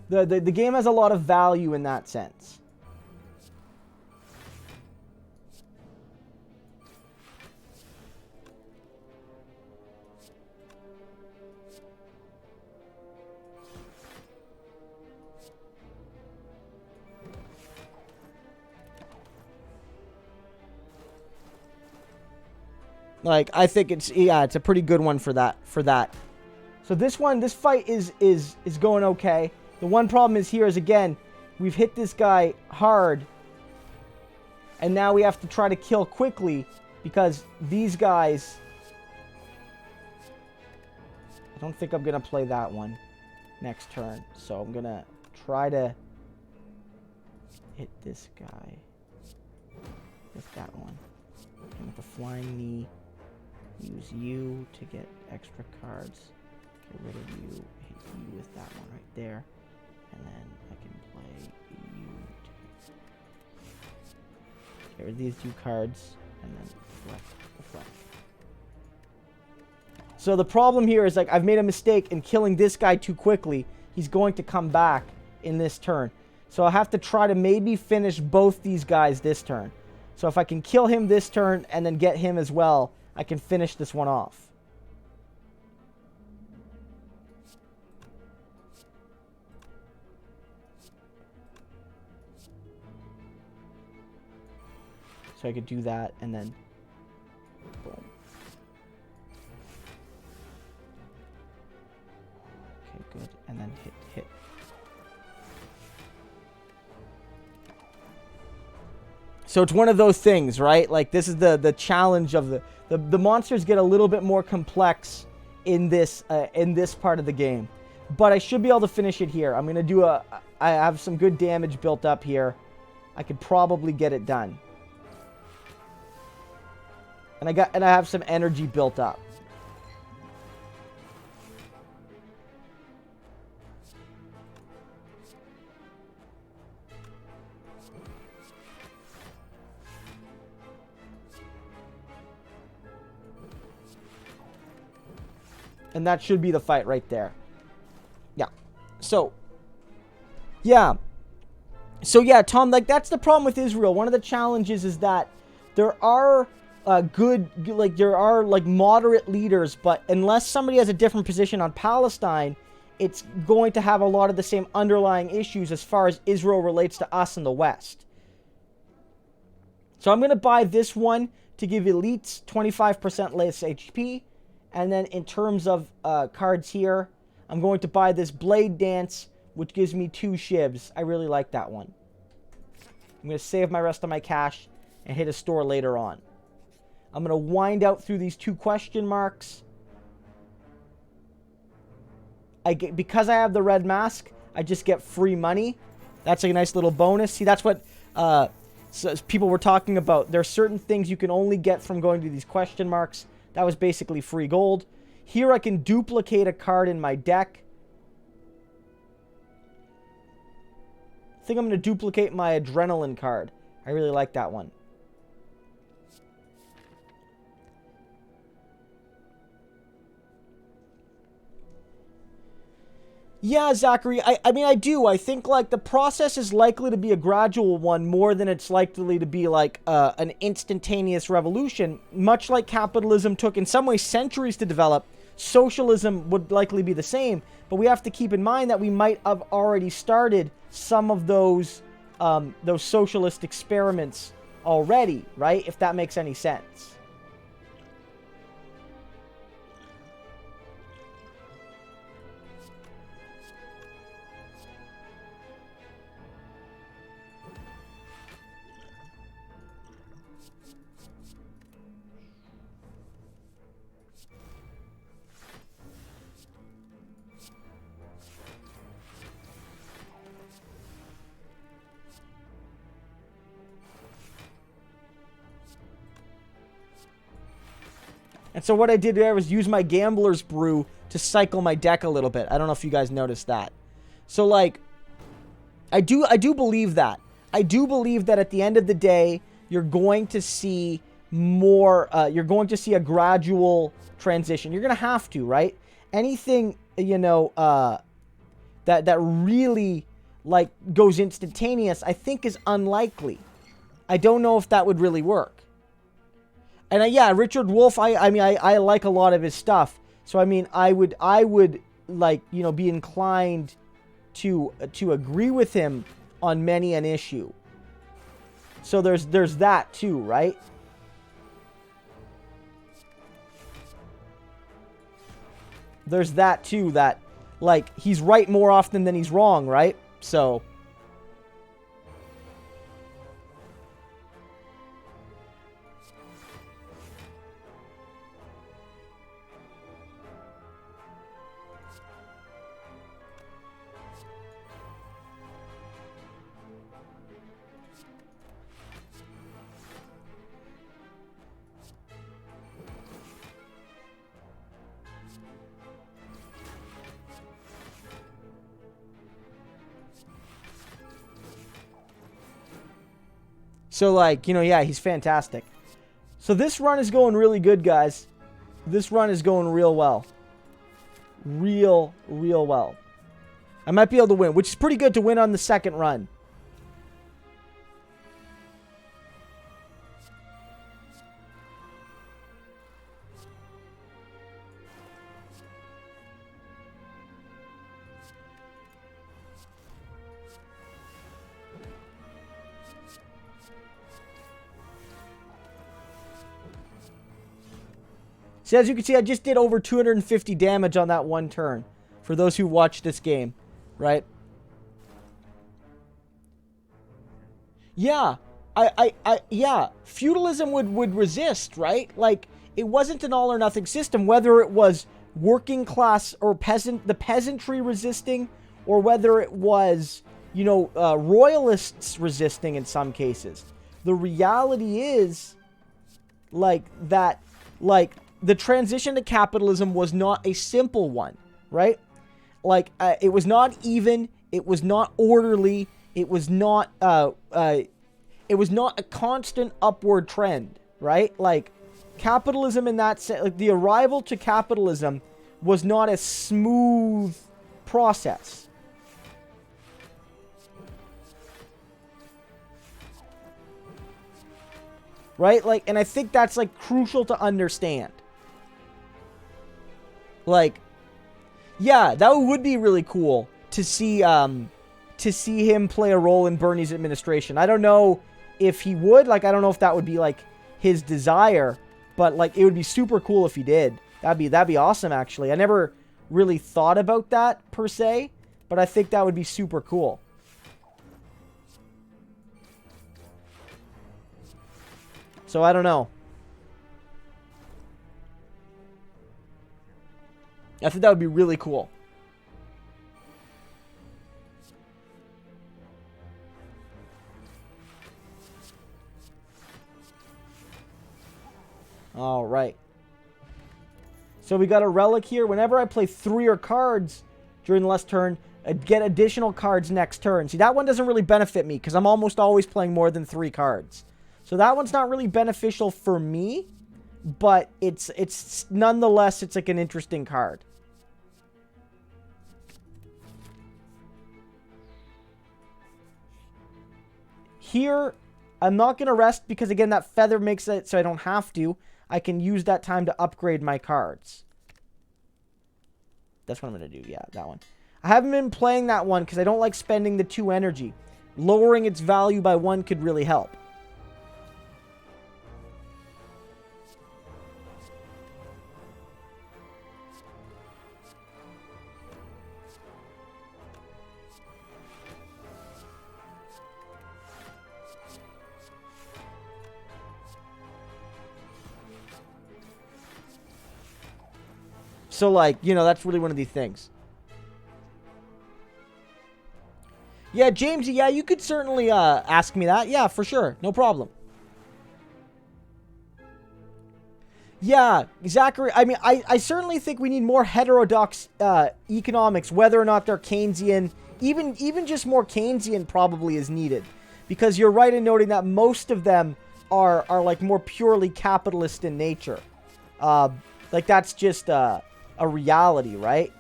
The game has a lot of value in that sense. Like, I think it's a pretty good one for that. So this fight is going okay. The one problem is here is, again, we've hit this guy hard, and now we have to try to kill quickly because these guys... I don't think I'm going to play that one next turn, so I'm going to try to hit this guy with that one. And with the flying knee, use you to get extra cards. Get rid of you, hit you with that one right there. And then I can play you to get rid of these 2 cards, and then deflect. So the problem here is, like, I've made a mistake in killing this guy too quickly. He's going to come back in this turn. So I'll have to try to maybe finish both these guys this turn. So if I can kill him this turn and then get him as well, I can finish this one off. So I could do that and then boom. Okay, good. And then hit. So it's one of those things, right? Like, this is the challenge of the monsters get a little bit more complex in this part of the game. But I should be able to finish it here. I'm going to do I have some good damage built up here. I could probably get it done. And I have some energy built up. And that should be the fight right there. Yeah. So, yeah. So, yeah, Tom, like, that's the problem with Israel. One of the challenges is that there are moderate leaders, but unless somebody has a different position on Palestine, it's going to have a lot of the same underlying issues as far as Israel relates to us in the West. So I'm going to buy this one to give elites 25% less HP. And then in terms of cards here, I'm going to buy this Blade Dance, which gives me 2 shivs. I really like that one. I'm going to save my rest of my cash and hit a store later on. I'm going to wind out through these 2 question marks. Because I have the red mask, I just get free money. That's a nice little bonus. See, that's what people were talking about. There are certain things you can only get from going to these question marks. That was basically free gold. Here I can duplicate a card in my deck. I think I'm going to duplicate my Adrenaline card. I really like that one. Yeah, Zachary, I mean, I do. I think, like, the process is likely to be a gradual one more than it's likely to be, like, an instantaneous revolution. Much like capitalism took, in some ways, centuries to develop, socialism would likely be the same. But we have to keep in mind that we might have already started some of those socialist experiments already, right? If that makes any sense. And so what I did there was use my Gambler's Brew to cycle my deck a little bit. I don't know if you guys noticed that. So, like, I do believe that. I do believe that at the end of the day, you're going to see more, you're going to see a gradual transition. You're going to have to, right? Anything, you know, that really, like, goes instantaneous, I think is unlikely. I don't know if that would really work. And yeah, Richard Wolff, I mean, I like a lot of his stuff. So, I mean, I would like, you know, be inclined to agree with him on many an issue. So there's that too, right? There's that too, that, like, he's right more often than he's wrong, right? So... So, like, you know, yeah, he's fantastic. So this run is going really good, guys. This run is going real well. Real well. I might be able to win, which is pretty good to win on the second run. So as you can see, I just did over 250 damage on that one turn. For those who watch this game, right? Yeah, yeah. Feudalism would resist, right? Like, it wasn't an all or nothing system, whether it was working class or the peasantry resisting, or whether it was, you know, royalists resisting in some cases. The reality is, like, that, like, the transition to capitalism was not a simple one, right? Like, it was not even, it was not orderly, it was not a constant upward trend, right? Like, capitalism in that sense, like, the arrival to capitalism was not a smooth process. Right? Like, and I think that's, like, crucial to understand. Like, yeah, that would be really cool to see him play a role in Bernie's administration. I don't know if he would, like, I don't know if that would be, like, his desire, but, like, it would be super cool if he did. That'd be awesome, actually. I never really thought about that, per se, but I think that would be super cool. So, I don't know. I think that would be really cool. All right. So we got a relic here. Whenever I play 3 or cards during the last turn, I get additional cards next turn. See, that one doesn't really benefit me because I'm almost always playing more than 3 cards. So that one's not really beneficial for me, but it's nonetheless, it's like an interesting card. Here, I'm not going to rest because, again, that feather makes it so I don't have to. I can use that time to upgrade my cards. That's what I'm going to do. Yeah, that one. I haven't been playing that one because I don't like spending the 2 energy. Lowering its value by 1 could really help. So, like, you know, that's really one of these things. Yeah, Jamesy, yeah, you could certainly ask me that. Yeah, for sure. No problem. Yeah, Zachary, I mean, I certainly think we need more heterodox economics, whether or not they're Keynesian. Even just more Keynesian probably is needed. Because you're right in noting that most of them are like, more purely capitalist in nature. Like, that's just... a reality, right?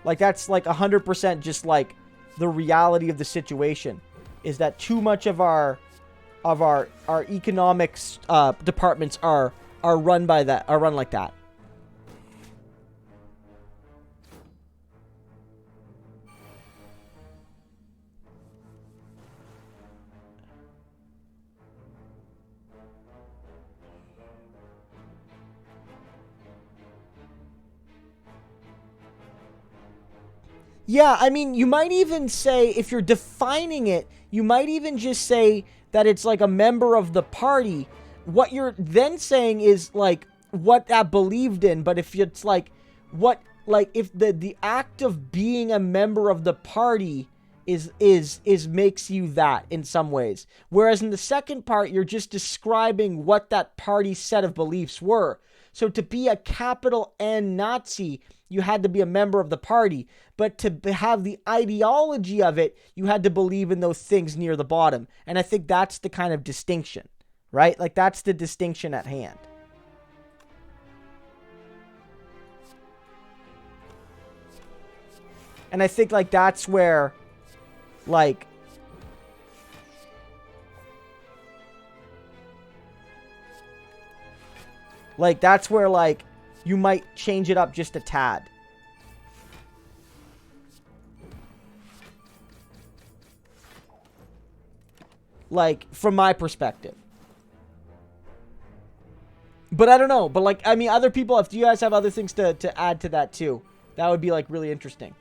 Like, that's like 100% just like the reality of the situation, is that too much of our economics departments are run like that. Yeah, I mean, you might even say, if you're defining it, you might even just say that it's like a member of the party. What you're then saying is like what that believed in, but if it's like what, like if the act of being a member of the party is makes you that in some ways. Whereas in the second part, you're just describing what that party's set of beliefs were. So to be a capital N Nazi, you had to be a member of the party. But to have the ideology of it, you had to believe in those things near the bottom. And I think that's the kind of distinction, right? Like, that's the distinction at hand. And I think, like, that's where, like, that's where, like, you might change it up just a tad. Like, from my perspective. But I don't know. But, like, I mean, other people, if you guys have other things to add to that, too, that would be, like, really interesting.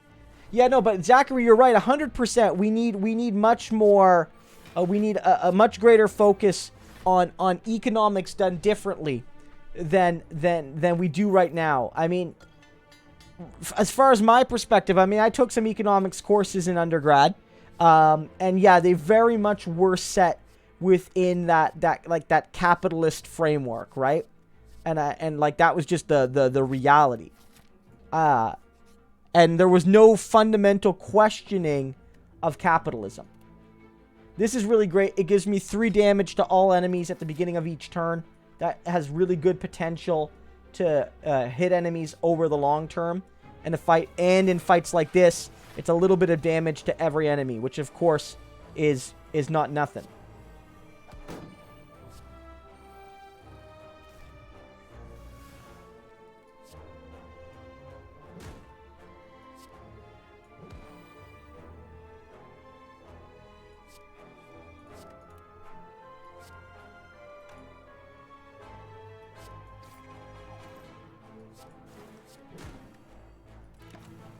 Yeah, no, but Zachary, you're right, 100%. We need much more, we need a much greater focus on economics done differently than we do right now. I mean, as far as my perspective, I mean, I took some economics courses in undergrad, and yeah, they very much were set within that capitalist framework, right? And like that was just the reality. And there was no fundamental questioning of capitalism. This is really great. It gives me 3 damage to all enemies at the beginning of each turn. That has really good potential to hit enemies over the long term. And in fights like this, it's a little bit of damage to every enemy, which of course is not nothing.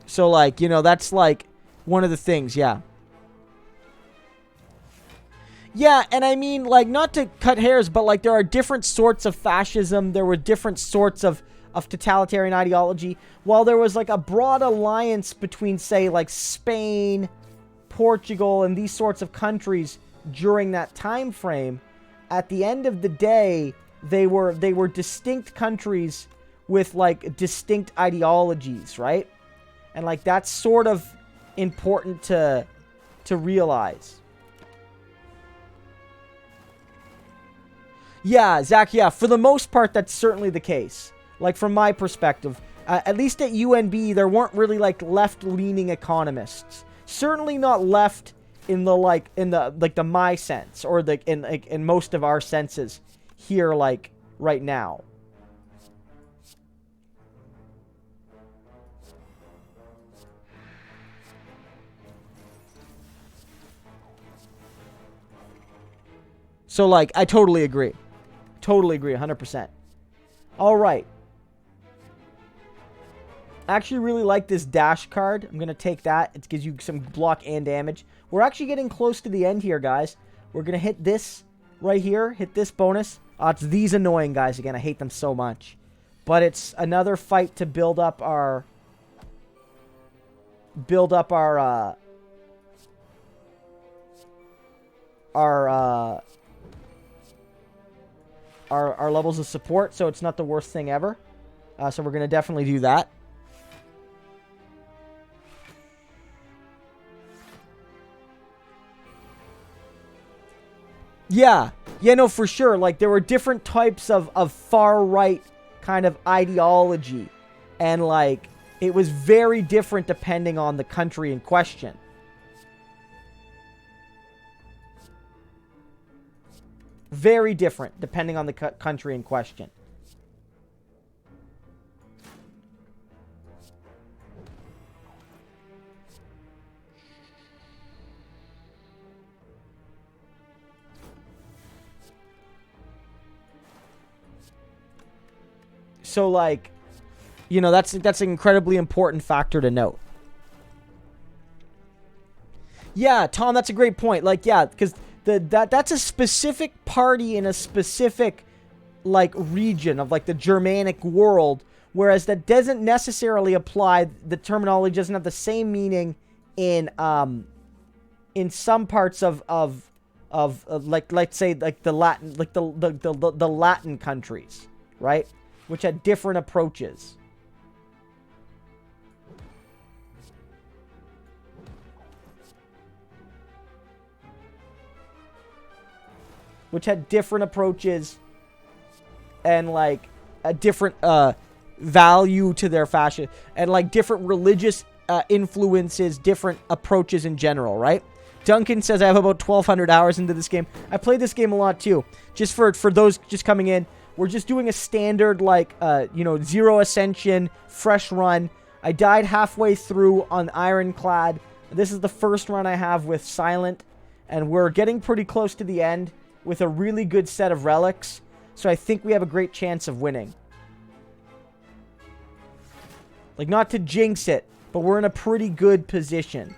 So, like, you know, that's, like, one of the things, yeah. Yeah, and I mean, like, not to cut hairs, but, like, there are different sorts of fascism. There were different sorts of totalitarian ideology. While there was, like, a broad alliance between, say, like, Spain, Portugal, and these sorts of countries during that time frame, at the end of the day, they were distinct countries with, like, distinct ideologies, right? And, like, that's sort of important to realize. Yeah, Zach, yeah, for the most part, that's certainly the case. Like, from my perspective, at least at UNB, there weren't really, like, left-leaning economists. Certainly not left in the my sense, or in most of our senses here, like, right now. So, like, I totally agree. Totally agree, 100%. All right. I actually really like this dash card. I'm going to take that. It gives you some block and damage. We're actually getting close to the end here, guys. We're going to hit this right here. Hit this bonus. It's these annoying guys again. I hate them so much. But it's another fight to build up our levels of support, so it's not the worst thing ever. So we're going to definitely do that. Yeah. Yeah, no, for sure. Like, there were different types of far-right kind of ideology. And, like, it was very different depending on the country in question. Very different depending on the country in question. So, like, you know, that's an incredibly important factor to note. Yeah, Tom, that's a great point. Like, yeah, because that's a specific party in a specific, like, region of, like, the Germanic world, whereas that doesn't necessarily apply. The terminology doesn't have the same meaning in some parts of like, let's say, like, the Latin, like, the Latin countries, right? Which had different approaches. And, like, a different value to their fashion. And, like, different religious influences, different approaches in general, right? Duncan says, I have about 1,200 hours into this game. I played this game a lot, too. Just for those just coming in, we're just doing a standard, like, you know, zero ascension, fresh run. I died halfway through on Ironclad. This is the first run I have with Silent. And we're getting pretty close to the end with a really good set of relics. So I think we have a great chance of winning. Like, not to jinx it, but we're in a pretty good position.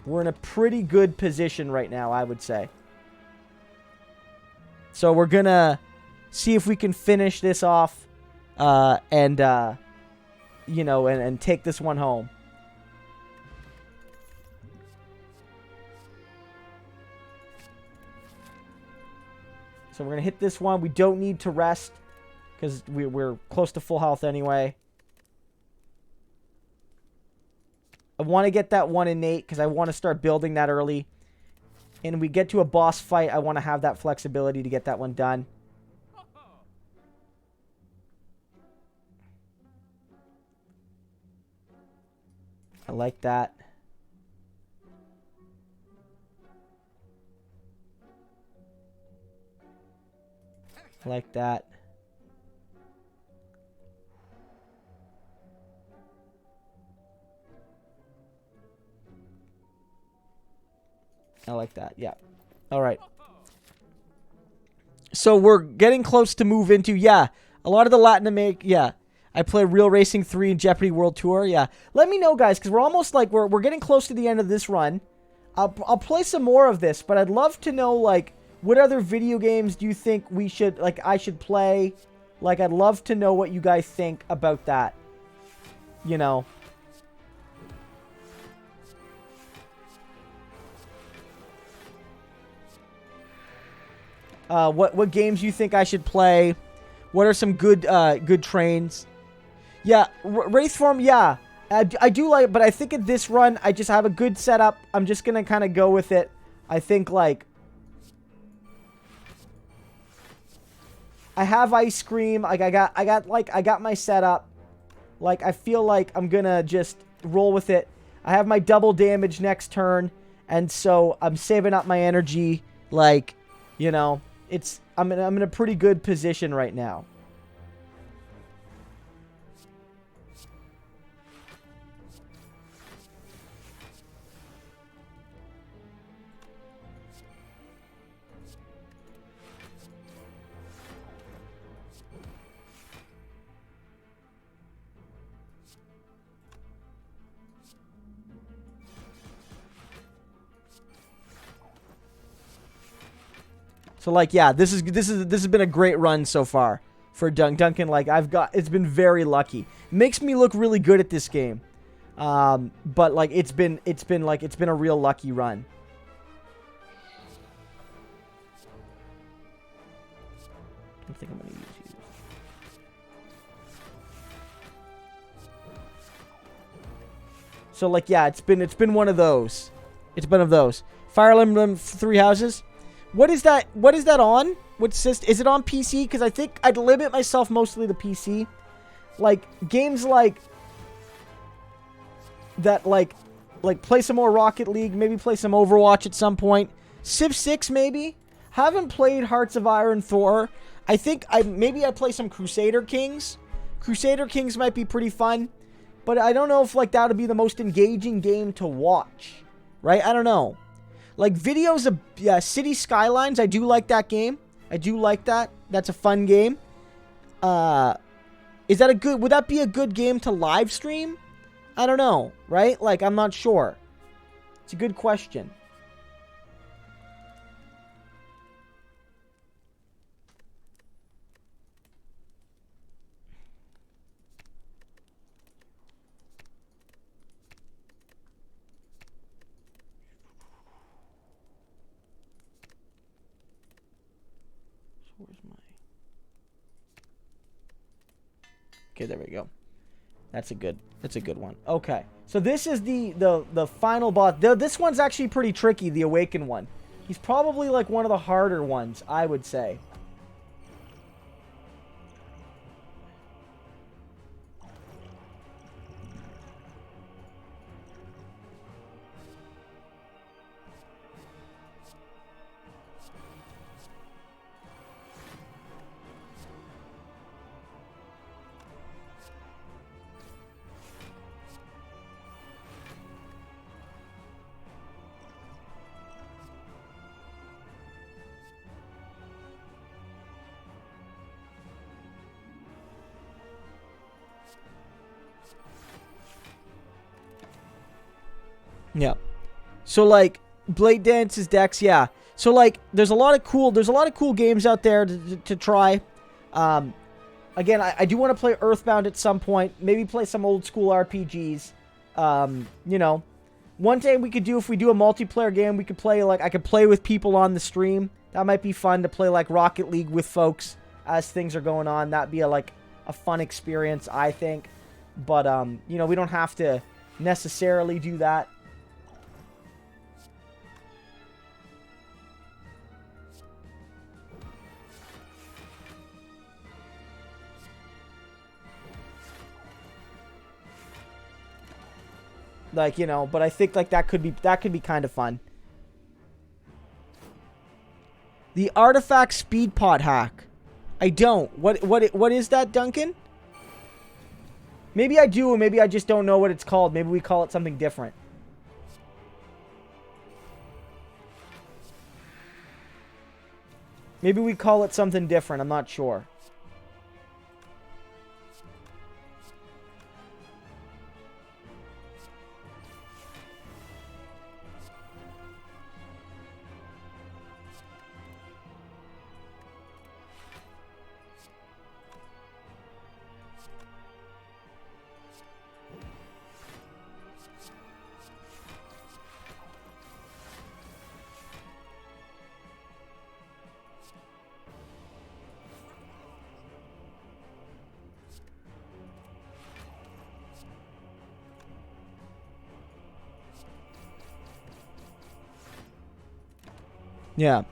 We're in a pretty good position right now, I would say. So we're going to see if we can finish this off and you know, and take this one home. So we're going to hit this one. We don't need to rest because we're close to full health anyway. I want to get that one innate because I want to start building that early. And when we get to a boss fight, I want to have that flexibility to get that one done. I like that. I like that. I like that. Yeah. All right. So we're getting close to move into, yeah, a lot of the Latin America, yeah. I play Real Racing 3 and Jeopardy World Tour, yeah. Let me know, guys, because we're almost like, we're getting close to the end of this run. I'll play some more of this, but I'd love to know, like, what other video games do you think we should, like, I should play? Like, I'd love to know what you guys think about that. You know. What games you think I should play? What are some good trains? Yeah, Wraithform, yeah. I do like it, but I think at this run, I just have a good setup. I'm just going to kind of go with it. I think, like, I have Ice Cream. Like, I got my setup. Like, I feel like I'm going to just roll with it. I have my double damage next turn, and so I'm saving up my energy. Like, you know, I'm in a pretty good position right now. So, like, yeah, this has been a great run so far for Duncan. Like, it's been very lucky. It makes me look really good at this game, but like it's been a real lucky run. I don't think I'm gonna use you. So, like, yeah, it's been one of those. It's been of those. Fire Emblem Three Houses. What is that? What is that on? What system? Is it on PC? Because I think I'd limit myself mostly to PC. Like, games like that, like play some more Rocket League, maybe play some Overwatch at some point. Civ 6, maybe? Haven't played Hearts of Iron Thor. I think maybe I play some Crusader Kings. Crusader Kings might be pretty fun. But I don't know if, like, that would be the most engaging game to watch. Right? I don't know. Like, videos of City Skylines, I do like that game. I do like that. That's a fun game. Is that would that be a good game to live stream? I don't know, right? Like, I'm not sure. It's a good question. Okay, there we go. That's a good one. Okay. So this is the final boss. This one's actually pretty tricky, the Awakened one. He's probably like one of the harder ones, I would say. Yeah. So like Blade Dance's decks, yeah. So like there's a lot of cool games out there to try. Again, I do want to play Earthbound at some point. Maybe play some old school RPGs. You know, one thing we could do if we do a multiplayer game, we could play like I could play with people on the stream. That might be fun to play like Rocket League with folks as things are going on. That'd be a fun experience, I think. But you know, we don't have to necessarily do that. Like, you know, but I think like that could be kind of fun. The artifact speed pot hack. I don't. What is that, Duncan? Maybe I do, or maybe I just don't know what it's called. Maybe we call it something different. Maybe we call it something different. I'm not sure. Yeah.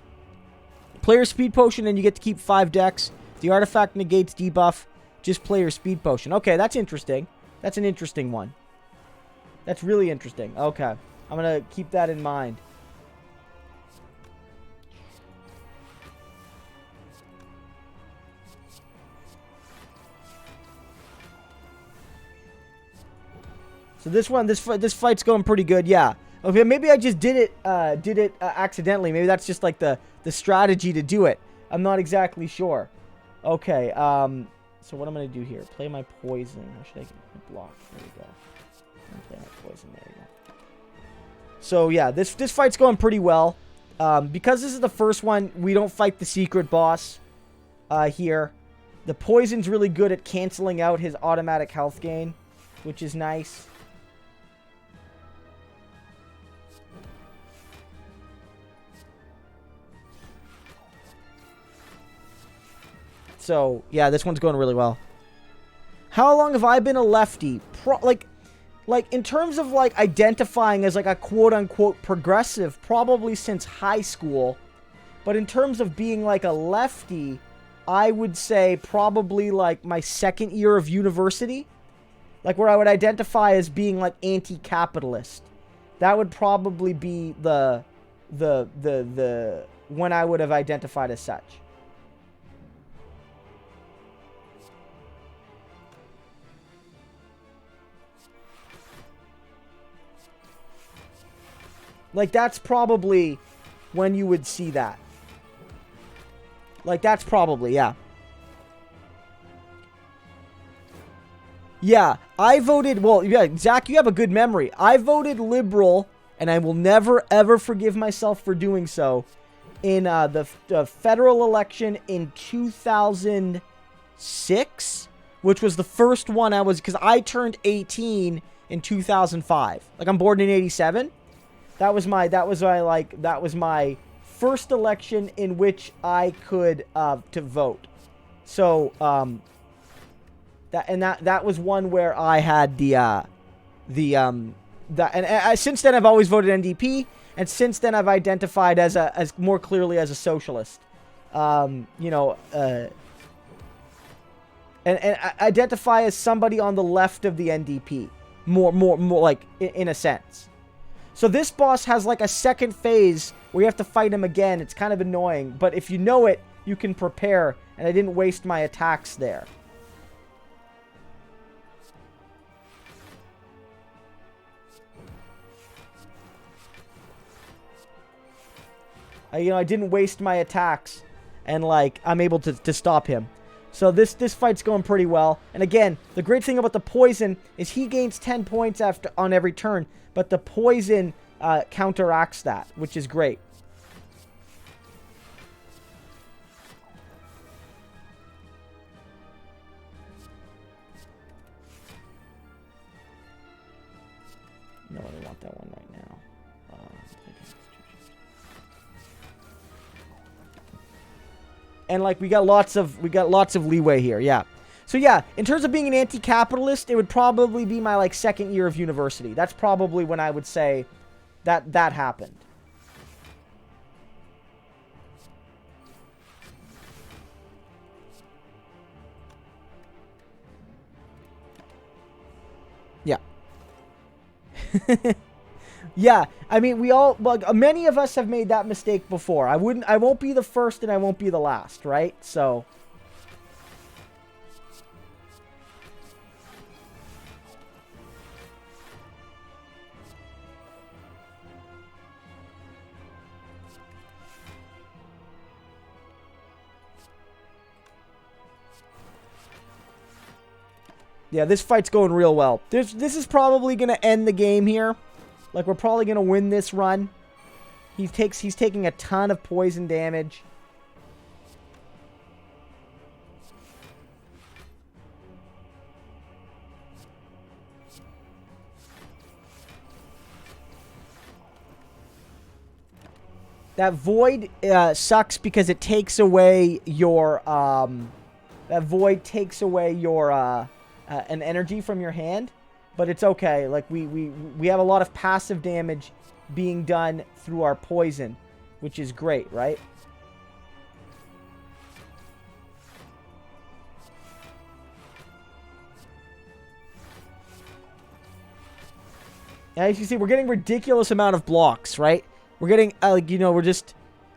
Player speed potion and you get to keep 5 decks. The artifact negates debuff. Just play your speed potion. Okay, that's interesting. That's an interesting one. That's really interesting. Okay. I'm going to keep that in mind. So this fight's going pretty good. Yeah. Okay, maybe I just did it accidentally. Maybe that's just like the strategy to do it. I'm not exactly sure. Okay, so what I'm going to do here, play my poison. How should I get my block? There we go. Play my poison, there you go. So yeah, this fight's going pretty well. Because this is the first one, we don't fight the secret boss here. The poison's really good at canceling out his automatic health gain, which is nice. So, yeah, this one's going really well. How long have I been a lefty? Like, in terms of, like, identifying as, like, a quote-unquote progressive, probably since high school. But in terms of being like a lefty, I would say probably like my second year of university. Like where I would identify as being like anti-capitalist. That would probably be the when I would have identified as such. Like, that's probably when you would see that. Like, that's probably, yeah. Yeah, I voted, well, yeah, Zach, you have a good memory. I voted Liberal, and I will never, ever forgive myself for doing so, in the federal election in 2006, which was the first one because I turned 18 in 2005. Like, I'm born in 87. That was my first election in which I could to vote. So that was one where I had since then I've always voted NDP, and since then I've identified as more clearly as a socialist. And identify as somebody on the left of the NDP, more like in a sense. So this boss has like a second phase where you have to fight him again. It's kind of annoying, but if you know it, you can prepare, and I didn't waste my attacks there. I didn't waste my attacks, and like I'm able to stop him. So this fight's going pretty well. And again, the great thing about the poison is he gains 10 points on every turn, but the poison counteracts that, which is great. No, I don't want that one right now. And like we got lots of leeway here, yeah. So yeah, in terms of being an anti-capitalist, it would probably be my like second year of university. That's probably when I would say that happened. Yeah. Yeah, I mean, many of us have made that mistake before. I won't be the first and I won't be the last, right? So. Yeah, this fight's going real well. This is probably going to end the game here. Like, we're probably going to win this run. He's taking a ton of poison damage. That void sucks because it takes away your that void takes away your an energy from your hand. But it's okay. Like, we have a lot of passive damage being done through our poison, which is great, right? And as you see, we're getting ridiculous amount of blocks, right? We're getting, we're just,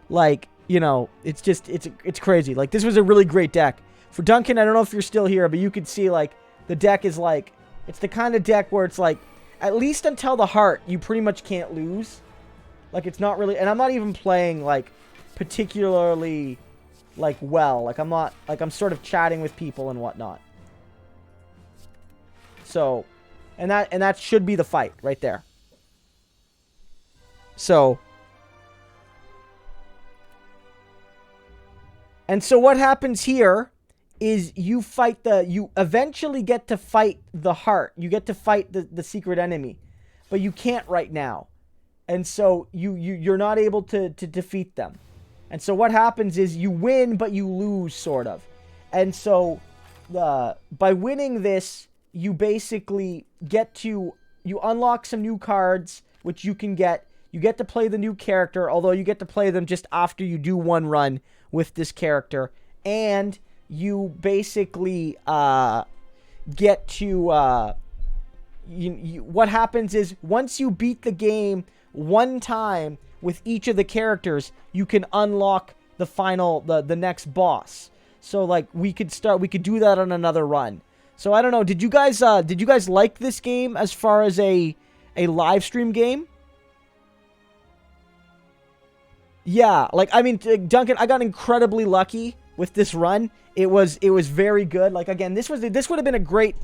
like, it's crazy. Like, this was a really great deck. For Duncan, I don't know if you're still here, but you could see, like, the deck is, like, it's the kind of deck where it's like, at least until the heart, you pretty much can't lose. Like, it's not really, and I'm not even playing, like, particularly, like, well. Like, I'm not, like, I'm sort of chatting with people and whatnot. So, and that should be the fight right there. So, and so what happens here is you eventually get to fight the heart. You get to fight the secret enemy, but you can't right now. And so you're not able to defeat them. And so what happens is you win, but you lose, sort of. And so by winning this, you basically you unlock some new cards, which you can get. You get to play the new character, although you get to play them just after you do one run with this character. And you basically get to... what happens is, once you beat the game one time with each of the characters, you can unlock the final, the next boss. So, like, we could do that on another run. So, I don't know, did you guys like this game as far as a live stream game? Yeah, like, I mean, Duncan, I got incredibly lucky with this run. It was very good. Like, again, this would have been a great,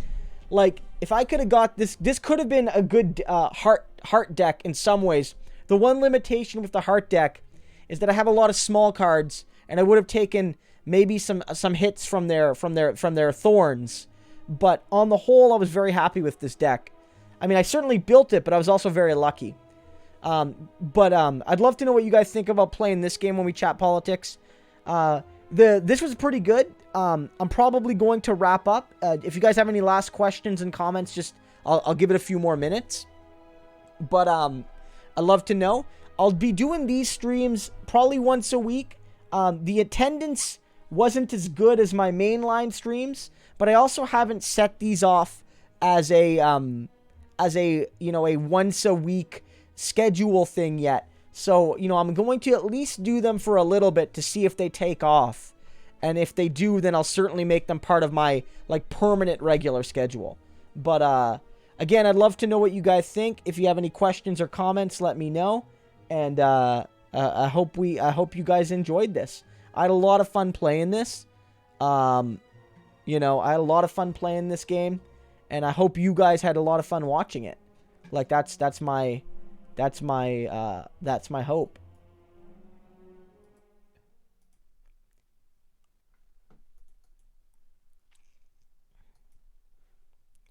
like, if I could have got this could have been a good heart deck in some ways. The one limitation with the heart deck is that I have a lot of small cards, and I would have taken maybe some hits from their thorns. But on the whole, I was very happy with this deck. I mean, I certainly built it, but I was also very lucky. I'd love to know what you guys think about playing this game when we chat politics. This was pretty good. I'm probably going to wrap up. If you guys have any last questions and comments, just I'll give it a few more minutes. But I'd love to know. I'll be doing these streams probably once a week. The attendance wasn't as good as my mainline streams, but I also haven't set these off as a once a week schedule thing yet. So, I'm going to at least do them for a little bit to see if they take off. And if they do, then I'll certainly make them part of my, like, permanent regular schedule. But, again, I'd love to know what you guys think. If you have any questions or comments, let me know. And, I hope you guys enjoyed this. I had a lot of fun playing this. I had a lot of fun playing this game. And I hope you guys had a lot of fun watching it. Like, that's my hope.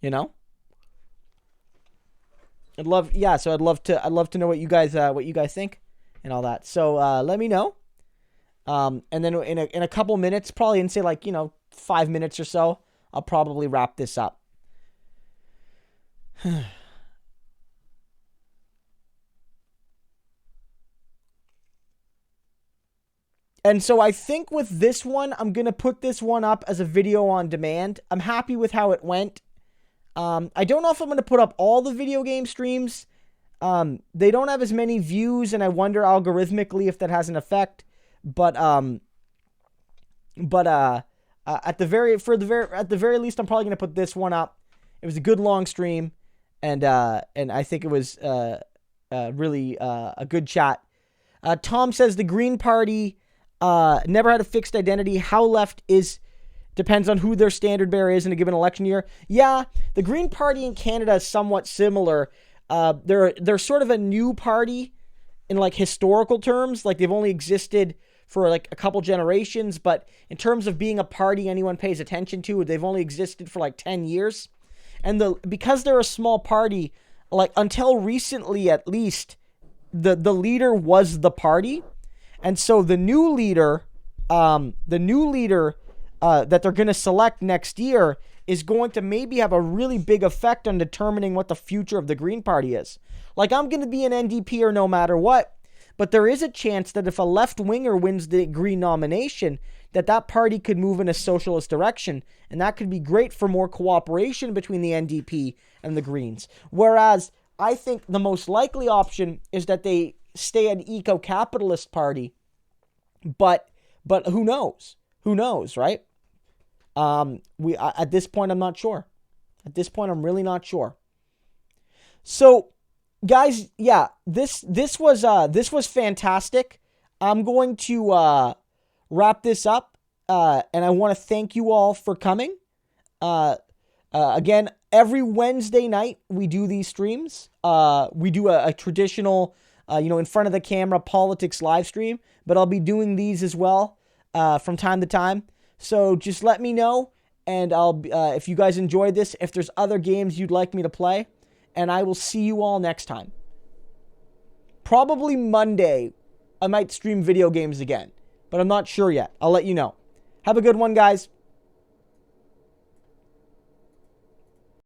I'd love to know what you guys think and all that. So let me know. And then in a couple minutes, probably in say 5 minutes or so, I'll probably wrap this up. And so I think with this one, I'm going to put this one up as a video on demand. I'm happy with how it went. I don't know if I'm going to put up all the video game streams. They don't have as many views, and I wonder algorithmically if that has an effect. But at the very least, I'm probably going to put this one up. It was a good long stream, and I think it was really a good chat. Tom says the Green Party never had a fixed identity. How left depends on who their standard bearer is in a given election year. Yeah, the Green Party in Canada is somewhat similar. They're sort of a new party in like historical terms. Like they've only existed for like a couple generations, but in terms of being a party anyone pays attention to, they've only existed for like 10 years. And because they're a small party, like until recently at least, the leader was the party. And so the new leader that they're going to select next year is going to maybe have a really big effect on determining what the future of the Green Party is. Like, I'm going to be an NDPer no matter what, but there is a chance that if a left-winger wins the Green nomination, that party could move in a socialist direction, and that could be great for more cooperation between the NDP and the Greens. Whereas, I think the most likely option is that they stay an eco-capitalist party, but who knows? Who knows, right? At this point, I'm not sure. At this point, I'm really not sure. So, guys, yeah, this was fantastic. I'm going to wrap this up, and I want to thank you all for coming. Again, every Wednesday night we do these streams. We do a traditional, in front of the camera politics live stream, but I'll be doing these as well from time to time. So just let me know, and I'll if you guys enjoyed this, if there's other games you'd like me to play, and I will see you all next time. Probably Monday, I might stream video games again, but I'm not sure yet. I'll let you know. Have a good one, guys.